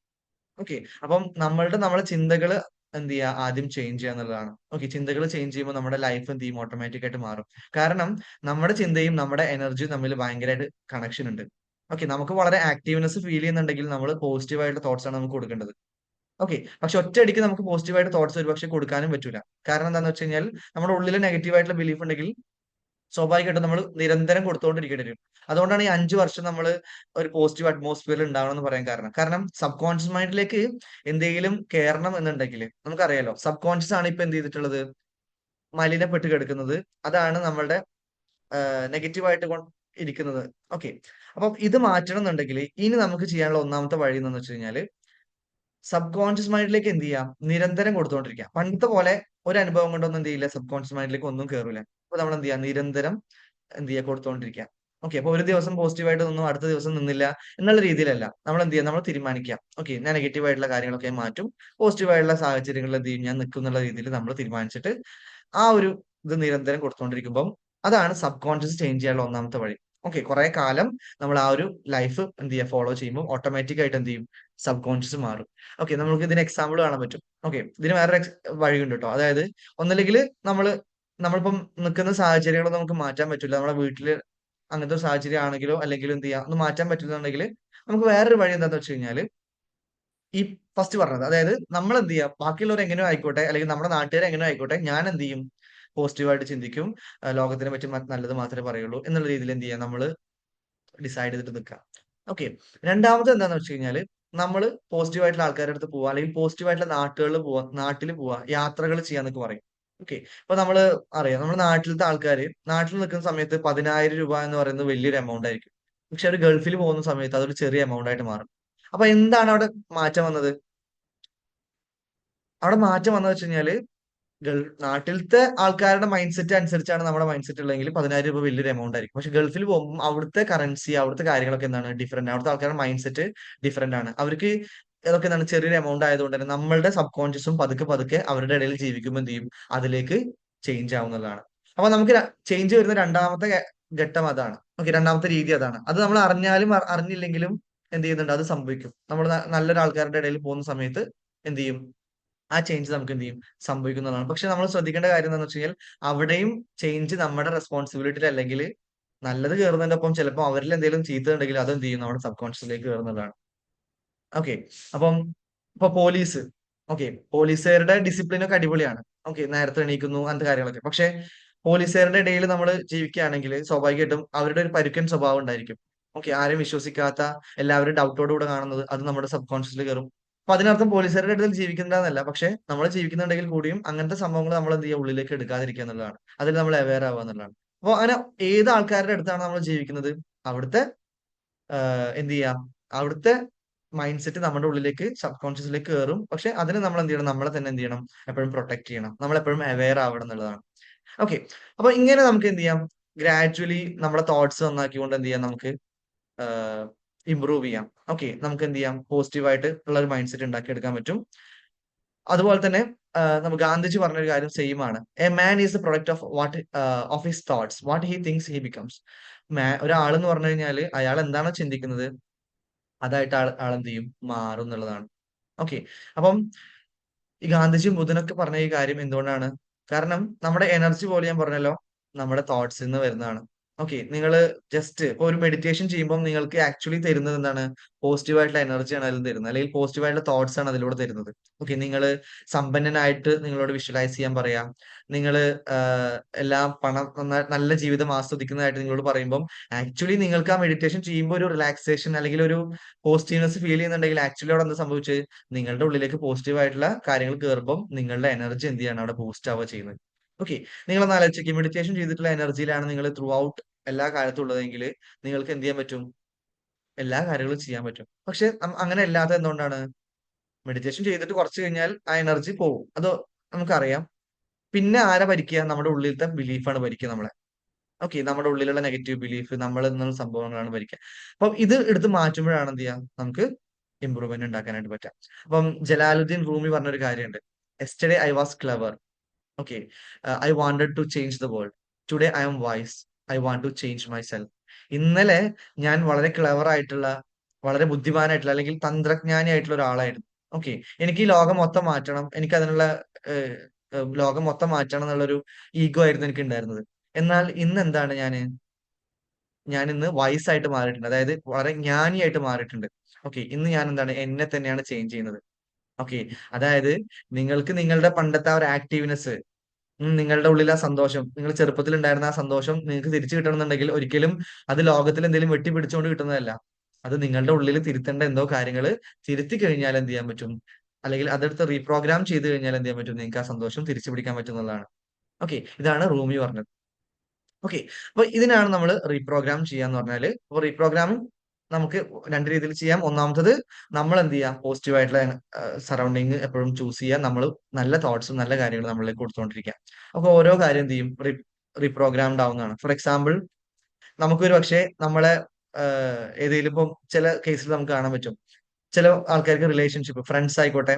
ഓക്കെ, അപ്പം നമ്മളെ ചിന്തകൾ എന്ത് ചെയ്യുക, ആദ്യം ചേഞ്ച് ചെയ്യുക എന്നുള്ളതാണ്. ഓക്കെ, ചിന്തകൾ ചേഞ്ച് ചെയ്യുമ്പോൾ നമ്മുടെ ലൈഫ് എന്ത് ചെയ്യും, ഓട്ടോമാറ്റിക് ആയിട്ട് മാറും. കാരണം നമ്മുടെ ചിന്തയും നമ്മുടെ എനർജിയും തമ്മിൽ ഭയങ്കരമായിട്ട് കണക്ഷൻ ഉണ്ട്. ഓക്കെ, നമുക്ക് വളരെ ആക്റ്റീവ്നെസ് ഫീൽ ചെയ്യുന്നുണ്ടെങ്കിൽ നമ്മൾ പോസിറ്റീവ് ആയിട്ടുള്ള തോട്ട്സ് ആണ് നമുക്ക് കൊടുക്കേണ്ടത്. ഓക്കെ, പക്ഷെ ഒറ്റയടിക്ക് നമുക്ക് പോസിറ്റീവ് ആയിട്ട് തോട്ട്സ് ഒരുപക്ഷെ കൊടുക്കാനും പറ്റൂല. കാരണം എന്താണെന്ന് വെച്ച് കഴിഞ്ഞാൽ നമ്മുടെ ഉള്ളിൽ നെഗറ്റീവ് ആയിട്ടുള്ള ബിലീഫ് ഉണ്ടെങ്കിൽ സ്വാഭാവികമായിട്ടും നമ്മൾ നിരന്തരം കൊടുത്തുകൊണ്ടിരിക്കേണ്ടി വരും. അതുകൊണ്ടാണ് ഈ 5 വർഷം നമ്മൾ ഒരു പോസിറ്റീവ് അറ്റ്മോസ്ഫിയറിൽ ഉണ്ടാവണം എന്ന് പറയാൻ കാരണം. കാരണം സബ് കോൺഷ്യസ് മൈൻഡിലേക്ക് എന്തെങ്കിലും കയറണം എന്നുണ്ടെങ്കിൽ നമുക്കറിയാലോ, സബ് കോൺഷ്യസ് ആണ് ഇപ്പൊ എന്ത് ചെയ്തിട്ടുള്ളത്, മലിനപ്പെട്ട് കിടക്കുന്നത്. അതാണ് നമ്മളുടെ നെഗറ്റീവായിട്ട് ഇരിക്കുന്നത്. ഓക്കെ, അപ്പം ഇത് മാറ്റണം എന്നുണ്ടെങ്കിൽ ഇനി നമുക്ക് ചെയ്യാനുള്ള ഒന്നാമത്തെ വഴി എന്ന് വെച്ച് കഴിഞ്ഞാൽ സബ് കോൺഷ്യസ് മൈൻഡിലേക്ക് എന്ത് ചെയ്യാം, നിരന്തരം കൊടുത്തുകൊണ്ടിരിക്കാം. പണ്ടത്തെ പോലെ ഒരു അനുഭവം കൊണ്ടൊന്നും എന്ത് ചെയ്യില്ല, സബ് കോൺഷ്യസ് മൈൻഡിലേക്ക് ഒന്നും കയറില്ല. അപ്പൊ നമ്മൾ എന്ത് ചെയ്യാം, നിരന്തരം എന്ത് ചെയ്യുക, കൊടുത്തുകൊണ്ടിരിക്കാം. ഓക്കെ, അപ്പൊ ഒരു ദിവസം പോസിറ്റീവായിട്ട് നിന്നു, അടുത്ത ദിവസം നിന്നില്ല എന്നുള്ള രീതിയിലല്ല നമ്മൾ എന്ത് ചെയ്യാം, നമ്മൾ തീരുമാനിക്കാം. ഓക്കെ, ഞാൻ നെഗറ്റീവ് ആയിട്ടുള്ള കാര്യങ്ങളൊക്കെ മാറ്റും, പോസിറ്റീവ് ആയിട്ടുള്ള സാഹചര്യങ്ങളിൽ എന്ത് ചെയ്യും, ഞാൻ നിൽക്കും എന്നുള്ള രീതിയിൽ നമ്മൾ തീരുമാനിച്ചിട്ട് ആ ഒരു ഇത് നിരന്തരം കൊടുത്തുകൊണ്ടിരിക്കുമ്പോൾ അതാണ് സബ് കോൺഷ്യസ് ചേഞ്ച് ചെയ്യാനുള്ള ഒന്നാമത്തെ വഴി. ഓക്കെ, കുറെ കാലം നമ്മൾ ആ ഒരു ലൈഫ് എന്ത് ചെയ്യുക, ഫോളോ ചെയ്യുമ്പോൾ ഓട്ടോമാറ്റിക് ആയിട്ട് എന്ത് ചെയ്യും, സബ് കോൺഷ്യസ് മാറും. ഓക്കെ, നമുക്ക് ഇതിന് എക്സാമ്പിൾ കാണാൻ പറ്റും. ഓക്കെ, ഇതിന് വേറെ വഴിയുണ്ട് കേട്ടോ. അതായത് ഒന്നല്ലെങ്കിൽ നമ്മളിപ്പം നിൽക്കുന്ന സാഹചര്യങ്ങൾ നമുക്ക് മാറ്റാൻ പറ്റില്ല, നമ്മുടെ വീട്ടില് അങ്ങനത്തെ ഒരു സാഹചര്യം ആണെങ്കിലോ അല്ലെങ്കിൽ എന്ത് ചെയ്യാം, ഒന്ന് മാറ്റാൻ പറ്റുന്നുണ്ടെങ്കിൽ നമുക്ക് വേറൊരു വഴി എന്താന്ന് വെച്ച് കഴിഞ്ഞാൽ ഈ ഫസ്റ്റ് പറഞ്ഞത്, അതായത് നമ്മൾ എന്ത് ചെയ്യാം, ബാക്കിയുള്ളവർ എങ്ങനെയോ ആയിക്കോട്ടെ അല്ലെങ്കിൽ നമ്മുടെ നാട്ടുകാർ എങ്ങനെയോ ആയിക്കോട്ടെ, ഞാൻ എന്ത് ചെയ്യും, പോസിറ്റീവായിട്ട് ചിന്തിക്കും, ലോകത്തിനെ പറ്റി നല്ലത് മാത്രമേ പറയുള്ളൂ എന്നുള്ള രീതിയിൽ എന്ത് ചെയ്യാം, നമ്മൾ ഡിസൈഡ് ചെയ്തിട്ട് നിൽക്കാം. ഓക്കെ, രണ്ടാമത് എന്താന്ന് വെച്ച് കഴിഞ്ഞാൽ നമ്മൾ പോസിറ്റീവ് ആയിട്ടുള്ള ആൾക്കാരുടെ അടുത്ത് പോവുക, അല്ലെങ്കിൽ പോസിറ്റീവ് ആയിട്ടുള്ള നാട്ടിൽ പോവുക, യാത്രകൾ ചെയ്യാന്നൊക്കെ പറയും. ഓക്കെ, ഇപ്പൊ നമ്മള് അറിയാം, നമ്മുടെ നാട്ടിലത്തെ ആൾക്കാർ നാട്ടിൽ നിൽക്കുന്ന സമയത്ത് 10,000 രൂപ എന്ന് പറയുന്നത് വലിയൊരു എമൗണ്ട് ആയിരിക്കും. പക്ഷെ അവർ ഗൾഫിൽ പോകുന്ന സമയത്ത് അതൊരു ചെറിയ എമൗണ്ട് ആയിട്ട് മാറും. അപ്പൊ എന്താണ് അവിടെ മാറ്റം വന്നത്? അവിടെ മാറ്റം വന്നത് വെച്ച് കഴിഞ്ഞാല് നാട്ടിലത്തെ ആൾക്കാരുടെ മൈൻഡ് സെറ്റ് അനുസരിച്ചാണ് നമ്മുടെ മൈൻഡ് സെറ്റ് ഉള്ളതെങ്കിൽ 10,000 രൂപ വലിയൊരു എമൗണ്ട് ആയിരിക്കും. പക്ഷെ ഗൾഫിൽ പോകുമ്പോൾ അവിടുത്തെ കറൻസി, അവിടുത്തെ കാര്യങ്ങളൊക്കെ എന്താണ്, ഡിഫറെന്റ്. അവിടുത്തെ ആൾക്കാരുടെ മൈൻഡ് സെറ്റ് ഡിഫറെന്റ് ആണ്. അവർക്ക് ഇതൊക്കെ എന്താണ്, ചെറിയൊരു എമൗണ്ട് ആയതുകൊണ്ട് തന്നെ നമ്മളുടെ സബ് കോൺഷ്യസും പതുക്കെ പതുക്കെ അവരുടെ ഇടയിൽ ജീവിക്കുമ്പോൾ എന്ത് ചെയ്യും, അതിലേക്ക് ചേഞ്ച് ആവുന്നതാണ്. അപ്പൊ നമുക്ക് ചേഞ്ച് വരുന്ന രണ്ടാമത്തെ ഘട്ടം അതാണ്. ഓക്കെ, രണ്ടാമത്തെ രീതി അതാണ്. അത് നമ്മൾ അറിഞ്ഞാലും അറിഞ്ഞില്ലെങ്കിലും എന്ത് ചെയ്യുന്നുണ്ട്, അത് സംഭവിക്കും. നമ്മൾ നല്ലൊരു ആൾക്കാരുടെ ഇടയിൽ പോകുന്ന സമയത്ത് എന്ത് ചെയ്യും, ആ ചേഞ്ച് നമുക്ക് എന്ത് ചെയ്യും, സംഭവിക്കുന്നതാണ്. പക്ഷെ നമ്മൾ ശ്രദ്ധിക്കേണ്ട കാര്യം എന്താണെന്ന് വെച്ച് കഴിഞ്ഞാൽ അവിടെയും ചേഞ്ച് നമ്മുടെ റെസ്പോൺസിബിലിറ്റി അല്ലെങ്കിൽ നല്ലത് കയറുന്നതിന്റെ ഒപ്പം ചിലപ്പോൾ അവരിൽ എന്തെങ്കിലും ചീത്ത ഉണ്ടെങ്കിൽ അത് എന്ത് ചെയ്യും, നമ്മുടെ സബ് കോൺഷ്യസിലേക്ക് കയറുന്നതാണ്. ഓക്കെ, അപ്പം ഇപ്പൊ പോലീസ്, ഓക്കെ, പോലീസുകാരുടെ ഡിസിപ്ലിൻ ഒക്കെ അടിപൊളിയാണ്. ഓക്കെ, നേരത്തെ എണീക്കുന്നു അങ്ങനത്തെ കാര്യങ്ങളൊക്കെ. പക്ഷെ പോലീസുകാരുടെ ഇടയിൽ നമ്മൾ ജീവിക്കുകയാണെങ്കിൽ സ്വാഭാവികമായിട്ടും അവരുടെ ഒരു പരുക്കൻ സ്വഭാവം ഉണ്ടായിരിക്കും. ഓക്കെ, ആരെയും വിശ്വസിക്കാത്ത, എല്ലാവരും ഡൗട്ടോടുകൂടെ കാണുന്നത്, അത് നമ്മുടെ സബ് കോൺഷ്യസിൽ കയറും. അപ്പൊ അതിനർത്ഥം പോലീസുകാരുടെ ഇടയിൽ ജീവിക്കുന്നതെന്നല്ല, പക്ഷെ നമ്മൾ ജീവിക്കുന്നുണ്ടെങ്കിൽ കൂടിയും അങ്ങനത്തെ സംഭവങ്ങൾ നമ്മൾ എന്ത് ചെയ്യുക, ഉള്ളിലേക്ക് എടുക്കാതിരിക്കുക എന്നുള്ളതാണ്. അതിൽ നമ്മൾ അവെയർ ആവുക എന്നുള്ളതാണ്. അപ്പൊ അങ്ങനെ ഏത് ആൾക്കാരുടെ അടുത്താണ് നമ്മൾ ജീവിക്കുന്നത്, അവിടുത്തെ എന്ത് ചെയ്യാം, അവിടുത്തെ മൈൻഡ് സെറ്റ് നമ്മുടെ ഉള്ളിലേക്ക് സബ് കോൺഷ്യസിലേക്ക് കയറും. പക്ഷെ അതിന് നമ്മൾ എന്ത് ചെയ്യണം, നമ്മളെ തന്നെ എന്ത് ചെയ്യണം, എപ്പോഴും പ്രൊട്ടക്ട് ചെയ്യണം, നമ്മൾ എപ്പോഴും അവെയർ ആവണം എന്നുള്ളതാണ്. ഓക്കെ, അപ്പൊ ഇങ്ങനെ നമുക്ക് എന്ത് ചെയ്യാം, ഗ്രാജുവലി നമ്മുടെ തോട്ട്സ് നന്നാക്കിക്കൊണ്ട് എന്ത് ചെയ്യാം, നമുക്ക് ഇമ്പ്രൂവ് ചെയ്യാം. ഓക്കെ, നമുക്ക് എന്ത് ചെയ്യാം, പോസിറ്റീവായിട്ട് ഉള്ള ഒരു മൈൻഡ് സെറ്റ് ഉണ്ടാക്കിയെടുക്കാൻ പറ്റും. അതുപോലെ തന്നെ നമുക്ക് ഗാന്ധിജി പറഞ്ഞൊരു കാര്യം സെയിം ആണ്. A man is A product of of his thoughts, what he things he becomes. ഒരാൾ എന്ന് പറഞ്ഞു കഴിഞ്ഞാൽ അയാൾ എന്താണോ ചിന്തിക്കുന്നത് അതായിട്ട് ആളെന്ത് ചെയ്യും, മാറും എന്നുള്ളതാണ്. ഓക്കെ, അപ്പം ഈ ഗാന്ധിജിയും ബുദ്ധനൊക്കെ പറഞ്ഞ ഈ കാര്യം എന്തുകൊണ്ടാണ്? കാരണം നമ്മുടെ എനർജി പോലെ ഞാൻ പറഞ്ഞല്ലോ, നമ്മുടെ തോട്ട്സിൽ നിന്ന് വരുന്നതാണ്. ഓക്കെ, നിങ്ങൾ ജസ്റ്റ് ഇപ്പൊ ഒരു മെഡിറ്റേഷൻ ചെയ്യുമ്പോൾ നിങ്ങൾക്ക് ആക്ച്വലി തരുന്നത് എന്താണ്, പോസിറ്റീവ് ആയിട്ടുള്ള എനർജിയാണ് അതിൽ തരുന്നത്, അല്ലെങ്കിൽ പോസിറ്റീവ് ആയിട്ടുള്ള തോട്ട്സ് ആണ് അതിലൂടെ തരുന്നത്. ഓക്കെ, നിങ്ങൾ സമ്പന്നനായിട്ട് നിങ്ങളോട് വിഷ്വലൈസ് ചെയ്യാൻ പറയാം. നിങ്ങൾ എല്ലാം പണം നല്ല ജീവിതം ആസ്വദിക്കുന്നതായിട്ട് നിങ്ങളോട് പറയുമ്പോൾ ആക്ച്വലി നിങ്ങൾക്ക് ആ മെഡിറ്റേഷൻ ചെയ്യുമ്പോൾ ഒരു റിലാക്സേഷൻ അല്ലെങ്കിൽ ഒരു പോസിറ്റീവ്നെസ് ഫീൽ ചെയ്യുന്നുണ്ടെങ്കിൽ ആക്ച്വലി അവിടെ എന്താ സംഭവിച്ചത്, നിങ്ങളുടെ ഉള്ളിലേക്ക് പോസിറ്റീവ് ആയിട്ടുള്ള കാര്യങ്ങൾ കയറുമ്പോൾ നിങ്ങളുടെ എനർജി എന്ത് ചെയ്യാണ്, അവിടെ ബൂസ്റ്റ് ആവുക ചെയ്യുന്നത്. ഓക്കെ, നിങ്ങളൊന്ന് ആലോചിക്കുക, മെഡിറ്റേഷൻ ചെയ്തിട്ടുള്ള എനർജിയിലാണ് നിങ്ങൾ ത്രൂ ഔട്ട് എല്ലാ കാലത്തും ഉള്ളതെങ്കിൽ നിങ്ങൾക്ക് എന്ത് ചെയ്യാൻ പറ്റും, എല്ലാ കാര്യങ്ങളും ചെയ്യാൻ പറ്റും. പക്ഷെ അങ്ങനെ അല്ലാതെ എന്തുകൊണ്ടാണ്, മെഡിറ്റേഷൻ ചെയ്തിട്ട് കുറച്ച് കഴിഞ്ഞാൽ ആ എനർജി പോകും, അത് നമുക്കറിയാം. പിന്നെ ആരാ ഭരിക്കുക, നമ്മുടെ ഉള്ളിലത്തെ ബിലീഫാണ് ഭരിക്കുക നമ്മളെ. ഓക്കെ, നമ്മുടെ ഉള്ളിലുള്ള നെഗറ്റീവ് ബിലീഫ്, നമ്മൾ എന്നുള്ള സംഭവങ്ങളാണ് ഭരിക്കുക. അപ്പം ഇത് എടുത്ത് മാറ്റുമ്പോഴാണ് എന്ത് ചെയ്യാം, നമുക്ക് ഇമ്പ്രൂവ്മെന്റ് ഉണ്ടാക്കാനായിട്ട് പറ്റാം. അപ്പം ജലാലുദ്ദീൻ റൂമി പറഞ്ഞൊരു കാര്യമുണ്ട്, yesterday I was clever, okay, I wanted to change the world, today I am wise, I want to change myself. ഇന്നലെ ഞാൻ വളരെ ക്ലവർ ആയിട്ടുള്ള, വളരെ ബുദ്ധിമാനായിട്ടുള്ള അല്ലെങ്കിൽ തന്ത്രജ്ഞാനി ആയിട്ടുള്ള ഒരാളായിരുന്നു. ഓക്കെ, എനിക്ക് ഈ ലോകം മൊത്തം മാറ്റണം, എനിക്ക് അതിനുള്ള ലോകം മൊത്തം മാറ്റണം എന്നുള്ളൊരു ഈഗോ ആയിരുന്നു എനിക്ക് ഉണ്ടായിരുന്നത്. എന്നാൽ ഇന്ന് എന്താണ്, ഞാൻ ഇന്ന് വയസ്സായിട്ട് മാറിയിട്ടുണ്ട്, അതായത് വളരെ ജ്ഞാനിയായിട്ട് മാറിയിട്ടുണ്ട്. ഓക്കെ, ഇന്ന് ഞാൻ എന്താണ്, എന്നെ തന്നെയാണ് ചേഞ്ച് ചെയ്യുന്നത്. ഓക്കെ, അതായത് നിങ്ങൾക്ക് നിങ്ങളുടെ പണ്ടത്തെ ആ ഒരു ആക്റ്റീവ്നെസ്, നിങ്ങളുടെ ഉള്ളിൽ ആ സന്തോഷം, നിങ്ങൾ ചെറുപ്പത്തിൽ ഉണ്ടായിരുന്ന ആ സന്തോഷം നിങ്ങൾക്ക് തിരിച്ചു കിട്ടണമെന്നുണ്ടെങ്കിൽ ഒരിക്കലും അത് ലോകത്തിൽ എന്തെങ്കിലും വെട്ടിപ്പിടിച്ചുകൊണ്ട് കിട്ടുന്നതല്ല. അത് നിങ്ങളുടെ ഉള്ളിൽ തിരുത്തേണ്ട എന്തോ കാര്യങ്ങൾ തിരുത്തി കഴിഞ്ഞാൽ എന്ത് ചെയ്യാൻ പറ്റും, അല്ലെങ്കിൽ അതെടുത്ത് റീപ്രോഗ്രാം ചെയ്ത് കഴിഞ്ഞാൽ എന്ത് ചെയ്യാൻ പറ്റും, നിങ്ങൾക്ക് ആ സന്തോഷം തിരിച്ചു പിടിക്കാൻ പറ്റുന്നതാണ്. ഓക്കെ, ഇതാണ് റൂമി പറഞ്ഞത്. ഓക്കെ, അപ്പൊ ഇതിനാണ് നമ്മൾ റീപ്രോഗ്രാം ചെയ്യാന്ന് പറഞ്ഞാല്. അപ്പൊ റീപ്രോഗ്രാമിംഗ് നമുക്ക് രണ്ട് രീതിയിൽ ചെയ്യാം. ഒന്നാമത്തത് നമ്മൾ എന്ത് ചെയ്യാം, പോസിറ്റീവ് ആയിട്ടുള്ള സറൗണ്ടിങ് എപ്പോഴും ചൂസ് ചെയ്യാം. നമ്മൾ നല്ല തോട്ട്സും നല്ല കാര്യങ്ങളും നമ്മളിലേക്ക് കൊടുത്തുകൊണ്ടിരിക്കാം. അപ്പൊ ഓരോ കാര്യം എന്ത് ചെയ്യും, റീപ്രോഗ്രാംഡ് ആവുന്നതാണ്. ഫോർ എക്സാമ്പിൾ, നമുക്കൊരു പക്ഷേ നമ്മളെ ഏതെങ്കിലും ഇപ്പം ചില കേസിൽ നമുക്ക് കാണാൻ പറ്റും, ചില ആൾക്കാർക്ക് റിലേഷൻഷിപ്പ്, ഫ്രണ്ട്സ് ആയിക്കോട്ടെ,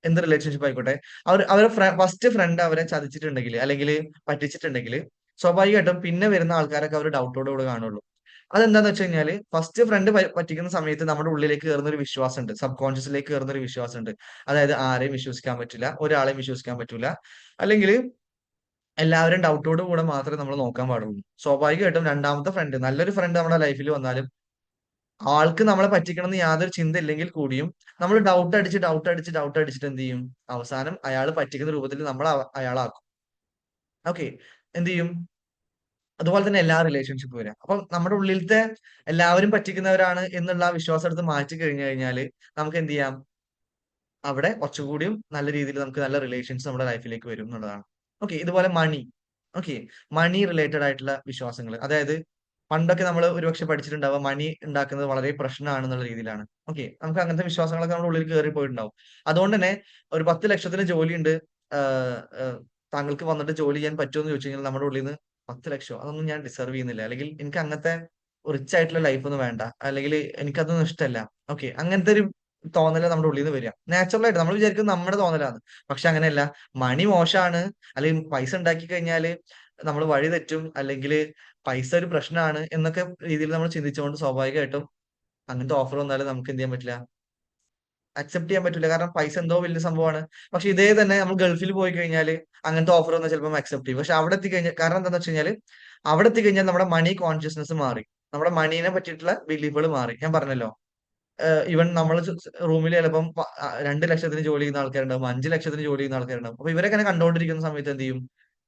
എന്ത് റിലേഷൻഷിപ്പ് ആയിക്കോട്ടെ, അവരെ ഫസ്റ്റ് ഫ്രണ്ട് അവരെ ചതിച്ചിട്ടുണ്ടെങ്കിൽ അല്ലെങ്കിൽ പറ്റിച്ചിട്ടുണ്ടെങ്കിൽ സ്വാഭാവികമായിട്ടും പിന്നെ വരുന്ന ആൾക്കാരൊക്കെ അവർ ഡൗട്ടോടുകൂടെ കാണുള്ളൂ. അതെന്താന്ന് വെച്ച് കഴിഞ്ഞാല്, ഫസ്റ്റ് ഫ്രണ്ട് പറ്റിക്കുന്ന സമയത്ത് നമ്മുടെ ഉള്ളിലേക്ക് കയറുന്ന ഒരു വിശ്വാസമുണ്ട്, സബ് കോൺഷ്യസിലേക്ക് കയറുന്ന ഒരു വിശ്വാസമുണ്ട്. അതായത് ആരെയും വിശ്വസിക്കാൻ പറ്റില്ല, ഒരാളെയും വിശ്വസിക്കാൻ പറ്റൂല, അല്ലെങ്കിൽ എല്ലാവരും ഡൗട്ടോട് കൂടെ മാത്രമേ നമ്മൾ നോക്കാൻ പാടുള്ളൂ. സ്വാഭാവികമായിട്ടും രണ്ടാമത്തെ ഫ്രണ്ട്, നല്ലൊരു ഫ്രണ്ട് നമ്മുടെ ലൈഫിൽ വന്നാലും ആൾക്ക് നമ്മളെ പറ്റിക്കണം എന്ന് യാതൊരു ചിന്ത ഇല്ലെങ്കിൽ കൂടിയും നമ്മൾ ഡൗട്ട് അടിച്ചിട്ട് എന്ത് ചെയ്യും, അവസാനം അയാൾ പറ്റിക്കുന്ന രൂപത്തിൽ നമ്മൾ അയാളാക്കും. ഓക്കെ, എന്ത് ചെയ്യും, അതുപോലെ തന്നെ എല്ലാ റിലേഷൻഷിപ്പ് വരാം. അപ്പം നമ്മുടെ ഉള്ളിലത്തെ എല്ലാവരും പറ്റിക്കുന്നവരാണ് എന്നുള്ള ആ വിശ്വാസം എടുത്ത് മാറ്റി കഴിഞ്ഞു കഴിഞ്ഞാല് നമുക്ക് എന്ത് ചെയ്യാം, അവിടെ കുറച്ചുകൂടിയും നല്ല രീതിയിൽ നമുക്ക് നല്ല റിലേഷൻസ് നമ്മുടെ ലൈഫിലേക്ക് വരും എന്നുള്ളതാണ്. ഓക്കെ, ഇതുപോലെ മണി. ഓക്കെ, മണി റിലേറ്റഡ് ആയിട്ടുള്ള വിശ്വാസങ്ങൾ, അതായത് പണ്ടൊക്കെ നമ്മൾ ഒരുപക്ഷെ പഠിച്ചിട്ടുണ്ടാവുക മണി ഉണ്ടാക്കുന്നത് വളരെ പ്രശ്നമാണെന്നുള്ള രീതിയിലാണ്. ഓക്കെ, നമുക്ക് അങ്ങനത്തെ വിശ്വാസങ്ങളൊക്കെ നമ്മുടെ ഉള്ളിൽ കയറി പോയിട്ടുണ്ടാവും. അതുകൊണ്ട് തന്നെ ഒരു 10 ലക്ഷത്തിന് ജോലിയുണ്ട്, ആഹ് ആഹ് താങ്കൾക്ക് വന്നിട്ട് ജോലി ചെയ്യാൻ പറ്റുമോ എന്ന് ചോദിച്ചു കഴിഞ്ഞാൽ നമ്മുടെ ഉള്ളിൽ നിന്ന് 10 ലക്ഷം, അതൊന്നും ഞാൻ ഡിസർവ് ചെയ്യുന്നില്ല, അല്ലെങ്കിൽ എനിക്ക് അങ്ങനത്തെ റിച്ച് ആയിട്ടുള്ള ലൈഫ് ഒന്നും വേണ്ട, അല്ലെങ്കിൽ എനിക്കതൊന്നും ഇഷ്ടമല്ല. ഓക്കെ, അങ്ങനത്തെ ഒരു തോന്നല നമ്മുടെ ഉള്ളിൽ നിന്ന് വരിക നാച്ചുറൽ ആയിട്ട്. നമ്മൾ വിചാരിക്കും നമ്മുടെ തോന്നലാണ്, പക്ഷെ അങ്ങനെയല്ല. മണി മോശമാണ്, അല്ലെങ്കിൽ പൈസ ഉണ്ടാക്കി കഴിഞ്ഞാല് നമ്മൾ വഴി തെറ്റും, അല്ലെങ്കിൽ പൈസ ഒരു പ്രശ്നമാണ് എന്നൊക്കെ രീതിയിൽ നമ്മൾ ചിന്തിച്ചുകൊണ്ട് സ്വാഭാവികമായിട്ടും അങ്ങനത്തെ ഓഫർ വന്നാലും നമുക്ക് എന്ത് ചെയ്യാൻ പറ്റില്ല, അക്സെപ്റ്റ് ചെയ്യാൻ പറ്റില്ല. കാരണം പൈസ എന്തോ വലിയ സംഭവമാണ്. പക്ഷെ ഇതേ തന്നെ നമ്മൾ ഗൾഫിൽ പോയി കഴിഞ്ഞാൽ അങ്ങനത്തെ ഓഫർ വന്നാൽ ചിലപ്പോൾ അക്സെപ്റ്റ് ചെയ്യും. പക്ഷെ അവിടെ എത്തിക്കഴിഞ്ഞാൽ, കാരണം എന്താണെന്ന് വെച്ച് കഴിഞ്ഞാൽ അവിടെ എത്തിക്കഴിഞ്ഞാൽ നമ്മുടെ മണി കോൺഷ്യസ്നസ് മാറി, നമ്മുടെ മണീനെ പറ്റിയിട്ടുള്ള ബിലീഫുകൾ മാറി. ഞാൻ പറഞ്ഞല്ലോ, ഈവൻ നമ്മൾ റൂമിൽ ചിലപ്പം 2 ലക്ഷത്തിന് ജോലി ചെയ്യുന്ന ആൾക്കാരുണ്ടാവും, 5 ലക്ഷത്തിന് ജോലി ചെയ്യുന്ന ആൾക്കാരുണ്ടാവും. അപ്പൊ ഇവരൊക്കെ ഇങ്ങനെ കണ്ടുകൊണ്ടിരിക്കുന്ന സമയത്ത് എന്ത് ചെയ്യും,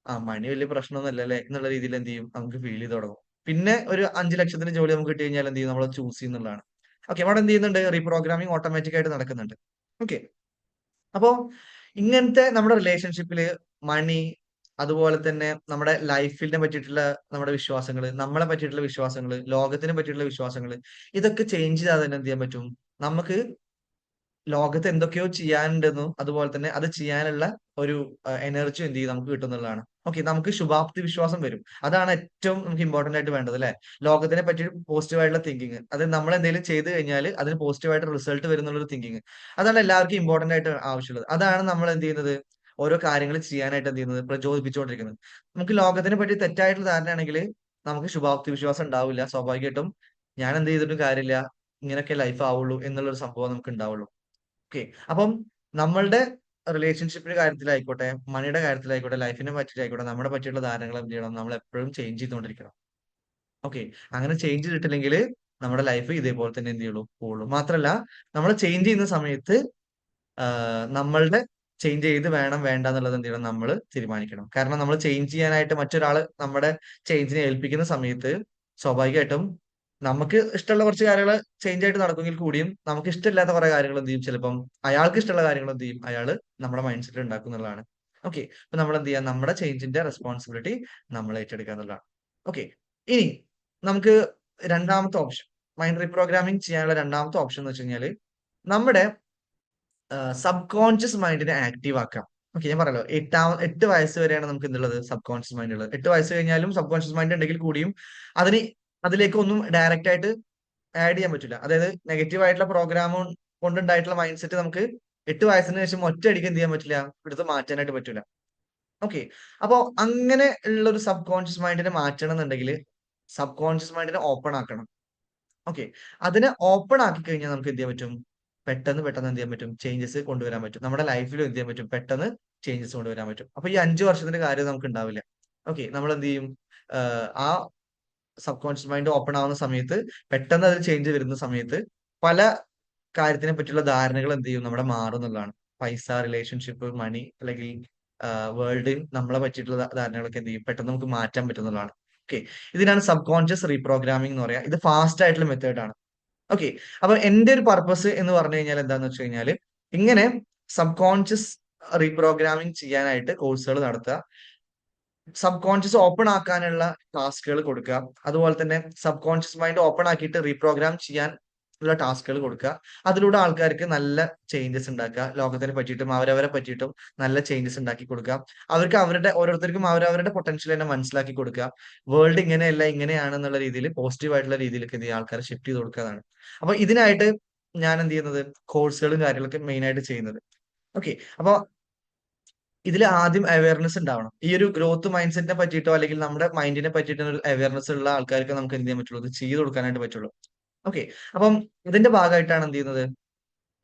ആ മണി വലിയ പ്രശ്നമൊന്നുമല്ല അല്ലേ എന്നുള്ള രീതിയിൽ എന്ത് ചെയ്യും, നമുക്ക് ഫീൽ ചെയ്ത് തുടങ്ങും. പിന്നെ ഒരു 5 ലക്ഷത്തിന് ജോലി നമുക്ക് കിട്ടി കഴിഞ്ഞാൽ എന്ത് ചെയ്യും, നമ്മൾ ചൂസ് ചെയ്യുന്നുള്ളതാണ്. ഓക്കെ, അവിടെ എന്ത് ചെയ്യുന്നുണ്ട്, റീപ്രോഗ്രാമിംഗ് ഓട്ടോമാറ്റിക് ആയിട്ട് നടക്കുന്നുണ്ട്. ഓക്കെ, അപ്പോ ഇങ്ങനത്തെ നമ്മുടെ റിലേഷൻഷിപ്പില് മണി, അതുപോലെ തന്നെ നമ്മുടെ ലൈഫിനെ പറ്റിയിട്ടുള്ള നമ്മുടെ വിശ്വാസങ്ങള്, നമ്മളെ പറ്റിയിട്ടുള്ള വിശ്വാസങ്ങള്, ലോകത്തിനെ പറ്റിയിട്ടുള്ള വിശ്വാസങ്ങള്, ഇതൊക്കെ ചേഞ്ച് ചെയ്താൽ തന്നെ എന്ത് ചെയ്യാൻ പറ്റും, നമുക്ക് ലോകത്ത് എന്തൊക്കെയോ ചെയ്യാനുണ്ടെന്നും അതുപോലെ തന്നെ അത് ചെയ്യാനുള്ള ഒരു എനർജി എന്ത് ചെയ്യും, നമുക്ക് കിട്ടുന്നതാണ്. ഓക്കെ, നമുക്ക് ശുഭാപ്തി വിശ്വാസം വരും. അതാണ് ഏറ്റവും നമുക്ക് ഇമ്പോർട്ടന്റ് ആയിട്ട് വേണ്ടത് അല്ലെ. ലോകത്തിനെ പറ്റി പോസിറ്റീവ് ആയിട്ടുള്ള തിങ്കിങ്, അത് നമ്മൾ എന്തെങ്കിലും ചെയ്തു കഴിഞ്ഞാൽ അതിന് പോസിറ്റീവ് ആയിട്ട് റിസൾട്ട് വരുന്നുള്ള തിങ്കിങ്, അതാണ് എല്ലാവർക്കും ഇമ്പോർട്ടന്റ് ആയിട്ട് ആവശ്യമുള്ളത്. അതാണ് നമ്മൾ എന്ത് ചെയ്യുന്നത്, ഓരോ കാര്യങ്ങൾ ചെയ്യാനായിട്ട് എന്ത് ചെയ്യുന്നത്, പ്രചോദിപ്പിച്ചുകൊണ്ടിരിക്കുന്നത്. നമുക്ക് ലോകത്തിനെ പറ്റി തെറ്റായിട്ടുള്ള ധാരണയാണെങ്കിൽ നമുക്ക് ശുഭാപ്തി വിശ്വാസം ഉണ്ടാവില്ല. സ്വാഭാവികമായിട്ടും ഞാൻ എന്ത് ചെയ്തിട്ടും കാര്യമില്ല, ഇങ്ങനെയൊക്കെ ലൈഫ് ആവുള്ളൂ എന്നുള്ളൊരു സംഭവം നമുക്ക് ഉണ്ടാവുള്ളൂ. ഓക്കെ, അപ്പം നമ്മളുടെ റിലേഷൻഷിപ്പിന്റെ കാര്യത്തിലായിക്കോട്ടെ, മണിയുടെ കാര്യത്തിലായിക്കോട്ടെ, ലൈഫിനെ പറ്റിയിട്ടായിക്കോട്ടെ, നമ്മുടെ പറ്റിയുള്ള ധാരണകൾ എന്ത് ചെയ്യണം, നമ്മൾ എപ്പോഴും ചേഞ്ച് ചെയ്തുകൊണ്ടിരിക്കണം. ഓക്കെ, അങ്ങനെ ചേഞ്ച് ചെയ്തിട്ടില്ലെങ്കിൽ നമ്മുടെ ലൈഫ് ഇതേപോലെ തന്നെ എന്ത് ചെയ്യുള്ളൂ, പോവുള്ളൂ. മാത്രല്ല, നമ്മൾ ചേഞ്ച് ചെയ്യുന്ന സമയത്ത് നമ്മളുടെ ചേഞ്ച് ചെയ്ത് വേണം വേണ്ട എന്നുള്ളത് എന്ത് ചെയ്യണം, നമ്മൾ തീരുമാനിക്കണം. കാരണം നമ്മൾ ചേഞ്ച് ചെയ്യാനായിട്ട് മറ്റൊരാൾ നമ്മുടെ ചേഞ്ചിനെ ഏൽപ്പിക്കുന്ന സമയത്ത് സ്വാഭാവികമായിട്ടും നമുക്ക് ഇഷ്ടമുള്ള കുറച്ച് കാര്യങ്ങൾ ചേഞ്ച് ആയിട്ട് നടക്കുമെങ്കിൽ കൂടിയും നമുക്ക് ഇഷ്ടമില്ലാത്ത കുറെ കാര്യങ്ങൾ എന്ത് ചെയ്യും, ചിലപ്പം അയാൾക്ക് ഇഷ്ടമുള്ള കാര്യങ്ങൾ എന്ത് ചെയ്യും, അയാൾ നമ്മുടെ മൈൻഡ് സെറ്റിൽ ഉണ്ടാക്കും എന്നുള്ളതാണ്. ഓക്കെ, അപ്പൊ നമ്മൾ എന്ത് ചെയ്യാം, നമ്മുടെ ചേഞ്ചിന്റെ റെസ്പോൺസിബിലിറ്റി നമ്മൾ ഏറ്റെടുക്കുക എന്നുള്ളതാണ്. ഓക്കെ, ഇനി നമുക്ക് രണ്ടാമത്തെ ഓപ്ഷൻ, മൈൻഡ് റീപ്രോഗ്രാമിംഗ് ചെയ്യാനുള്ള രണ്ടാമത്തെ ഓപ്ഷൻ എന്ന് വെച്ച് കഴിഞ്ഞാൽ നമ്മുടെ സബ് കോൺഷ്യസ് മൈൻഡിനെ ആക്റ്റീവ് ആക്കാം. ഓക്കെ, ഞാൻ പറയല്ലോ, 8 വയസ്സ് വരെയാണ് നമുക്ക് എന്തുള്ളത്, സബ് കോൺഷ്യസ് മൈൻഡ് ഉള്ളത്. 8 വയസ്സ് കഴിഞ്ഞാലും സബ് കോൺഷ്യസ് മൈൻഡ് ഉണ്ടെങ്കിൽ കൂടിയും അതിന് അതിലേക്ക് ഒന്നും ഡയറക്റ്റ് ആയിട്ട് ആഡ് ചെയ്യാൻ പറ്റില്ല. അതായത് നെഗറ്റീവ് ആയിട്ടുള്ള പ്രോഗ്രാം കൊണ്ടുണ്ടായിട്ടുള്ള മൈൻഡ് സെറ്റ് നമുക്ക് 8 വയസ്സിന് ശേഷം ഒറ്റയടിക്ക് എന്ത് ചെയ്യാൻ പറ്റില്ല, എടുത്ത് മാറ്റാനായിട്ട് പറ്റില്ല. ഓക്കെ, അപ്പോ അങ്ങനെ ഉള്ള ഒരു സബ് കോൺഷ്യസ് മൈൻഡിനെ മാറ്റണം എന്നുണ്ടെങ്കിൽ സബ് കോൺഷ്യസ് മൈൻഡിനെ ഓപ്പൺ ആക്കണം. ഓക്കെ, അതിനെ ഓപ്പൺ ആക്കി കഴിഞ്ഞാൽ നമുക്ക് എന്ത് ചെയ്യാൻ പറ്റും, പെട്ടെന്ന് പെട്ടെന്ന് എന്ത് ചെയ്യാൻ പറ്റും, ചേഞ്ചസ് കൊണ്ടുവരാൻ പറ്റും. നമ്മുടെ ലൈഫിലും എന്ത് ചെയ്യാൻ പറ്റും, പെട്ടെന്ന് ചേഞ്ചസ് കൊണ്ടുവരാൻ പറ്റും. അപ്പൊ ഈ 5 വർഷത്തിന്റെ കാര്യം നമുക്ക് ഉണ്ടാവില്ല. ഓക്കെ, നമ്മൾ എന്ത് ചെയ്യും, ആ സബ് കോൺഷ്യസ് മൈൻഡ് ഓപ്പൺ ആവുന്ന സമയത്ത്, പെട്ടെന്ന് അതിൽ ചേഞ്ച് വരുന്ന സമയത്ത് പല കാര്യത്തിനെ പറ്റിയുള്ള ധാരണകൾ എന്ത് ചെയ്യും, നമ്മുടെ മാറും എന്നുള്ളതാണ്. പൈസ, റിലേഷൻഷിപ്പ്, മണി, അല്ലെങ്കിൽ വേൾഡ്, നമ്മളെ പറ്റിയിട്ടുള്ള ധാരണകളൊക്കെ എന്ത് ചെയ്യും, പെട്ടെന്ന് നമുക്ക് മാറ്റാൻ പറ്റുന്നതാണ്. ഓക്കെ, ഇതിനാണ് സബ് കോൺഷ്യസ് റീപ്രോഗ്രാമിംഗ് എന്ന് പറയാ. ഇത് ഫാസ്റ്റ് ആയിട്ടുള്ള മെത്തേഡ് ആണ്. ഓക്കെ, അപ്പൊ എന്റെ ഒരു പർപ്പസ് എന്ന് പറഞ്ഞു കഴിഞ്ഞാൽ എന്താന്ന് വെച്ച് കഴിഞ്ഞാല്, ഇങ്ങനെ സബ് കോൺഷ്യസ് റീപ്രോഗ്രാമിംഗ് ചെയ്യാനായിട്ട് കോഴ്സുകൾ നടത്തുക. സബ് കോൺഷ്യസ് ഓപ്പൺ ആക്കാനുള്ള ടാസ്കുകൾ കൊടുക്കുക. അതുപോലെ തന്നെ സബ് കോൺഷ്യസ് മൈൻഡ് ഓപ്പൺ ആക്കിയിട്ട് റീപ്രോഗ്രാം ചെയ്യാൻ ഉള്ള ടാസ്കുകൾ കൊടുക്കുക. അതിലൂടെ ആൾക്കാർക്ക് നല്ല ചേഞ്ചസ് ഉണ്ടാക്കുക. ലോകത്തിനെ പറ്റിയിട്ടും അവരവരെ പറ്റിയിട്ടും നല്ല ചേഞ്ചസ് ഉണ്ടാക്കി കൊടുക്കുക. അവർക്ക് ഓരോരുത്തർക്കും അവരവരുടെ പൊട്ടൻഷ്യൽ തന്നെ മനസ്സിലാക്കി കൊടുക്കുക. വേൾഡ് ഇങ്ങനെയല്ല ഇങ്ങനെയാണെന്നുള്ള രീതിയിൽ പോസിറ്റീവ് ആയിട്ടുള്ള രീതിയിലേക്ക് എന്ത് ചെയ്യുക, ആൾക്കാരെ ഷിഫ്റ്റ് ചെയ്ത് കൊടുക്കുകയാണ്. അപ്പൊ ഇതിനായിട്ട് ഞാൻ എന്ത് ചെയ്യുന്നത്, കോഴ്സുകളും കാര്യങ്ങളൊക്കെ മെയിൻ ആയിട്ട് ചെയ്യുന്നത്. ഓക്കെ. അപ്പൊ ഇതിൽ ആദ്യം അവയർനെസ് ഉണ്ടാവണം. ഈ ഒരു ഗ്രോത്ത് മൈൻഡ് സെറ്റിനെ പറ്റിയിട്ടോ അല്ലെങ്കിൽ നമ്മുടെ മൈൻഡിനെ പറ്റിയിട്ടോ ഒരു അവയർനെസ് ഉള്ള ആൾക്കാർക്ക് നമുക്ക് എന്ത് ചെയ്യാൻ പറ്റുള്ളൂ, ഇത് ചെയ്ത് കൊടുക്കാനായിട്ട് പറ്റുള്ളൂ. ഓക്കെ. അപ്പം ഇതിന്റെ ഭാഗമായിട്ടാണ് എന്ത് ചെയ്യുന്നത്,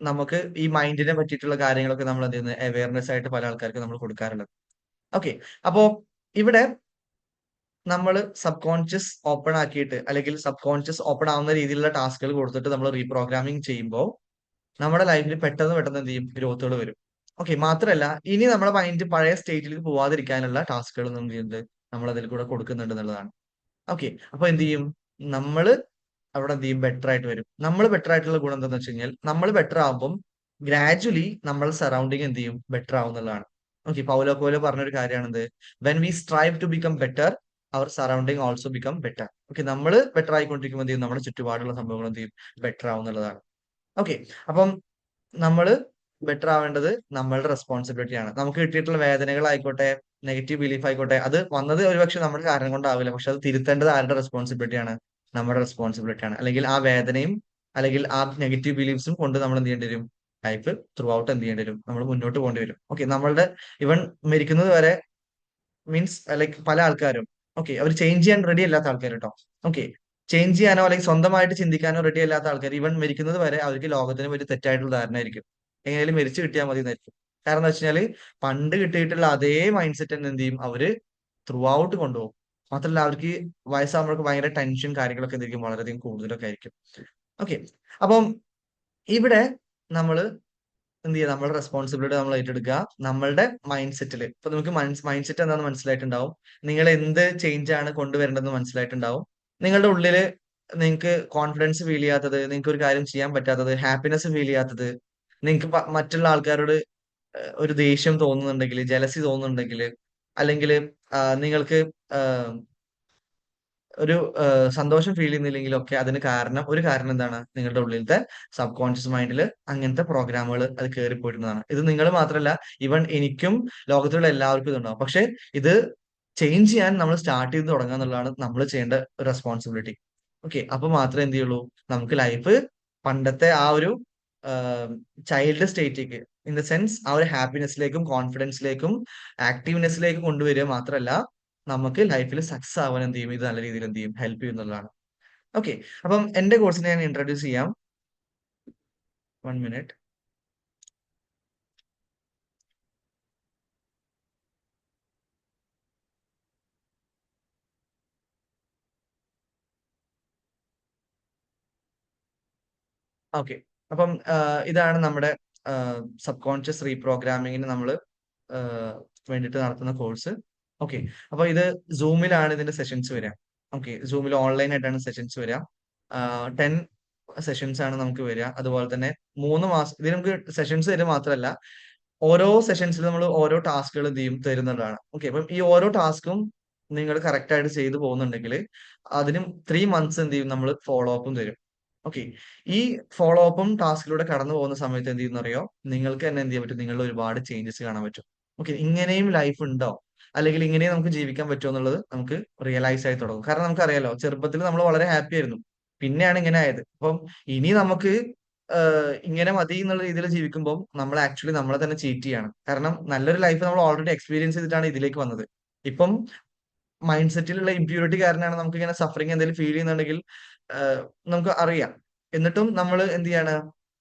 നമുക്ക് ഈ മൈൻഡിനെ പറ്റിയിട്ടുള്ള കാര്യങ്ങളൊക്കെ നമ്മൾ എന്ത് ചെയ്യുന്നത്, അവയർനെസ് ആയിട്ട് പല ആൾക്കാർക്ക് നമ്മൾ കൊടുക്കാറുള്ളത്. ഓക്കെ. അപ്പോ ഇവിടെ നമ്മൾ സബ് കോൺഷ്യസ് ഓപ്പൺ ആക്കിയിട്ട് അല്ലെങ്കിൽ സബ് കോൺഷ്യസ് ഓപ്പൺ ആവുന്ന രീതിയിലുള്ള ടാസ്കുകൾ കൊടുത്തിട്ട് നമ്മൾ റീപ്രോഗ്രാമിംഗ് ചെയ്യുമ്പോൾ നമ്മുടെ ലൈഫിൽ പെട്ടെന്ന് പെട്ടെന്ന് എന്ത് ചെയ്യും, ഗ്രോത്തുകൾ വരും. ഓക്കെ. മാത്രമല്ല, ഇനി നമ്മുടെ മൈൻഡ് പഴയ സ്റ്റേറ്റിലേക്ക് പോവാതിരിക്കാനുള്ള ടാസ്കുകൾ നമ്മൾ ചെയ്യുന്നുണ്ട്, നമ്മൾ അതിൽ കൂടെ കൊടുക്കുന്നുണ്ട് എന്നുള്ളതാണ്. ഓക്കെ. അപ്പൊ എന്ത് ചെയ്യും, നമ്മള് അവിടെ എന്ത് ചെയ്യും, ബെറ്റർ ആയിട്ട് വരും. നമ്മൾ ബെറ്റർ ആയിട്ടുള്ള ഗുണം എന്താണെന്ന് വെച്ച് കഴിഞ്ഞാൽ, നമ്മൾ ബെറ്റർ ആകുമ്പോൾ ഗ്രാജുവലി നമ്മൾ സറൗണ്ടിങ് എന്ത് ചെയ്യും, ബെറ്റർ ആവും എന്നുള്ളതാണ്. ഓക്കെ. പൗലോ കോയിലോ പറഞ്ഞൊരു കാര്യമാണെന്ത്, when we strive to become better our surrounding also become better. Okay. നമ്മൾ ബെറ്റർ ആയിക്കൊണ്ടിരിക്കുമ്പോൾ എന്ത് ചെയ്യും, നമ്മുടെ ചുറ്റുപാടുള്ള സംഭവങ്ങൾ എന്ത് ചെയ്യും, ബെറ്റർ ആവും എന്നുള്ളതാണ്. ഓക്കെ. അപ്പം നമ്മള് ബെറ്റർ ആവേണ്ടത് നമ്മളുടെ റെസ്പോൺസിബിലിറ്റി ആണ്. നമുക്ക് കിട്ടിയിട്ടുള്ള വേദനകളായിക്കോട്ടെ, നെഗറ്റീവ് ബിലീഫ് ആയിക്കോട്ടെ, അത് വന്നത് ഒരുപക്ഷെ നമ്മുടെ കാരണം കൊണ്ടാവില്ല. പക്ഷെ അത് തിരുത്തേണ്ടത് ആരുടെ റെസ്പോൺസിബിലിറ്റി ആണ്, നമ്മുടെ റെസ്പോൺസിബിലിറ്റി ആണ്. അല്ലെങ്കിൽ ആ വേദനയും അല്ലെങ്കിൽ ആ നെഗറ്റീവ് ബിലീഫ്സും കൊണ്ട് നമ്മൾ എന്ത് ചെയ്യേണ്ടി വരും, ലൈഫ് ത്രൂ ഔട്ട് എന്ത് ചെയ്യേണ്ടി വരും, നമ്മൾ മുന്നോട്ട് പോകേണ്ടി വരും. ഓക്കെ. നമ്മളുടെ ഇവൻ മരിക്കുന്നത് വരെ മീൻസ് ലൈക്ക് പല ആൾക്കാരും ഓക്കെ അവർ ചേഞ്ച് ചെയ്യാൻ റെഡി അല്ലാത്ത ആൾക്കാർ കേട്ടോ. ഓക്കെ. ചേഞ്ച് ചെയ്യാനോ അല്ലെങ്കിൽ സ്വന്തമായിട്ട് ചിന്തിക്കാനോ റെഡി അല്ലാത്ത ആൾക്കാർ ഇവൻ മരിക്കുന്നത് വരെ അവർക്ക് ലോകത്തിനെ പറ്റി തെറ്റായിട്ടുള്ള ധാരണ ആയിരിക്കും. എങ്ങനെയാലും മരിച്ചു കിട്ടിയാൽ മതി എന്നായിരിക്കും. കാരണം എന്താ വെച്ചാല് പണ്ട് കിട്ടിയിട്ടുള്ള അതേ മൈൻഡ് സെറ്റ് തന്നെ എന്ത് ചെയ്യും, അവര് ത്രൂ ഔട്ട് കൊണ്ടുപോകും. മാത്രമല്ല അവർക്ക് വയസ്സാകുമ്പോഴൊക്കെ ഭയങ്കര ടെൻഷൻ കാര്യങ്ങളൊക്കെ എന്തെങ്കിലും വളരെയധികം കൂടുതലൊക്കെ ആയിരിക്കും. ഓക്കെ. അപ്പം ഇവിടെ നമ്മള് എന്ത് ചെയ്യുക, നമ്മുടെ റെസ്പോൺസിബിലിറ്റി നമ്മൾ ഏറ്റെടുക്കുക. നമ്മളുടെ മൈൻഡ് സെറ്റിൽ ഇപ്പൊ നമുക്ക് മൈൻഡ് സെറ്റ് എന്താണെന്ന് മനസ്സിലായിട്ടുണ്ടാവും. നിങ്ങൾ എന്ത് ചേഞ്ച് ആണ് കൊണ്ടുവരേണ്ടതെന്ന് മനസ്സിലായിട്ടുണ്ടാവും. നിങ്ങളുടെ ഉള്ളില് നിങ്ങൾക്ക് കോൺഫിഡൻസ് ഫീൽ ചെയ്യാത്തത്, നിങ്ങൾക്ക് ഒരു കാര്യം ചെയ്യാൻ പറ്റാത്തത്, ഹാപ്പിനെസ് ഫീൽ ചെയ്യാത്തത്, നിങ്ങൾക്ക് മറ്റുള്ള ആൾക്കാരോട് ഒരു ദേഷ്യം തോന്നുന്നുണ്ടെങ്കിൽ, ജലസി തോന്നുന്നുണ്ടെങ്കിൽ, അല്ലെങ്കിൽ നിങ്ങൾക്ക് ഒരു സന്തോഷം ഫീൽ ചെയ്യുന്നില്ലെങ്കിലൊക്കെ അതിന് കാരണം ഒരു കാരണം എന്താണ്, നിങ്ങളുടെ ഉള്ളിലത്തെ സബ് കോൺഷ്യസ് മൈൻഡിൽ അങ്ങനത്തെ പ്രോഗ്രാമുകൾ അത് കയറിപ്പോയിരുന്നതാണ്. ഇത് നിങ്ങൾ മാത്രമല്ല, ഈവൻ എനിക്കും ലോകത്തിലുള്ള എല്ലാവർക്കും ഇതുണ്ടാവും. പക്ഷെ ഇത് ചേഞ്ച് ചെയ്യാൻ നമ്മൾ സ്റ്റാർട്ട് ചെയ്ത് തുടങ്ങുക എന്നുള്ളതാണ് നമ്മൾ ചെയ്യേണ്ട റെസ്പോൺസിബിലിറ്റി. ഓക്കെ. അപ്പൊ മാത്രമേ എന്ത് ചെയ്യുള്ളൂ, നമുക്ക് ലൈഫ് പണ്ടത്തെ ആ ഒരു ചൈൽഡ് സ്റ്റേറ്റിലേക്ക് ഇൻ ദ സെൻസ് ആ ഒരു ഹാപ്പിനെസ്സിലേക്കും കോൺഫിഡൻസിലേക്കും ആക്റ്റീവ്നെസ്സിലേക്കും കൊണ്ടുവരിക മാത്രമല്ല, നമുക്ക് ലൈഫിൽ സക്സസ് ആവാൻ എന്ത് ചെയ്യും, ഇത് നല്ല രീതിയിൽ എന്ത് ചെയ്യും, ഹെൽപ്പ് ചെയ്യുന്നതാണ്. ഓക്കെ. അപ്പം എന്റെ കോഴ്സിനെ ഞാൻ ഇൻട്രൊഡ്യൂസ് ചെയ്യാം. 1 മിനിറ്റ്. ഓക്കെ. അപ്പം ഇതാണ് നമ്മുടെ സബ് കോൺഷ്യസ് റീപ്രോഗ്രാമിങ്ങിന് നമ്മൾ വേണ്ടിയിട്ട് നടത്തുന്ന കോഴ്സ്. ഓക്കെ. അപ്പൊ ഇത് സൂമിലാണ് ഇതിന്റെ സെഷൻസ് വരിക. ഓക്കെ. സൂമിൽ ഓൺലൈൻ ആയിട്ടാണ് സെഷൻസ് വരിക. 10 സെഷൻസ് ആണ് നമുക്ക് വരിക. അതുപോലെ തന്നെ 3 മാസം ഇതിന് നമുക്ക് സെഷൻസ് തരുക മാത്രമല്ല, ഓരോ സെഷൻസിൽ നമ്മൾ ഓരോ ടാസ്കുകൾ എന്ത് ചെയ്യും, തരുന്നതാണ്. ഓക്കെ. അപ്പം ഈ ഓരോ ടാസ്കും നിങ്ങൾ കറക്റ്റ് ആയിട്ട് ചെയ്തു പോകുന്നുണ്ടെങ്കിൽ അതിനും 3 മന്ത്സ് എന്ത് ചെയ്യും, നമ്മൾ ഫോളോ അപ്പും തരും. ഓക്കെ. ഈ ഫോളോ അപ്പും ടാസ്കിലൂടെ കടന്നു പോകുന്ന സമയത്ത് എന്ത് ചെയ്യുന്നറിയോ, നിങ്ങൾക്ക് തന്നെ എന്ത് ചെയ്യാൻ പറ്റും, നിങ്ങളിൽ ഒരുപാട് ചേഞ്ചസ് കാണാൻ പറ്റും. ഓക്കെ. ഇങ്ങനെയും ലൈഫ് ഉണ്ടോ, അല്ലെങ്കിൽ ഇങ്ങനെയും നമുക്ക് ജീവിക്കാൻ പറ്റുമോ എന്നുള്ളത് നമുക്ക് റിയലൈസ് ആയി തുടങ്ങും. കാരണം നമുക്കറിയാലോ, ചെറുപ്പത്തിൽ നമ്മൾ വളരെ ഹാപ്പി ആയിരുന്നു, പിന്നെയാണ് ഇങ്ങനെ ആയത്. അപ്പം ഇനി നമുക്ക് ഇങ്ങനെ മതി എന്നുള്ള രീതിയിൽ ജീവിക്കുമ്പോൾ നമ്മൾ ആക്ച്വലി നമ്മളെ തന്നെ ചീറ്റ് ചെയ്യാണ്. കാരണം നല്ലൊരു ലൈഫ് നമ്മൾ ഓൾറെഡി എക്സ്പീരിയൻസ് ചെയ്തിട്ടാണ് ഇതിലേക്ക് വന്നത്. ഇപ്പം മൈൻഡ് സെറ്റിലുള്ള ഇമ്പ്യൂരിറ്റി കാരണമാണ് നമുക്ക് ഇങ്ങനെ സഫറിങ് എന്തെങ്കിലും ഫീൽ ചെയ്യുന്നുണ്ടെങ്കിൽ നമുക്ക് അറിയാം. എന്നിട്ടും നമ്മൾ എന്ത് ചെയ്യാണ്,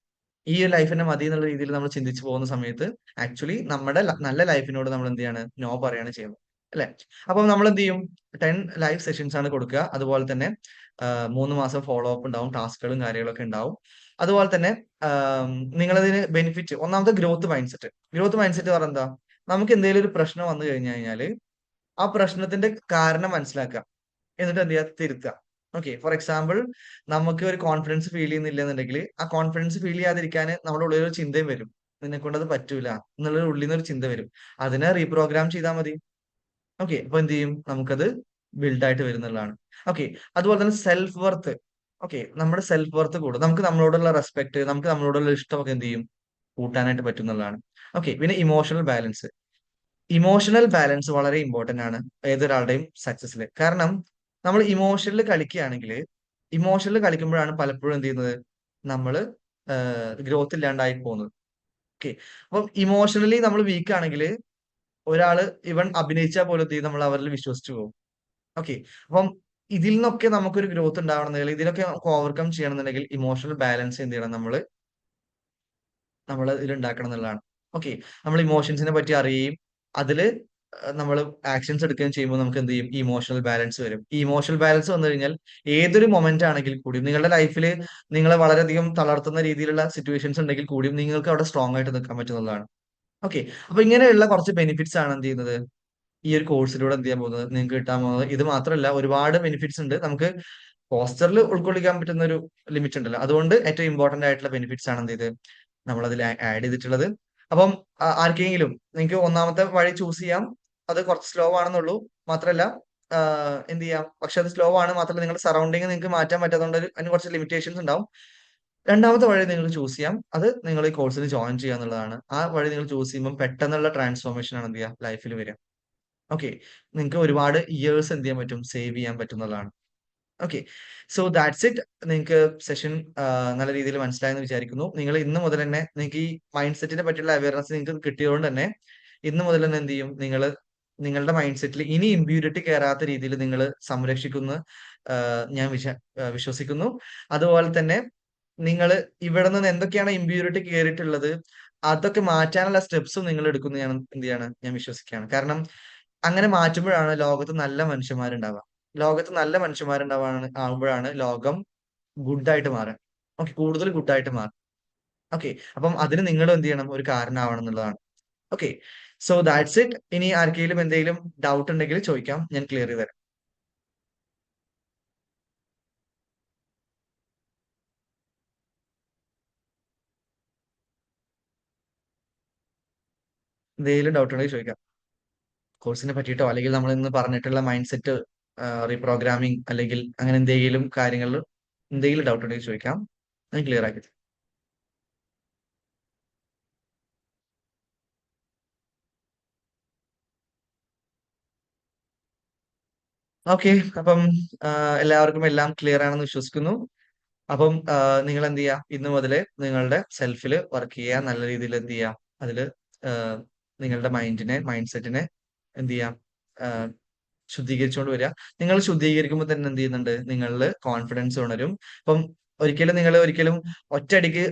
ഈ ഒരു ലൈഫിനെ മതി എന്നുള്ള രീതിയിൽ നമ്മൾ ചിന്തിച്ചു പോകുന്ന സമയത്ത് ആക്ച്വലി നമ്മുടെ നല്ല ലൈഫിനോട് നമ്മൾ എന്ത് ചെയ്യാണ്, നോ പറയാണ് ചെയ്യുന്നത്. അല്ലെ? അപ്പം നമ്മൾ എന്ത് ചെയ്യും, 10 ലൈവ് സെഷൻസ് ആണ് കൊടുക്കുക. അതുപോലെ തന്നെ 3 മാസം ഫോളോ അപ്പ് ഉണ്ടാവും, ടാസ്കുകളും കാര്യങ്ങളൊക്കെ ഉണ്ടാവും. അതുപോലെ തന്നെ നിങ്ങളതിന് ബെനിഫിറ്റ് ഒന്നാമത്തെ growth mind set. Growth mind set പറഞ്ഞാൽ എന്താ, നമുക്ക് എന്തെങ്കിലും ഒരു പ്രശ്നം വന്നു കഴിഞ്ഞു കഴിഞ്ഞാൽ ആ പ്രശ്നത്തിന്റെ കാരണം മനസ്സിലാക്കുക, എന്നിട്ട് എന്ത് ചെയ്യുക, തിരുത്തുക. ഓക്കെ. ഫോർ എക്സാമ്പിൾ, നമുക്ക് ഒരു കോൺഫിഡൻസ് ഫീൽ ചെയ്യുന്നില്ല എന്നുണ്ടെങ്കിൽ ആ കോൺഫിഡൻസ് ഫീൽ ചെയ്യാതിരിക്കാൻ നമ്മുടെ ഉള്ളിൽ ഒരു ചിന്തയും വരും, നിന്നെ കൊണ്ട് അത് പറ്റൂല എന്നുള്ള ഉള്ളിൽ നിന്ന് ഒരു ചിന്ത വരും. അതിനെ റീപ്രോഗ്രാം ചെയ്താൽ മതി. ഓക്കെ, അപ്പൊ എന്ത് ചെയ്യും, നമുക്കത് ബിൽഡ് ആയിട്ട് വരുന്നുള്ളതാണ്. ഓക്കെ, അതുപോലെ തന്നെ സെൽഫ് വർത്ത്. ഓക്കെ, നമ്മുടെ സെൽഫ് വർത്ത് കൂടും, നമുക്ക് നമ്മളോടുള്ള റെസ്പെക്ട്, നമുക്ക് നമ്മളോടുള്ള ഇഷ്ടമൊക്കെ എന്ത് ചെയ്യും, കൂട്ടാനായിട്ട് പറ്റുന്നതാണ്. ഓക്കെ, പിന്നെ ഇമോഷണൽ ബാലൻസ്. ഇമോഷണൽ ബാലൻസ് വളരെ ഇമ്പോർട്ടന്റ് ആണ് ഏതൊരാളുടെയും സക്സസിൽ. കാരണം നമ്മൾ ഇമോഷനിൽ കളിക്കുകയാണെങ്കിൽ, ഇമോഷനിൽ കളിക്കുമ്പോഴാണ് പലപ്പോഴും എന്ത് ചെയ്യുന്നത്, നമ്മള് ഗ്രോത്ത് ഇല്ലാണ്ടായി പോകുന്നത്. ഓക്കെ, അപ്പം ഇമോഷണലി നമ്മൾ വീക്ക് ആണെങ്കിൽ ഒരാള് ഇവൻ അഭിനയിച്ചാൽ പോലും എന്ത് ചെയ്യും, നമ്മൾ അവരിൽ വിശ്വസിച്ചു പോകും. ഓക്കെ, അപ്പം ഇതിൽ നിന്നൊക്കെ നമുക്കൊരു ഗ്രോത്ത് ഉണ്ടാവണമെന്നുണ്ടെങ്കിൽ, ഇതിനൊക്കെ നമുക്ക് ഓവർകം ചെയ്യണമെന്നുണ്ടെങ്കിൽ ഇമോഷണൽ ബാലൻസ് എന്ത് ചെയ്യണം, നമ്മൾ ഇതിൽ ഉണ്ടാക്കണം എന്നുള്ളതാണ്. ഓക്കെ, നമ്മൾ ഇമോഷൻസിനെ പറ്റി അറിയുകയും അതില് നമ്മൾ ആക്ഷൻസ് എടുക്കുകയും ചെയ്യുമ്പോൾ നമുക്ക് എന്ത് ചെയ്യും, ഈ ഇമോഷണൽ ബാലൻസ് വരും. ഈ ഇമോഷണൽ ബാലൻസ് വന്നു കഴിഞ്ഞാൽ ഏതൊരു മൊമെന്റ് ആണെങ്കിൽ കൂടിയും, നിങ്ങളുടെ ലൈഫിൽ നിങ്ങളെ വളരെയധികം തളർത്തുന്ന രീതിയിലുള്ള സിറ്റുവേഷൻസ് ഉണ്ടെങ്കിൽ കൂടിയും നിങ്ങൾക്ക് അവിടെ സ്ട്രോങ് ആയിട്ട് നിൽക്കാൻ പറ്റുന്നതാണ്. ഓക്കെ, അപ്പൊ ഇങ്ങനെയുള്ള കുറച്ച് ബെനിഫിറ്റ്സ് ആണ് എന്ത് ചെയ്യുന്നത്, ഈ ഒരു കോഴ്സിലൂടെ എന്ത് ചെയ്യാൻ പോകുന്നത്, നിങ്ങൾക്ക് കിട്ടാൻ പോകുന്നത്. ഇത് മാത്രമല്ല, ഒരുപാട് ബെനിഫിറ്റ്സ് ഉണ്ട്. നമുക്ക് പോസ്റ്ററിൽ ഉൾക്കൊള്ളിക്കാൻ പറ്റുന്ന ഒരു ലിമിറ്റ് ഉണ്ടല്ലോ, അതുകൊണ്ട് ഏറ്റവും ഇമ്പോർട്ടന്റ് ആയിട്ടുള്ള ബെനിഫിറ്റ്സ് ആണ് എന്ത് ചെയ്ത് നമ്മൾ അതിൽ ആഡ് ചെയ്തിട്ടുള്ളത്. അപ്പം ആർക്കെങ്കിലും നിങ്ങൾക്ക് ഒന്നാമത്തെ വഴി ചൂസ് ചെയ്യാം. അത് കുറച്ച് സ്ലോ ആണെന്നുള്ളൂ, മാത്രമല്ല എന്ത് ചെയ്യാം, പക്ഷെ അത് സ്ലോ ആണ്, മാത്രമല്ല നിങ്ങളുടെ സറൗണ്ടിങ് നിങ്ങൾക്ക് മാറ്റാൻ പറ്റാത്തതുകൊണ്ട് അതിന് കുറച്ച് ലിമിറ്റേഷൻസ് ഉണ്ടാവും. രണ്ടാമത്തെ വഴി നിങ്ങൾ ചൂസ് ചെയ്യാം, അത് നിങ്ങൾ ഈ കോഴ്സിൽ ജോയിൻ ചെയ്യുക എന്നുള്ളതാണ്. ആ വഴി നിങ്ങൾ ചൂസ് ചെയ്യുമ്പോൾ പെട്ടെന്നുള്ള ട്രാൻസ്ഫോർമേഷൻ ആണ് എന്ത് ചെയ്യുക, ലൈഫിൽ വരിക. ഓക്കെ, നിങ്ങൾക്ക് ഒരുപാട് ഇയേഴ്സ് എന്ത് ചെയ്യാൻ പറ്റും, സേവ് ചെയ്യാൻ പറ്റുന്നതാണ്. Okay, so that's it. നിങ്ങൾക്ക് സെഷൻ നല്ല രീതിയിൽ മനസ്സിലായെന്ന് വിചാരിക്കുന്നു. നിങ്ങൾ ഇന്ന് മുതൽ തന്നെ നിങ്ങൾക്ക് ഈ മൈൻഡ് സെറ്റിനെ പറ്റിയുള്ള അവയർനെസ് നിങ്ങൾക്ക് കിട്ടിയതുകൊണ്ട് തന്നെ ഇന്ന് മുതൽ തന്നെ എന്ത് ചെയ്യും, നിങ്ങളുടെ മൈൻഡ് സെറ്റിൽ ഇനി ഇമ്പ്യൂരിറ്റി കയറാത്ത രീതിയിൽ നിങ്ങൾ സംരക്ഷിക്കുന്നു ഞാൻ വിശ്വസിക്കുന്നു. അതുപോലെ തന്നെ നിങ്ങൾ ഇവിടെ നിന്ന് എന്തൊക്കെയാണ് ഇമ്പ്യൂരിറ്റി കയറിയിട്ടുള്ളത്, അതൊക്കെ മാറ്റാനുള്ള സ്റ്റെപ്സും നിങ്ങൾ എടുക്കുന്നു ഞാൻ എന്ത് ചെയ്യാണ്, ഞാൻ വിശ്വസിക്കുകയാണ്. കാരണം അങ്ങനെ മാറ്റുമ്പോഴാണ് ലോകത്ത് നല്ല മനുഷ്യന്മാരുണ്ടാവുക. ലോകത്ത് നല്ല ആവുമ്പോഴാണ് ലോകം ഗുഡായിട്ട് മാറുക. ഓക്കെ, കൂടുതൽ ഗുഡായിട്ട് മാറും. ഓക്കെ, അപ്പം അതിന് നിങ്ങൾ എന്ത് ചെയ്യണം, ഒരു കാരണമാവണം എന്നുള്ളതാണ്. Okay, so that's it. ഇനി ആർക്കെങ്കിലും എന്തെങ്കിലും ഡൗട്ട് ഉണ്ടെങ്കിൽ ചോദിക്കാം, ഞാൻ ക്ലിയർ ചെയ്ത് തരാം. എന്തെങ്കിലും ഡൗട്ട് ഉണ്ടെങ്കിൽ ചോദിക്കാം, കോഴ്സിനെ പറ്റിയിട്ടോ അല്ലെങ്കിൽ നമ്മൾ ഇന്ന് പറഞ്ഞിട്ടുള്ള മൈൻഡ് സെറ്റ് റീപ്രോഗ്രാമിംഗ് അല്ലെങ്കിൽ അങ്ങനെ എന്തെങ്കിലും കാര്യങ്ങളിൽ എന്തെങ്കിലും ഡൗട്ട് ഉണ്ടെങ്കിൽ ചോദിക്കാം, ഞാൻ ക്ലിയർ ആക്കി തരാം. ഓക്കെ, അപ്പം എല്ലാവർക്കും എല്ലാം ക്ലിയർ ആണെന്ന് വിശ്വസിക്കുന്നു. അപ്പം നിങ്ങൾ എന്ത് ചെയ്യുക, ഇന്ന് മുതല് നിങ്ങളുടെ സെൽഫിൽ വർക്ക് ചെയ്യുക, നല്ല രീതിയിൽ എന്ത് ചെയ്യുക, അതില് നിങ്ങളുടെ മൈൻഡ് സെറ്റിനെ എന്ത് ചെയ്യാം, ശുദ്ധീകരിച്ചുകൊണ്ട് വരിക. നിങ്ങൾ ശുദ്ധീകരിക്കുമ്പോൾ തന്നെ എന്ത് ചെയ്യുന്നുണ്ട്, നിങ്ങളിൽ കോൺഫിഡൻസ് ഉണരും. അപ്പം ഒരിക്കലും ഒറ്റയടിക്ക്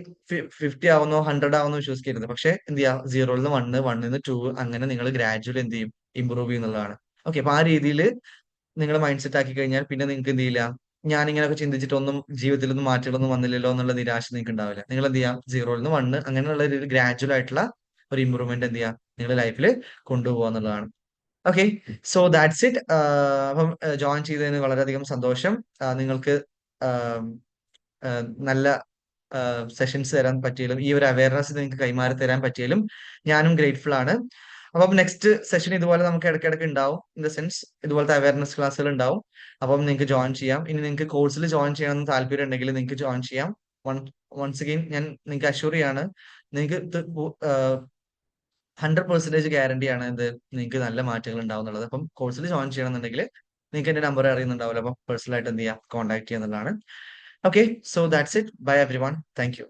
50 ആവുന്നോ 100 ആവുന്നോ വിശ്വസിക്കരുത്. പക്ഷെ എന്ത് ചെയ്യുക, 0 നിന്ന് 1, 1 നിന്ന് 2, അങ്ങനെ നിങ്ങൾ ഗ്രാജുവൽ എന്ത് ചെയ്യും, ഇമ്പ്രൂവ് ചെയ്യുന്നുള്ളതാണ്. ഓക്കെ, അപ്പൊ ആ രീതിയിൽ നിങ്ങൾ മൈൻഡ് സെറ്റ് ആക്കി കഴിഞ്ഞാൽ പിന്നെ നിങ്ങൾക്ക് എന്ത് ചെയ്യില്ല, ഞാൻ ഇങ്ങനെയൊക്കെ ചിന്തിച്ചിട്ടൊന്നും ജീവിതത്തിലൊന്നും മാറ്റങ്ങളൊന്നും വന്നില്ലല്ലോ എന്നുള്ള നിരാശ നിങ്ങൾക്ക് ഉണ്ടാവില്ല. നിങ്ങൾ എന്ത് ചെയ്യാം, 0 നിന്ന് 1 അങ്ങനെയുള്ള ഒരു ഗ്രാജുവൽ ആയിട്ടുള്ള ഒരു ഇമ്പ്രൂവ്മെന്റ് എന്ത് ചെയ്യാം, നിങ്ങളുടെ ലൈഫിൽ കൊണ്ടുപോകുക എന്നുള്ളതാണ്. Okay, so that's it. അപ്പം ജോയിൻ ചെയ്തതിന് വളരെയധികം സന്തോഷം. നിങ്ങൾക്ക് ആം, നല്ല സെഷൻസ് തരാൻ പറ്റിയാലും ഈ ഒരു അവയർനെസ് നിങ്ങൾക്ക് കൈമാറി തരാൻ പറ്റിയാലും ഞാനും ഗ്രേറ്റ്ഫുൾ ആണ്. അപ്പം നെക്സ്റ്റ് സെഷൻ ഇതുപോലെ നമുക്ക് ഇടയ്ക്കിടയ്ക്ക് ഉണ്ടാവും. ഇൻ ദ സെൻസ് ഇതുപോലത്തെ അവയർനെസ് ക്ലാസ്സുകൾ ഉണ്ടാവും. അപ്പം നിങ്ങൾക്ക് ജോയിൻ ചെയ്യാം. ഇനി നിങ്ങൾക്ക് കോഴ്സിൽ ജോയിൻ ചെയ്യണമെന്ന് താല്പര്യം ഉണ്ടെങ്കിൽ നിങ്ങൾക്ക് ജോയിൻ ചെയ്യാം. വൺസ് അഗെയിൻ ഞാൻ നിങ്ങൾക്ക് അഷ്യൂർ ചെയ്യാണ്, നിങ്ങൾക്ക് 100% ഗ്യാരണ്ടി ആണ് ഇത്, നിങ്ങൾക്ക് നല്ല മാറ്റങ്ങൾ ഉണ്ടാവും എന്നുള്ളത്. അപ്പം കോഴ്സിൽ ജോയിൻ ചെയ്യണമെന്നുണ്ടെങ്കിൽ നിങ്ങൾക്ക് എന്റെ നമ്പർ അറിയുന്നുണ്ടാവില്ല, അപ്പം പേഴ്സണൽ ആയിട്ട് എന്ത് ചെയ്യാം, കോൺടാക്ട് ചെയ്യുന്നതാണ്. Okay, so that's it. Bye everyone. Thank U.